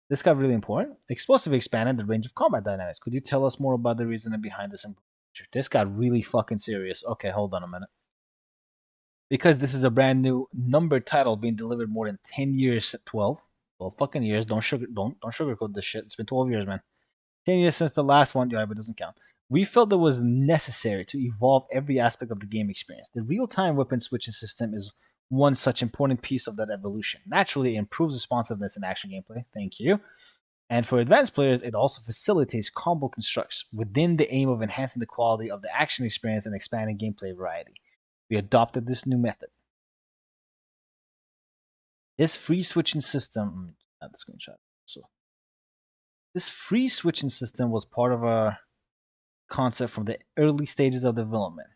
This got really important. Explosive expanded the range of combat dynamics. Could you tell us more about the reasoning behind this? This got really fucking serious. Okay, hold on a minute. Because this is a brand new numbered title being delivered more than 10 years, 12 fucking years. Don't sugarcoat this shit. It's been 12 years, man. 10 years since the last one. Yeah, but it doesn't count. We felt it was necessary to evolve every aspect of the game experience. The real-time weapon switching system is one such important piece of that evolution. Naturally, it improves responsiveness in action gameplay. Thank you. And for advanced players, it also facilitates combo constructs within the aim of enhancing the quality of the action experience and expanding gameplay variety. We adopted this new method. This free switching system, add the screenshot. So, this free switching system was part of our concept from the early stages of development.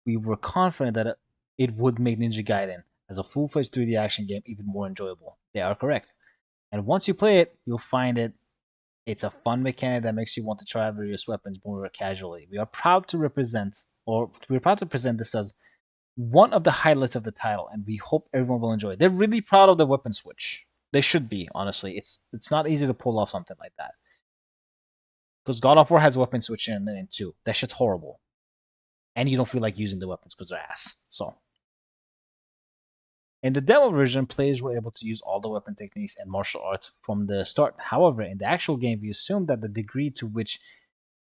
We were confident that it would make Ninja Gaiden as a full-fledged 3D action game even more enjoyable. They are correct. And once you play it, you'll find it's a fun mechanic that makes you want to try various weapons more casually. We are proud to present this as one of the highlights of the title, and we hope everyone will enjoy it. They're really proud of the weapon switch. They should be, honestly. It's not easy to pull off something like that. Because God of War has weapon switching in it too. That shit's horrible. And you don't feel like using the weapons because they're ass. So, in the demo version, players were able to use all the weapon techniques and martial arts from the start. However, in the actual game, we assume that the degree to which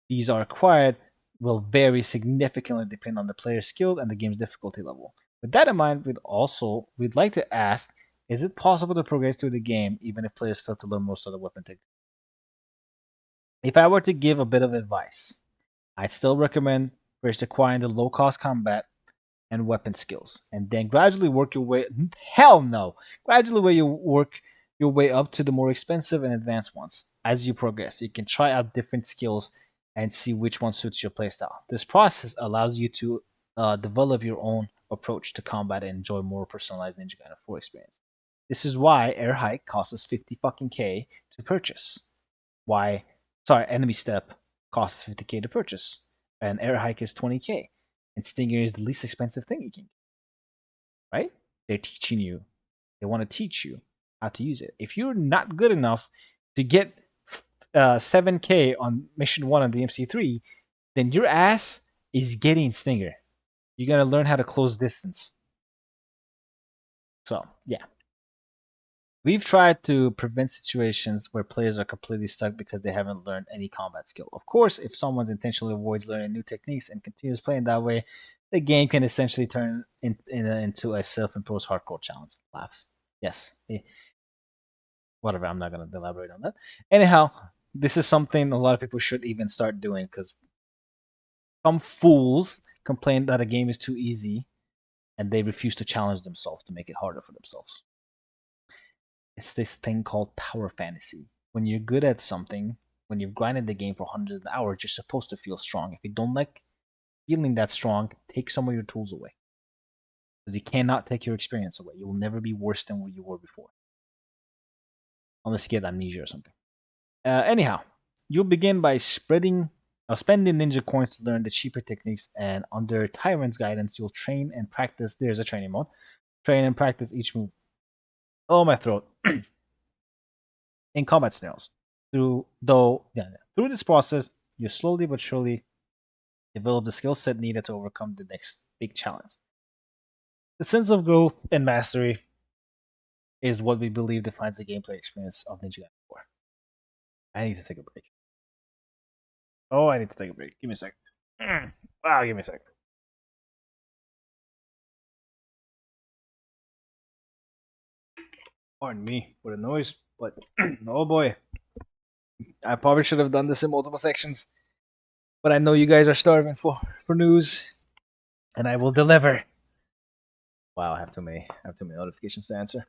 these are acquired will vary significantly depending on the player's skill and the game's difficulty level. With that in mind, we'd like to ask, is it possible to progress through the game even if players fail to learn most of the weapon techniques? If I were to give a bit of advice, I'd still recommend first acquiring the low-cost combat and weapon skills, and then gradually work your way. Hell no! Gradually work your way up to the more expensive and advanced ones. As you progress, you can try out different skills and see which one suits your playstyle. This process allows you to develop your own approach to combat and enjoy more personalized Ninja Gaiden 4 experience. This is why Air Hike costs us 50 fucking K to purchase. Enemy Step costs 50K to purchase, and Air Hike is 20K, and Stinger is the least expensive thing you can get. Right? They're teaching you. They want to teach you how to use it. If you're not good enough to get 7K on Mission 1 on the MC3, then your ass is getting Stinger. You're going to learn how to close distance. So, yeah. We've tried to prevent situations where players are completely stuck because they haven't learned any combat skill. Of course, if someone intentionally avoids learning new techniques and continues playing that way, the game can essentially turn into a self-imposed hardcore challenge. Laughs. Yes. Whatever, I'm not going to elaborate on that. Anyhow, this is something a lot of people should even start doing because some fools complain that a game is too easy and they refuse to challenge themselves to make it harder for themselves. It's this thing called power fantasy. When you're good at something, when you've grinded the game for hundreds of hours, you're supposed to feel strong. If you don't like feeling that strong, take some of your tools away. Because you cannot take your experience away. You will never be worse than what you were before. Unless you get amnesia or something. Anyhow, you'll begin by spending ninja coins to learn the cheaper techniques, and under Tyrant's guidance, you'll train and practice. There's a training mode. Train and practice each move. Oh, my throat. In combat scenarios. Through this process, you slowly but surely develop the skill set needed to overcome the next big challenge. The sense of growth and mastery is what we believe defines the gameplay experience of Ninja Gaiden 4. I need to take a break. Oh, I need to take a break. Give me a sec. Wow, give me a sec. Pardon me for the noise, but oh boy. I probably should have done this in multiple sections. But I know you guys are starving for news, and I will deliver. Wow, I have too many notifications to answer.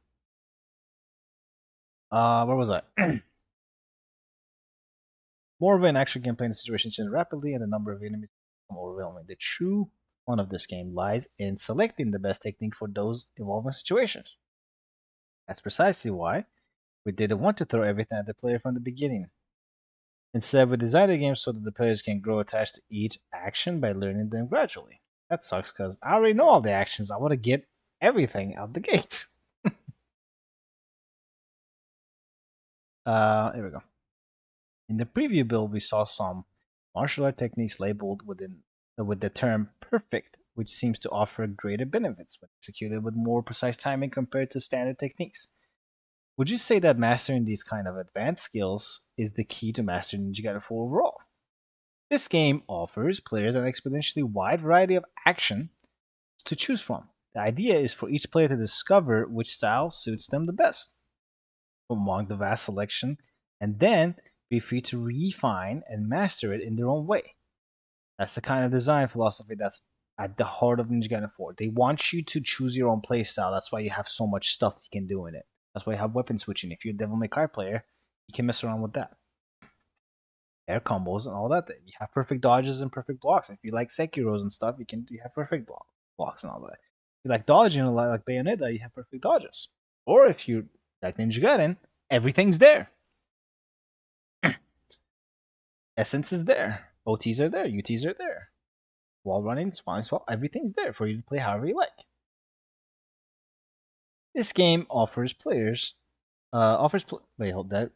Where was I? More of an action gameplay in the situation changes rapidly, and the number of enemies become overwhelming. The true fun of this game lies in selecting the best technique for those evolving situations. That's precisely why we didn't want to throw everything at the player from the beginning. Instead, we designed the game so that the players can grow attached to each action by learning them gradually. That sucks because I already know all the actions. I want to get everything out the gate. Here we go. In the preview build, we saw some martial art techniques labeled with the term perfect, which seems to offer greater benefits when executed with more precise timing compared to standard techniques. Would you say that mastering these kind of advanced skills is the key to mastering Ninja Gaiden 4 overall? This game offers players an exponentially wide variety of action to choose from. The idea is for each player to discover which style suits them the best among the vast selection, and then be free to refine and master it in their own way. That's the kind of design philosophy that's at the heart of Ninja Gaiden 4. They want you to choose your own playstyle. That's why you have so much stuff you can do in it. That's why you have weapon switching. If you're a Devil May Cry player, you can mess around with that. Air combos and all that. You have perfect dodges and perfect blocks. If you like Sekiro's and stuff, you have perfect blocks and all that. If you like dodging like Bayonetta, you have perfect dodges. Or if you like Ninja Gaiden, everything's there. Essence is there. OTs are there. UTs are there. Wall running, spawning swap, everything's there for you to play however you like. This game offers players wait, hold that.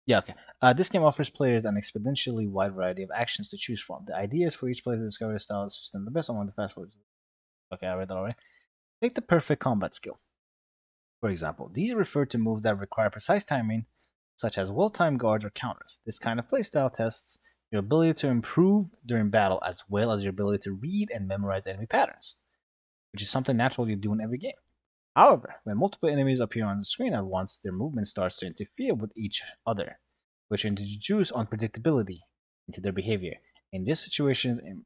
Yeah, okay. This game offers players an exponentially wide variety of actions to choose from. The idea is for each player to discover a style that suits them the best among the fast forwards. Okay, I read that already. Take the perfect combat skill. For example, these refer to moves that require precise timing, such as well-timed guards or counters. This kind of playstyle tests your ability to improve during battle as well as your ability to read and memorize enemy patterns, which is something natural you do in every game. However, when multiple enemies appear on the screen at once, their movement starts to interfere with each other, which introduces unpredictability into their behavior. In this situation,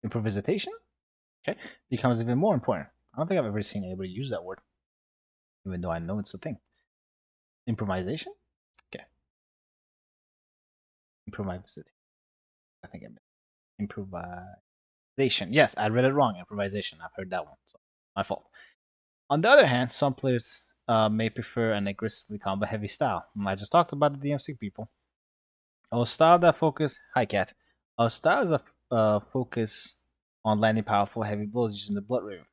improvisation becomes even more important. I don't think I've ever seen anybody use that word, even though I know it's a thing. Improvisation? Okay. Improvisation. I think I meant improvisation. Yes, I read it wrong. Improvisation. I've heard that one. So my fault. On the other hand, some players may prefer an aggressively combat heavy style. I just talked about the DMC people. A style that focus hi cat. A style that focus on landing powerful heavy blows using the blood raven.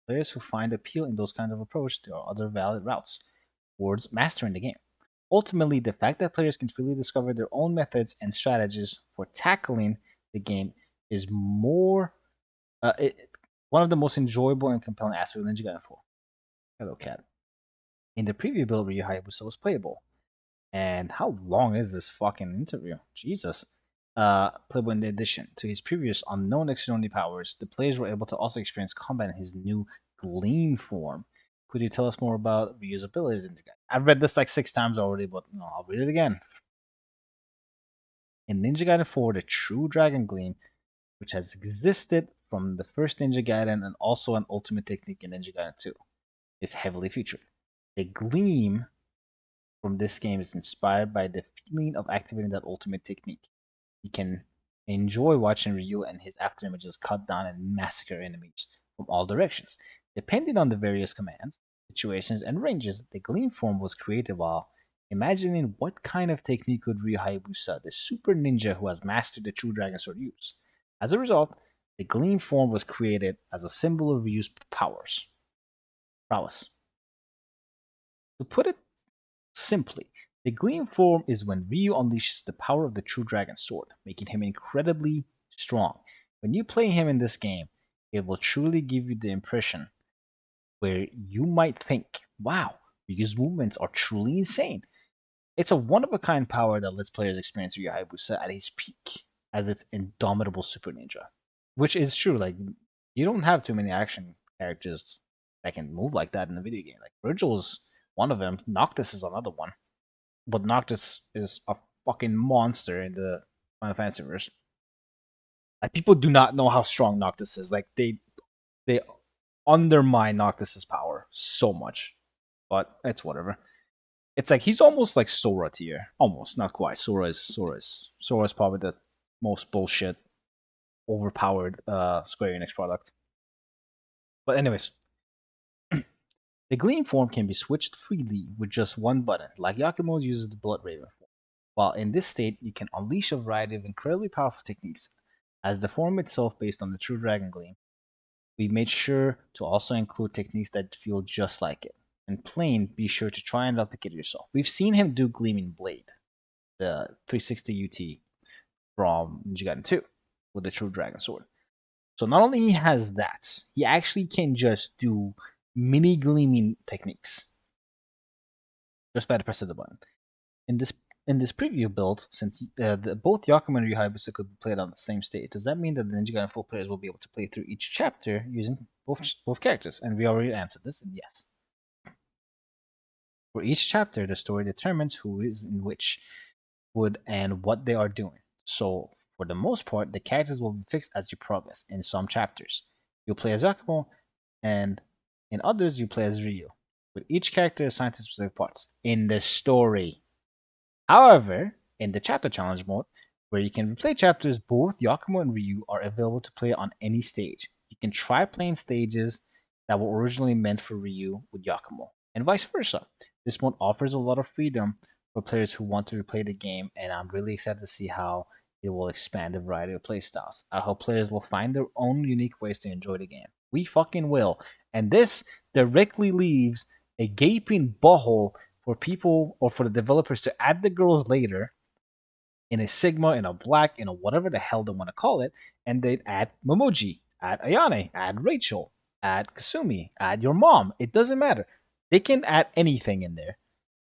Players who find appeal in those kinds of approach, there are other valid routes towards mastering the game. Ultimately, the fact that players can freely discover their own methods and strategies for tackling the game is one of the most enjoyable and compelling aspects of Ninja Gaiden 4. Hello, cat. In the preview build, Ryu Hayabusa was playable. And how long is this fucking interview? Jesus. Playable in addition to his previous unknown external powers, the players were able to also experience combat in his new Gleam form. Could you tell us more about Ryu's abilities in the game? I've read this like 6 times already, but I'll read it again. In Ninja Gaiden 4, the true Dragon Gleam, which has existed from the first Ninja Gaiden and also an ultimate technique in Ninja Gaiden 2. is heavily featured. The gleam from this game is inspired by the feeling of activating that ultimate technique. You can enjoy watching Ryu and his afterimages cut down and massacre enemies from all directions. Depending on the various commands, situations, and ranges, the gleam form was created while imagining what kind of technique could Ryu Hayabusa, the super ninja who has mastered the true dragon sword, use. As a result, the gleam form was created as a symbol of Ryu's prowess. To put it simply, the gleam form is when Ryu unleashes the power of the true dragon sword, making him incredibly strong. When you play him in this game, it will truly give you the impression where you might think, wow, Ryu's movements are truly insane. It's a one of a kind power that lets players experience Ryu Hayabusa at his peak as its indomitable super ninja. Which is true, like, you don't have too many action characters that can move like that in a video game. Like, Virgil's one of them, Noctis is another one. But Noctis is a fucking monster in the Final Fantasy verse. Like, people do not know how strong Noctis is. Like, they undermine Noctis's power so much. But it's whatever. It's like he's almost like Sora tier. Almost, not quite. Sora is probably the most bullshit, overpowered Square Enix product. But anyways, the Gleam form can be switched freely with just one button, like Yakumo uses the Blood Raven form. While in this state, you can unleash a variety of incredibly powerful techniques. As the form itself based on the True Dragon Gleam, we made sure to also include techniques that feel just like it. And plain, be sure to try and replicate it yourself. We've seen him do Gleaming Blade, the 360 UT from Ninja Gaiden 2 with the True Dragon Sword. So not only he has that, he actually can just do mini gleaming techniques just by the press of the button. In this preview build, since both Yakumo and Ryu Hayabusa could be played on the same stage, does that mean that the Ninja Gaiden 4 players will be able to play through each chapter using both characters? And we already answered this, and yes. For each chapter, the story determines who is in which wood and what they are doing. So, for the most part, the characters will be fixed as you progress. In some chapters, you'll play as Yakumo, and in others, you play as Ryu, with each character assigned to specific parts in the story. However, in the chapter challenge mode, where you can replay chapters, both Yakumo and Ryu are available to play on any stage. You can try playing stages that were originally meant for Ryu with Yakumo, and vice versa. This mode offers a lot of freedom for players who want to replay the game, and I'm really excited to see how it will expand the variety of playstyles. I hope players will find their own unique ways to enjoy the game. We fucking will. And this directly leaves a gaping butthole for people or for the developers to add the girls later in a Sigma, in a Black, in a whatever the hell they want to call it, and they'd add Momoji, add Ayane, add Rachel, add Kasumi, add your mom. It doesn't matter. They can add anything in there,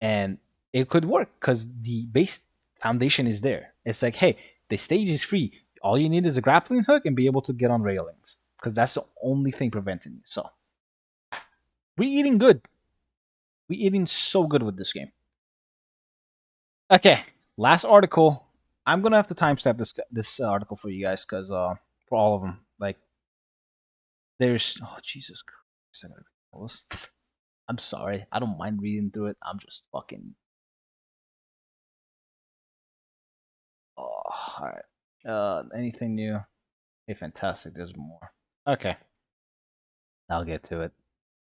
and it could work because the base foundation is there. It's like, hey, the stage is free. All you need is a grappling hook and be able to get on railings, because that's the only thing preventing you. So, we're eating good. We're eating so good with this game. Okay, last article. I'm gonna have to timestamp this article for you guys because for all of them, like, there's Jesus Christ. I'm sorry. I don't mind reading through it. I'm just fucking. Oh, all right. Anything new? Hey, fantastic. There's more. Okay. I'll get to it.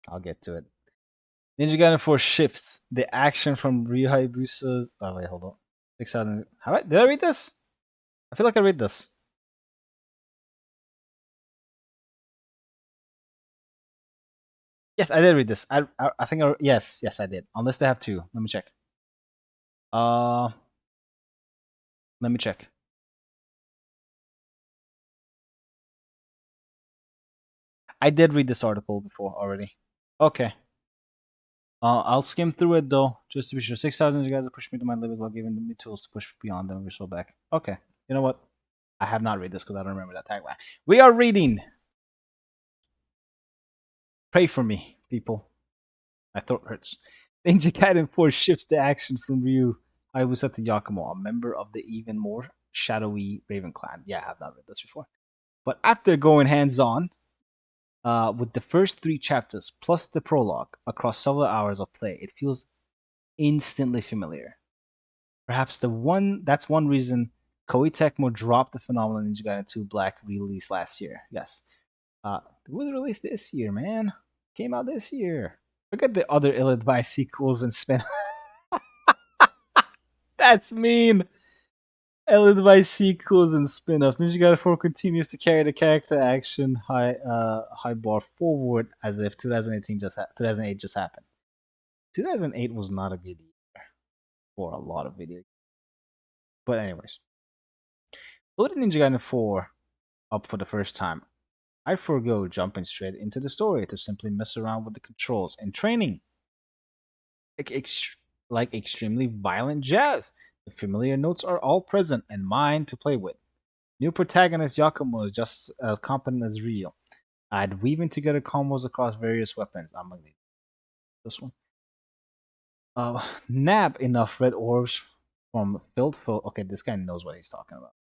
Ninja Gaiden 4 shifts the action from Ryu Hayabusa's. Oh, wait, hold on. 6,000. Did I read this? I feel like I read this. Yes, I did read this. I think yes, I did. Unless they have two. Let me check. Let me check. I did read this article before already. Okay. I'll skim through it though, just to be sure. 6,000 you guys have pushed me to my limits while giving me tools to push beyond them. We're so back. Okay. You know what? I have not read this because I don't remember that tagline. We are reading. Pray for me, people. My throat hurts. Ninja Gaiden 4 shifts the action from Ryu Hayabusa to Yakumo, a member of the even more shadowy Raven clan. Yeah, I have not read this before. But after going hands-on, With the first 3 chapters plus the prologue across several hours of play, it feels instantly familiar. Perhaps that's one reason Koei Tecmo dropped the phenomenal Ninja Gaiden 2 Black release last year. Yes, it was released this year, man. Came out this year. Look at the other ill-advised sequels and spin. That's mean. Ill-advised sequels and spin-offs. Ninja Gaiden 4 continues to carry the character action high bar forward as if 2008 just happened. 2008 was not a good year for a lot of video games. But anyways, loading Ninja Gaiden 4 up for the first time, I forego jumping straight into the story to simply mess around with the controls and training. Like extremely violent jazz. The familiar notes are all present and mine to play with. New protagonist Yakumo is just as competent as Ryo. I'd weaving together combos across various weapons. I'm gonna leave this one. Nab enough red orbs from filled foe. Okay, this guy knows what he's talking about.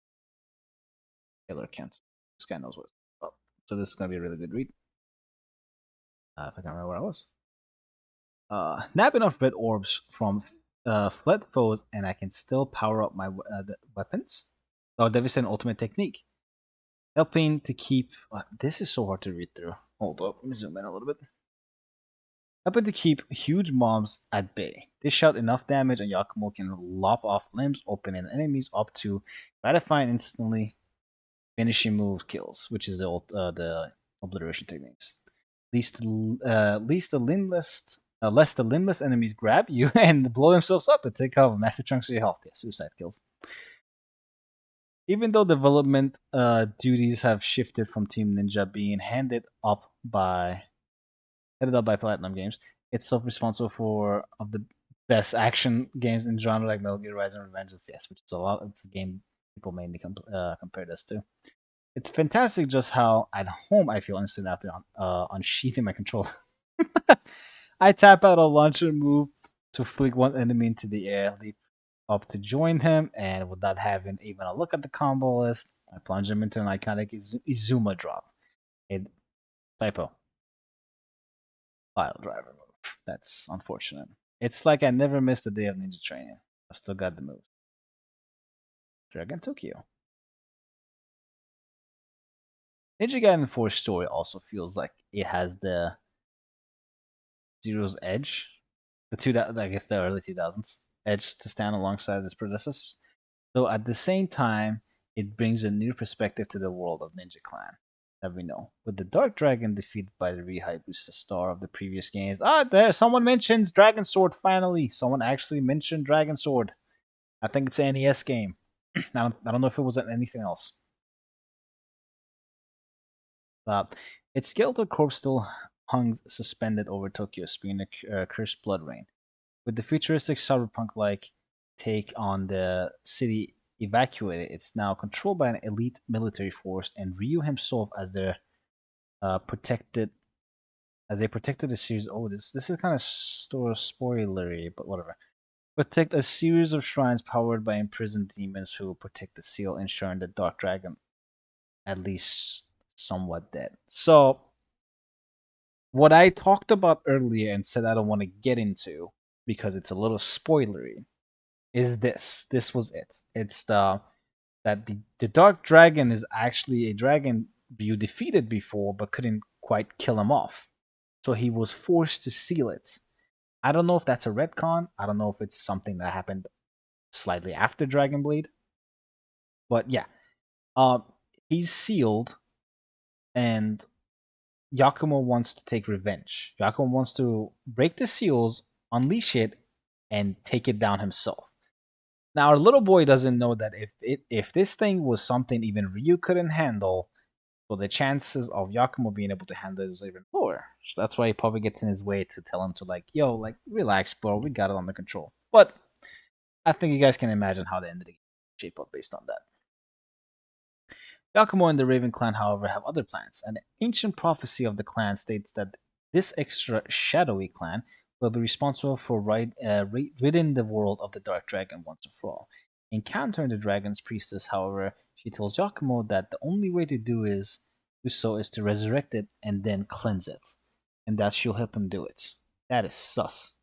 Taylor Kent. This guy knows what he's talking about. So this is gonna be a really good read. If I can remember where I was. Nab enough red orbs from fled foes, and I can still power up my weapons. Oh, devastating ultimate technique, helping to keep. This is so hard to read through. Hold up, let me zoom in a little bit. Helping to keep huge mobs at bay. Dish out enough damage, and Yakumo can lop off limbs, opening enemies up to gratifying instantly finishing move kills, which is the obliteration techniques. Lest the limbless enemies grab you and blow themselves up and take off massive chunks of your health. Yeah, suicide kills. Even though development duties have shifted from Team Ninja being headed up by Platinum Games, it's self-responsible for of the best action games in genre like Metal Gear Rise and Revenge. Yes, which is a lot. It's a game people mainly compare this to. It's fantastic just how at home I feel instant after unsheathing my controller. I tap out a launcher move to flick one enemy into the air, leap up to join him, and without having even a look at the combo list, I plunge him into an iconic Izuma drop. A typo. File driver move. That's unfortunate. It's like I never missed a day of ninja training. I still got the move. Dragon Tokyo. Ninja Gaiden 4 story also feels like it has the Zero's edge, I guess the early 2000s edge to stand alongside its predecessors. Though at the same time, it brings a new perspective to the world of Ninja Clan that we know. With the Dark Dragon defeated by the Rehyped star of the previous games. There, someone mentions Dragon Sword finally. Someone actually mentioned Dragon Sword. I think it's an NES game. I don't know if it was anything else. Its skeletal corpse still hung suspended over Tokyo, spewing a cursed blood rain. With the futuristic cyberpunk-like take on the city evacuated, it's now controlled by an elite military force, and Ryu himself as their protected a series. Oh, this is kind of spoilery, but whatever. Protect a series of shrines powered by imprisoned demons who protect the seal, ensuring the Dark Dragon at least somewhat dead. So, what I talked about earlier and said I don't want to get into because it's a little spoilery is this. This was it. It's the Dark Dragon is actually a dragon you defeated before but couldn't quite kill him off. So he was forced to seal it. I don't know if that's a retcon. I don't know if it's something that happened slightly after Dragon Blade. But yeah. He's sealed and Yakumo wants to take revenge. Yakumo wants to break the seals, unleash it, and take it down himself. Now, our little boy doesn't know that if this thing was something even Ryu couldn't handle, so the chances of Yakumo being able to handle it is even lower. So that's why he probably gets in his way to tell him to relax, bro, we got it under control. But I think you guys can imagine how the end of the game shape up based on that. Yakumo and the Raven clan, however, have other plans. An ancient prophecy of the clan states that this extra shadowy clan will be responsible for ridding the world of the Dark Dragon once and for all. Encountering the dragon's priestess, however, she tells Yakumo that the only way to do is do so is to resurrect it and then cleanse it, and that she'll help him do it. That is sus.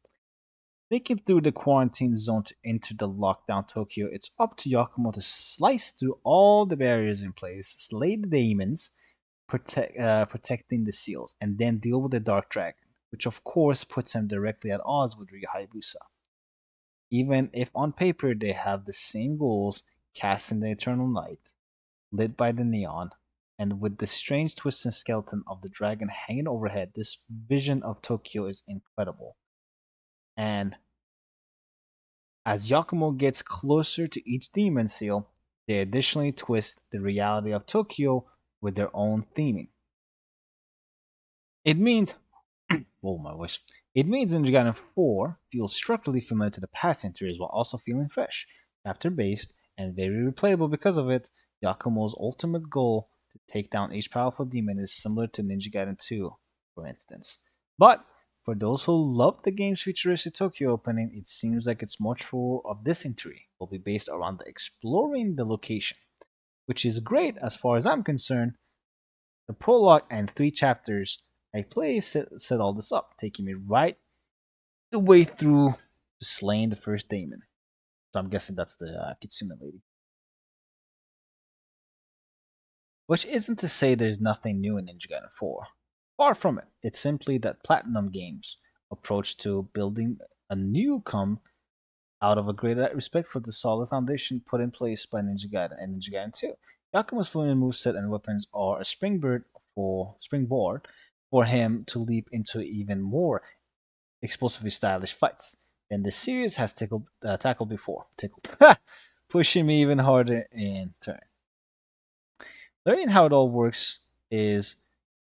Sneaking through the quarantine zone to enter the lockdown Tokyo, it's up to Yakumo to slice through all the barriers in place, slay the demons, protecting the seals, and then deal with the Dark Dragon, which of course puts him directly at odds with Ryu Hayabusa. Even if on paper they have the same goals, casting the eternal light, lit by the neon, and with the strange twisted skeleton of the dragon hanging overhead, this vision of Tokyo is incredible. And as Yakumo gets closer to each demon seal, they additionally twist the reality of Tokyo with their own theming. It means, oh my voice, it means Ninja Gaiden 4 feels structurally familiar to the past entries while also feeling fresh, chapter based, and very replayable because of it. Yakumo's ultimate goal to take down each powerful demon is similar to Ninja Gaiden 2, for instance. But for those who love the game's futuristic Tokyo opening, it seems like it's much more of this entry will be based around the exploring the location, which is great as far as I'm concerned. The prologue and 3 chapters I play set all this up, taking me right the way through to slaying the first demon. So I'm guessing that's the Kitsune lady. Which isn't to say there's nothing new in Ninja Gaiden 4. Far from it. It's simply that Platinum Games' approach to building a new come out of a greater respect for the solid foundation put in place by Ninja Gaiden and Ninja Gaiden 2. Yakuma's fluent moveset and weapons are a springboard for him to leap into even more explosively stylish fights than the series has tackled before. Pushing me even harder in turn. Learning how it all works is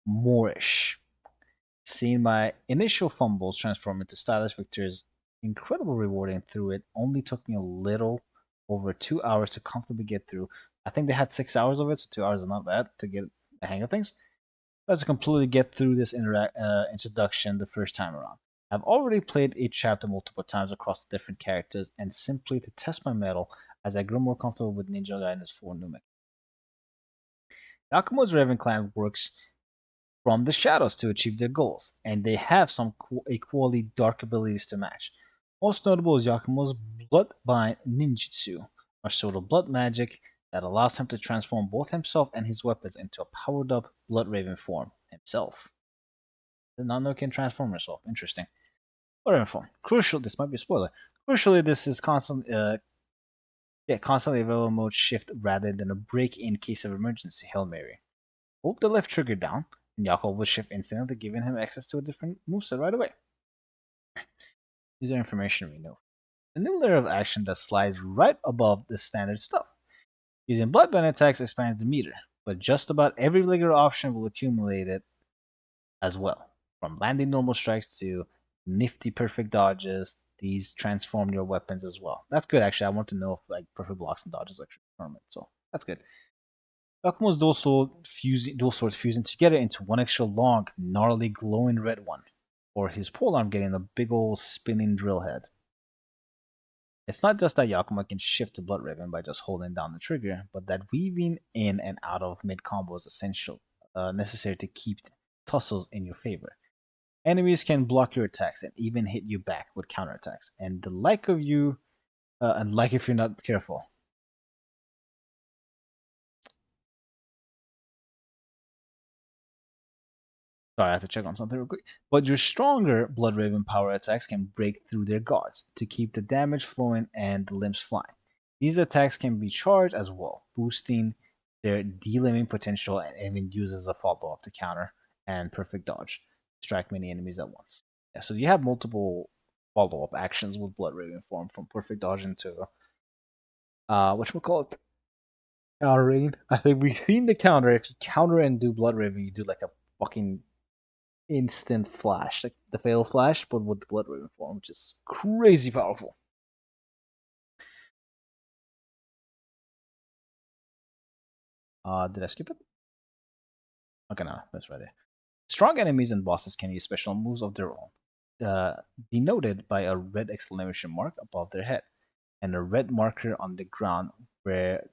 moreish. Seeing my initial fumbles transform into stylish victories incredibly rewarding through it only took me a little over 2 hours to comfortably get through. I think they had 6 hours of it, so 2 hours is not bad to get the hang of things. But to completely get through this introduction the first time around. I've already played each chapter multiple times across the different characters and simply to test my mettle as I grew more comfortable with Ninja Gaiden's 4 new mechanics. Yakumo's Raven Clan works from the shadows to achieve their goals, and they have some equally dark abilities to match. Most notable is Yakumo's Bloodbind Ninjutsu, a sort of blood magic that allows him to transform both himself and his weapons into a powered up Blood Raven form himself. The Nano can transform herself. Interesting. Blood Raven form. Crucial. This might be a spoiler. Crucially, this is constantly available mode shift rather than a break in case of emergency. Hail Mary. Hold the left trigger down, and Yakumo will shift instantly, giving him access to a different moveset right away. These are information we know. A new layer of action that slides right above the standard stuff. Using bloodbound attacks expands the meter, but just about every regular option will accumulate it as well. From landing normal strikes to nifty perfect dodges, these transform your weapons as well. That's good actually. I want to know if like perfect blocks and dodges actually transform it, so that's good. Yakumo's dual swords fusing together into one extra long, gnarly, glowing red one, or his polearm getting a big old spinning drill head. It's not just that Yakuma can shift to Blood Raven by just holding down the trigger, but that weaving in and out of mid combo is essential, necessary to keep tussles in your favor. Enemies can block your attacks and even hit you back with counterattacks, and the like of you, and like if you're not careful. Sorry, I have to check on something real quick. But your stronger Blood Raven power attacks can break through their guards to keep the damage flowing and the limbs flying. These attacks can be charged as well, boosting their de-limbing potential and even use as a follow-up to counter and perfect dodge, strike many enemies at once. Yeah, so you have multiple follow-up actions with Blood Raven form, from perfect dodge into whatchamacallit? Countering. I think we've seen the counter. If you counter and do Blood Raven, you do like a fucking instant flash, like the fatal flash, but with the Blood Raven form, which is crazy powerful. Did I skip it? Okay, no, that's right there. Strong enemies and bosses can use special moves of their own, denoted by a red exclamation mark above their head, and a red marker on the ground where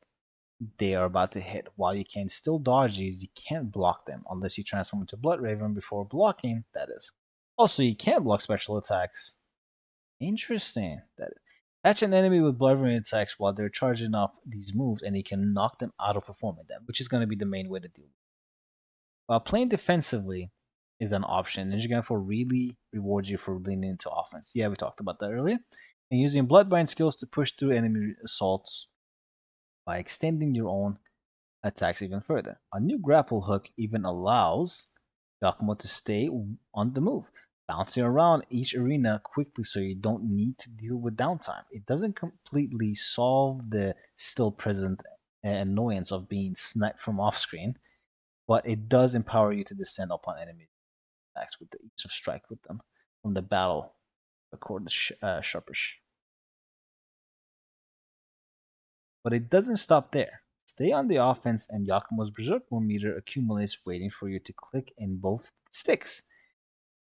they are about to hit. While you can still dodge these, you can't block them unless you transform into Blood Raven before blocking, that is. Also, you can't block special attacks. Interesting. That catch an enemy with Blood Raven attacks while they're charging up these moves, and you can knock them out of performing them, which is going to be the main way to deal with it. While playing defensively is an option, Ninja Gaiden 4 really rewards you for leaning into offense. Yeah, we talked about that earlier. And using Bloodbind skills to push through enemy assaults by extending your own attacks even further. A new grapple hook even allows Yakumo to stay on the move, bouncing around each arena quickly so you don't need to deal with downtime. It doesn't completely solve the still present annoyance of being sniped from off screen, but it does empower you to descend upon enemy attacks with the ease of strike with them from the battle record sharpish. But it doesn't stop there. Stay on the offense, and Yakumo's Berserk Mode meter accumulates, waiting for you to click in both sticks.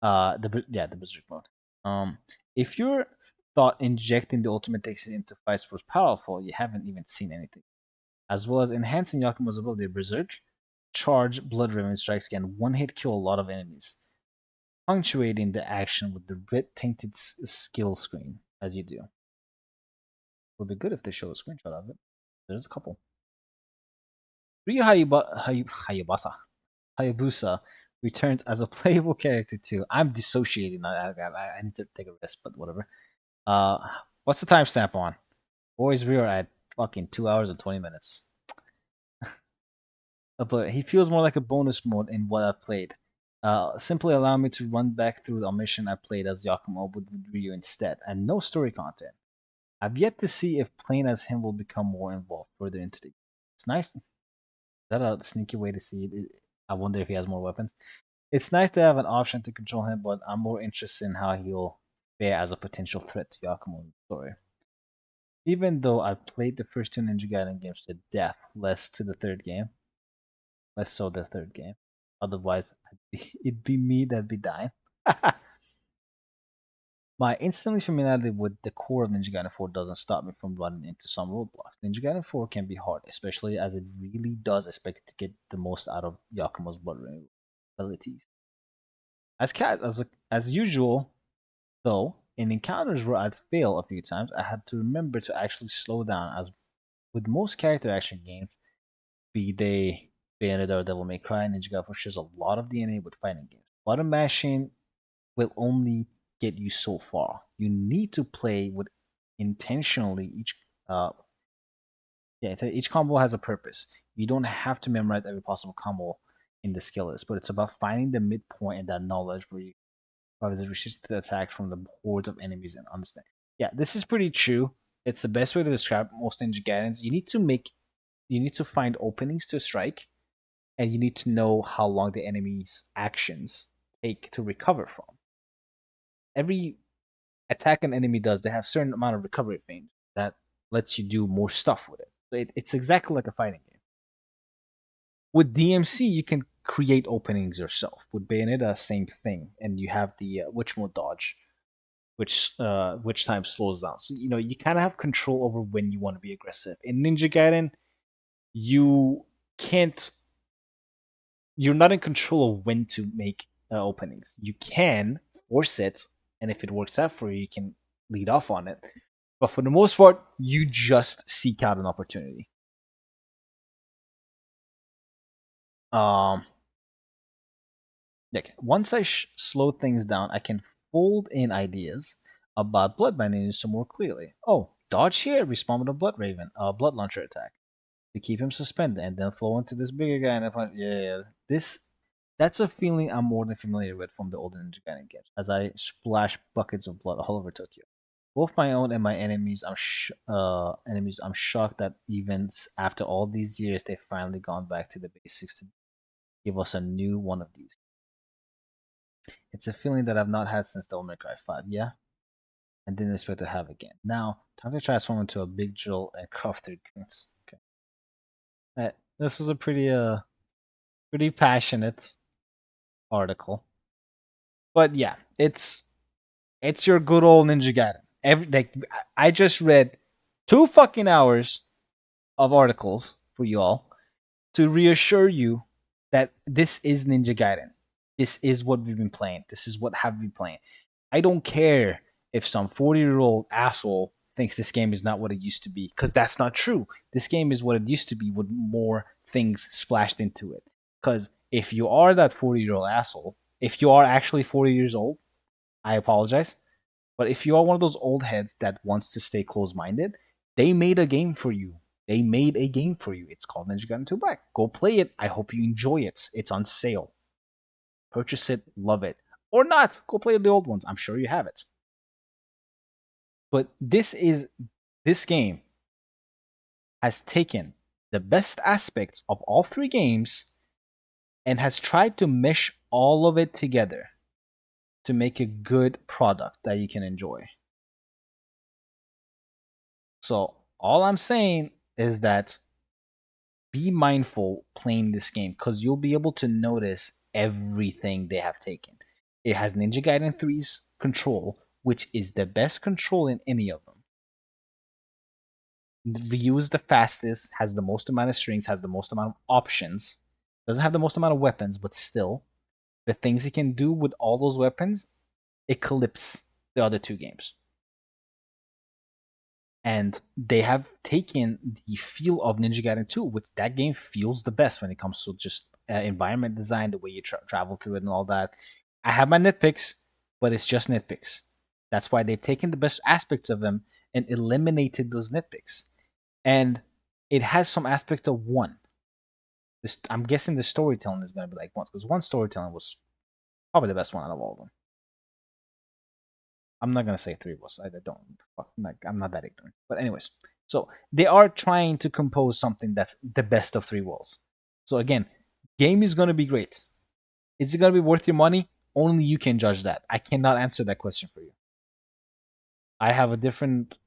The Berserk Mode. If your thought injecting the ultimate takes it into fights was powerful, you haven't even seen anything. As well as enhancing Yakumo's ability, Berserk charge Blood Raven strikes can one-hit kill a lot of enemies, punctuating the action with the red tainted skill screen as you do. Would be good if they show a screenshot of it. There's a couple. Ryu Hayabusa returns as a playable character too. I'm dissociating. I need to take a rest, but whatever. What's the timestamp on? Boys, we are at fucking 2 hours and 20 minutes. But he feels more like a bonus mode in what I've played. Simply allow me to run back through the mission I played as Yakumo with Ryu instead, and no story content. I've yet to see if playing as him will become more involved further into the game. It's nice. Is that a sneaky way to see it? I wonder if he has more weapons. It's nice to have an option to control him, but I'm more interested in how he'll fare as a potential threat to Yakumo's story. Even though I've played the first two Ninja Gaiden games to death, less so the third game. Otherwise, it'd be me that'd be dying. My instantly familiarity with the core of Ninja Gaiden 4 doesn't stop me from running into some roadblocks. Ninja Gaiden 4 can be hard, especially as it really does expect to get the most out of Yakumo's Blood Raven abilities. As usual, though, in encounters where I'd fail a few times, I had to remember to actually slow down, as with most character action games, be they Bayonetta or Devil May Cry, Ninja Gaiden 4 shares a lot of DNA with fighting games. Button mashing will only get you so far. You need to play with intentionally. Each combo has a purpose. You don't have to memorize every possible combo in the skill list, but it's about finding the midpoint and that knowledge where you resist the attacks from the hordes of enemies and understand. Yeah, this is pretty true. It's the best way to describe most Ninja Gaidens. You need to find openings to strike, and you need to know how long the enemy's actions take to recover from. Every attack an enemy does, they have a certain amount of recovery range that lets you do more stuff with it. So it's exactly like a fighting game. With DMC, you can create openings yourself. With Bayonetta, same thing, and you have the witch mode dodge, which time slows down. So you kind of have control over when you want to be aggressive. In Ninja Gaiden, you're not in control of when to make openings. You can force it, and if it works out for you, you can lead off on it. But for the most part, you just seek out an opportunity. Once I slow things down, I can fold in ideas about blood binding some more clearly. Oh, dodge here, respond with a blood raven, blood launcher attack to keep him suspended, and then flow into this bigger guy. And that's a feeling I'm more than familiar with from the older Ninja Gaiden games, as I splash buckets of blood all over Tokyo. Both my own and my enemies, I'm shocked that even after all these years, they've finally gone back to the basics to give us a new one of these. It's a feeling that I've not had since Devil May Cry 5, yeah? And didn't expect to have again. Now, time to transform into a big drill and craft through goons. Okay. This was a pretty passionate article. But yeah, it's your good old Ninja Gaiden. I just read 2 fucking hours of articles for you all to reassure you that this is Ninja Gaiden. This is what we've been playing. This is what have been playing. I don't care if some 40-year-old asshole thinks this game is not what it used to be, because that's not true. This game is what it used to be with more things splashed into it. Because if you are that 40-year-old asshole, if you are actually 40 years old, I apologize. But if you are one of those old heads that wants to stay close-minded, they made a game for you. They made a game for you. It's called Ninja Gaiden 2 Black. Go play it. I hope you enjoy it. It's on sale. Purchase it. Love it. Or not. Go play the old ones. I'm sure you have it. But this game has taken the best aspects of all three games and has tried to mesh all of it together to make a good product that you can enjoy. So all I'm saying is that be mindful playing this game, because you'll be able to notice everything they have taken. It has Ninja Gaiden 3's control, which is the best control in any of them. Ryu is the fastest, has the most amount of strings, has the most amount of options. Doesn't have the most amount of weapons, but still, the things he can do with all those weapons eclipse the other two games. And they have taken the feel of Ninja Gaiden 2, which that game feels the best when it comes to just environment design, the way you travel through it and all that. I have my nitpicks, but it's just nitpicks. That's why they've taken the best aspects of them and eliminated those nitpicks. And it has some aspect of one. I'm guessing the storytelling is going to be like one, because one storytelling was probably the best one out of all of them. I'm not going to say 3 was. I don't. I'm not that ignorant. But anyways, so they are trying to compose something that's the best of 3 worlds. So again, game is going to be great. Is it going to be worth your money? Only you can judge that. I cannot answer that question for you. I have a different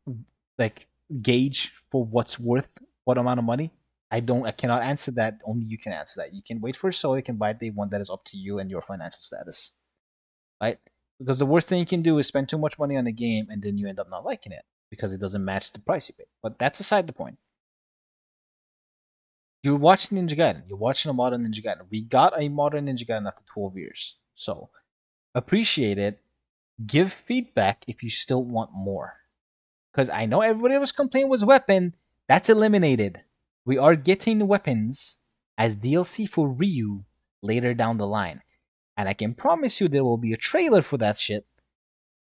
gauge for what's worth what amount of money. I cannot answer that. Only you can answer that. You can wait for it, so you can buy the one that is up to you and your financial status. Right? Because the worst thing you can do is spend too much money on a game and then you end up not liking it because it doesn't match the price you pay. But that's aside the point. You're watching Ninja Gaiden. You're watching a modern Ninja Gaiden. We got a modern Ninja Gaiden after 12 years. So appreciate it. Give feedback if you still want more. Because I know everybody was complaining was weapon. That's eliminated. We are getting weapons as DLC for Ryu later down the line. And I can promise you there will be a trailer for that shit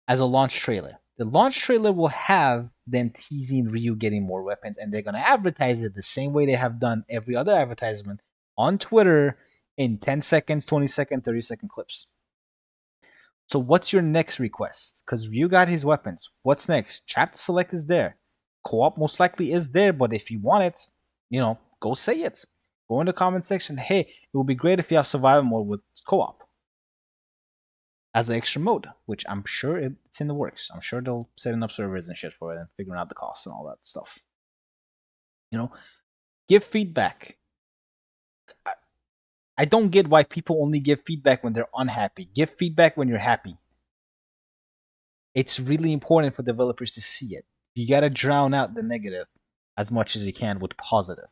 as a launch trailer. The launch trailer will have them teasing Ryu getting more weapons, and they're going to advertise it the same way they have done every other advertisement on Twitter in 10 seconds, 20 second, 30 second clips. So what's your next request? Because Ryu got his weapons. What's next? Chapter select is there. Co-op most likely is there, but if you want it, go say it. Go in the comment section. Hey, it would be great if you have survival mode with co-op as an extra mode, which I'm sure it's in the works. I'm sure they'll setting up servers and shit for it and figuring out the costs and all that stuff. Give feedback. I don't get why people only give feedback when they're unhappy. Give feedback when you're happy. It's really important for developers to see it. You gotta drown out the negative as much as you can with positive.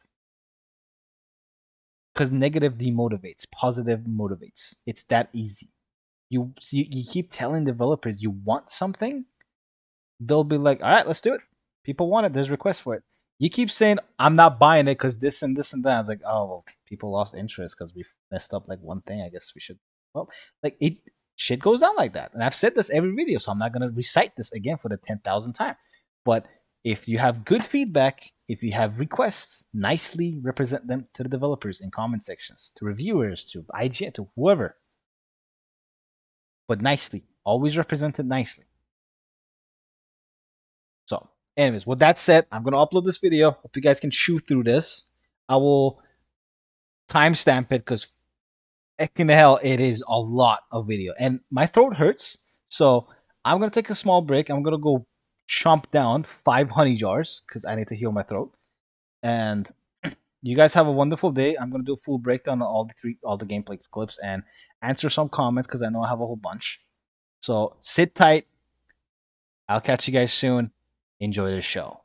Because negative demotivates, positive motivates. It's that easy. You keep telling developers you want something, they'll be like, all right, let's do it. People want it. There's requests for it. You keep saying, I'm not buying it because this and this and that. It's like, oh, well, people lost interest because we messed up one thing. I guess we should. Well, shit goes down like that. And I've said this every video, so I'm not going to recite this again for the 10,000th time. But if you have good feedback, if you have requests, nicely represent them to the developers in comment sections, to reviewers, to IGN, to whoever. But nicely. Always represent it nicely. So, anyways, with that said, I'm going to upload this video. Hope you guys can chew through this. I will timestamp it because in the hell, it is a lot of video. And my throat hurts. So, I'm going to take a small break. I'm going to go chomp down 5 honey jars because I need to heal my throat. And you guys have a wonderful day. I'm going to do a full breakdown on all the gameplay clips and answer some comments because I know I have a whole bunch. So sit tight. I'll catch you guys soon. Enjoy the show.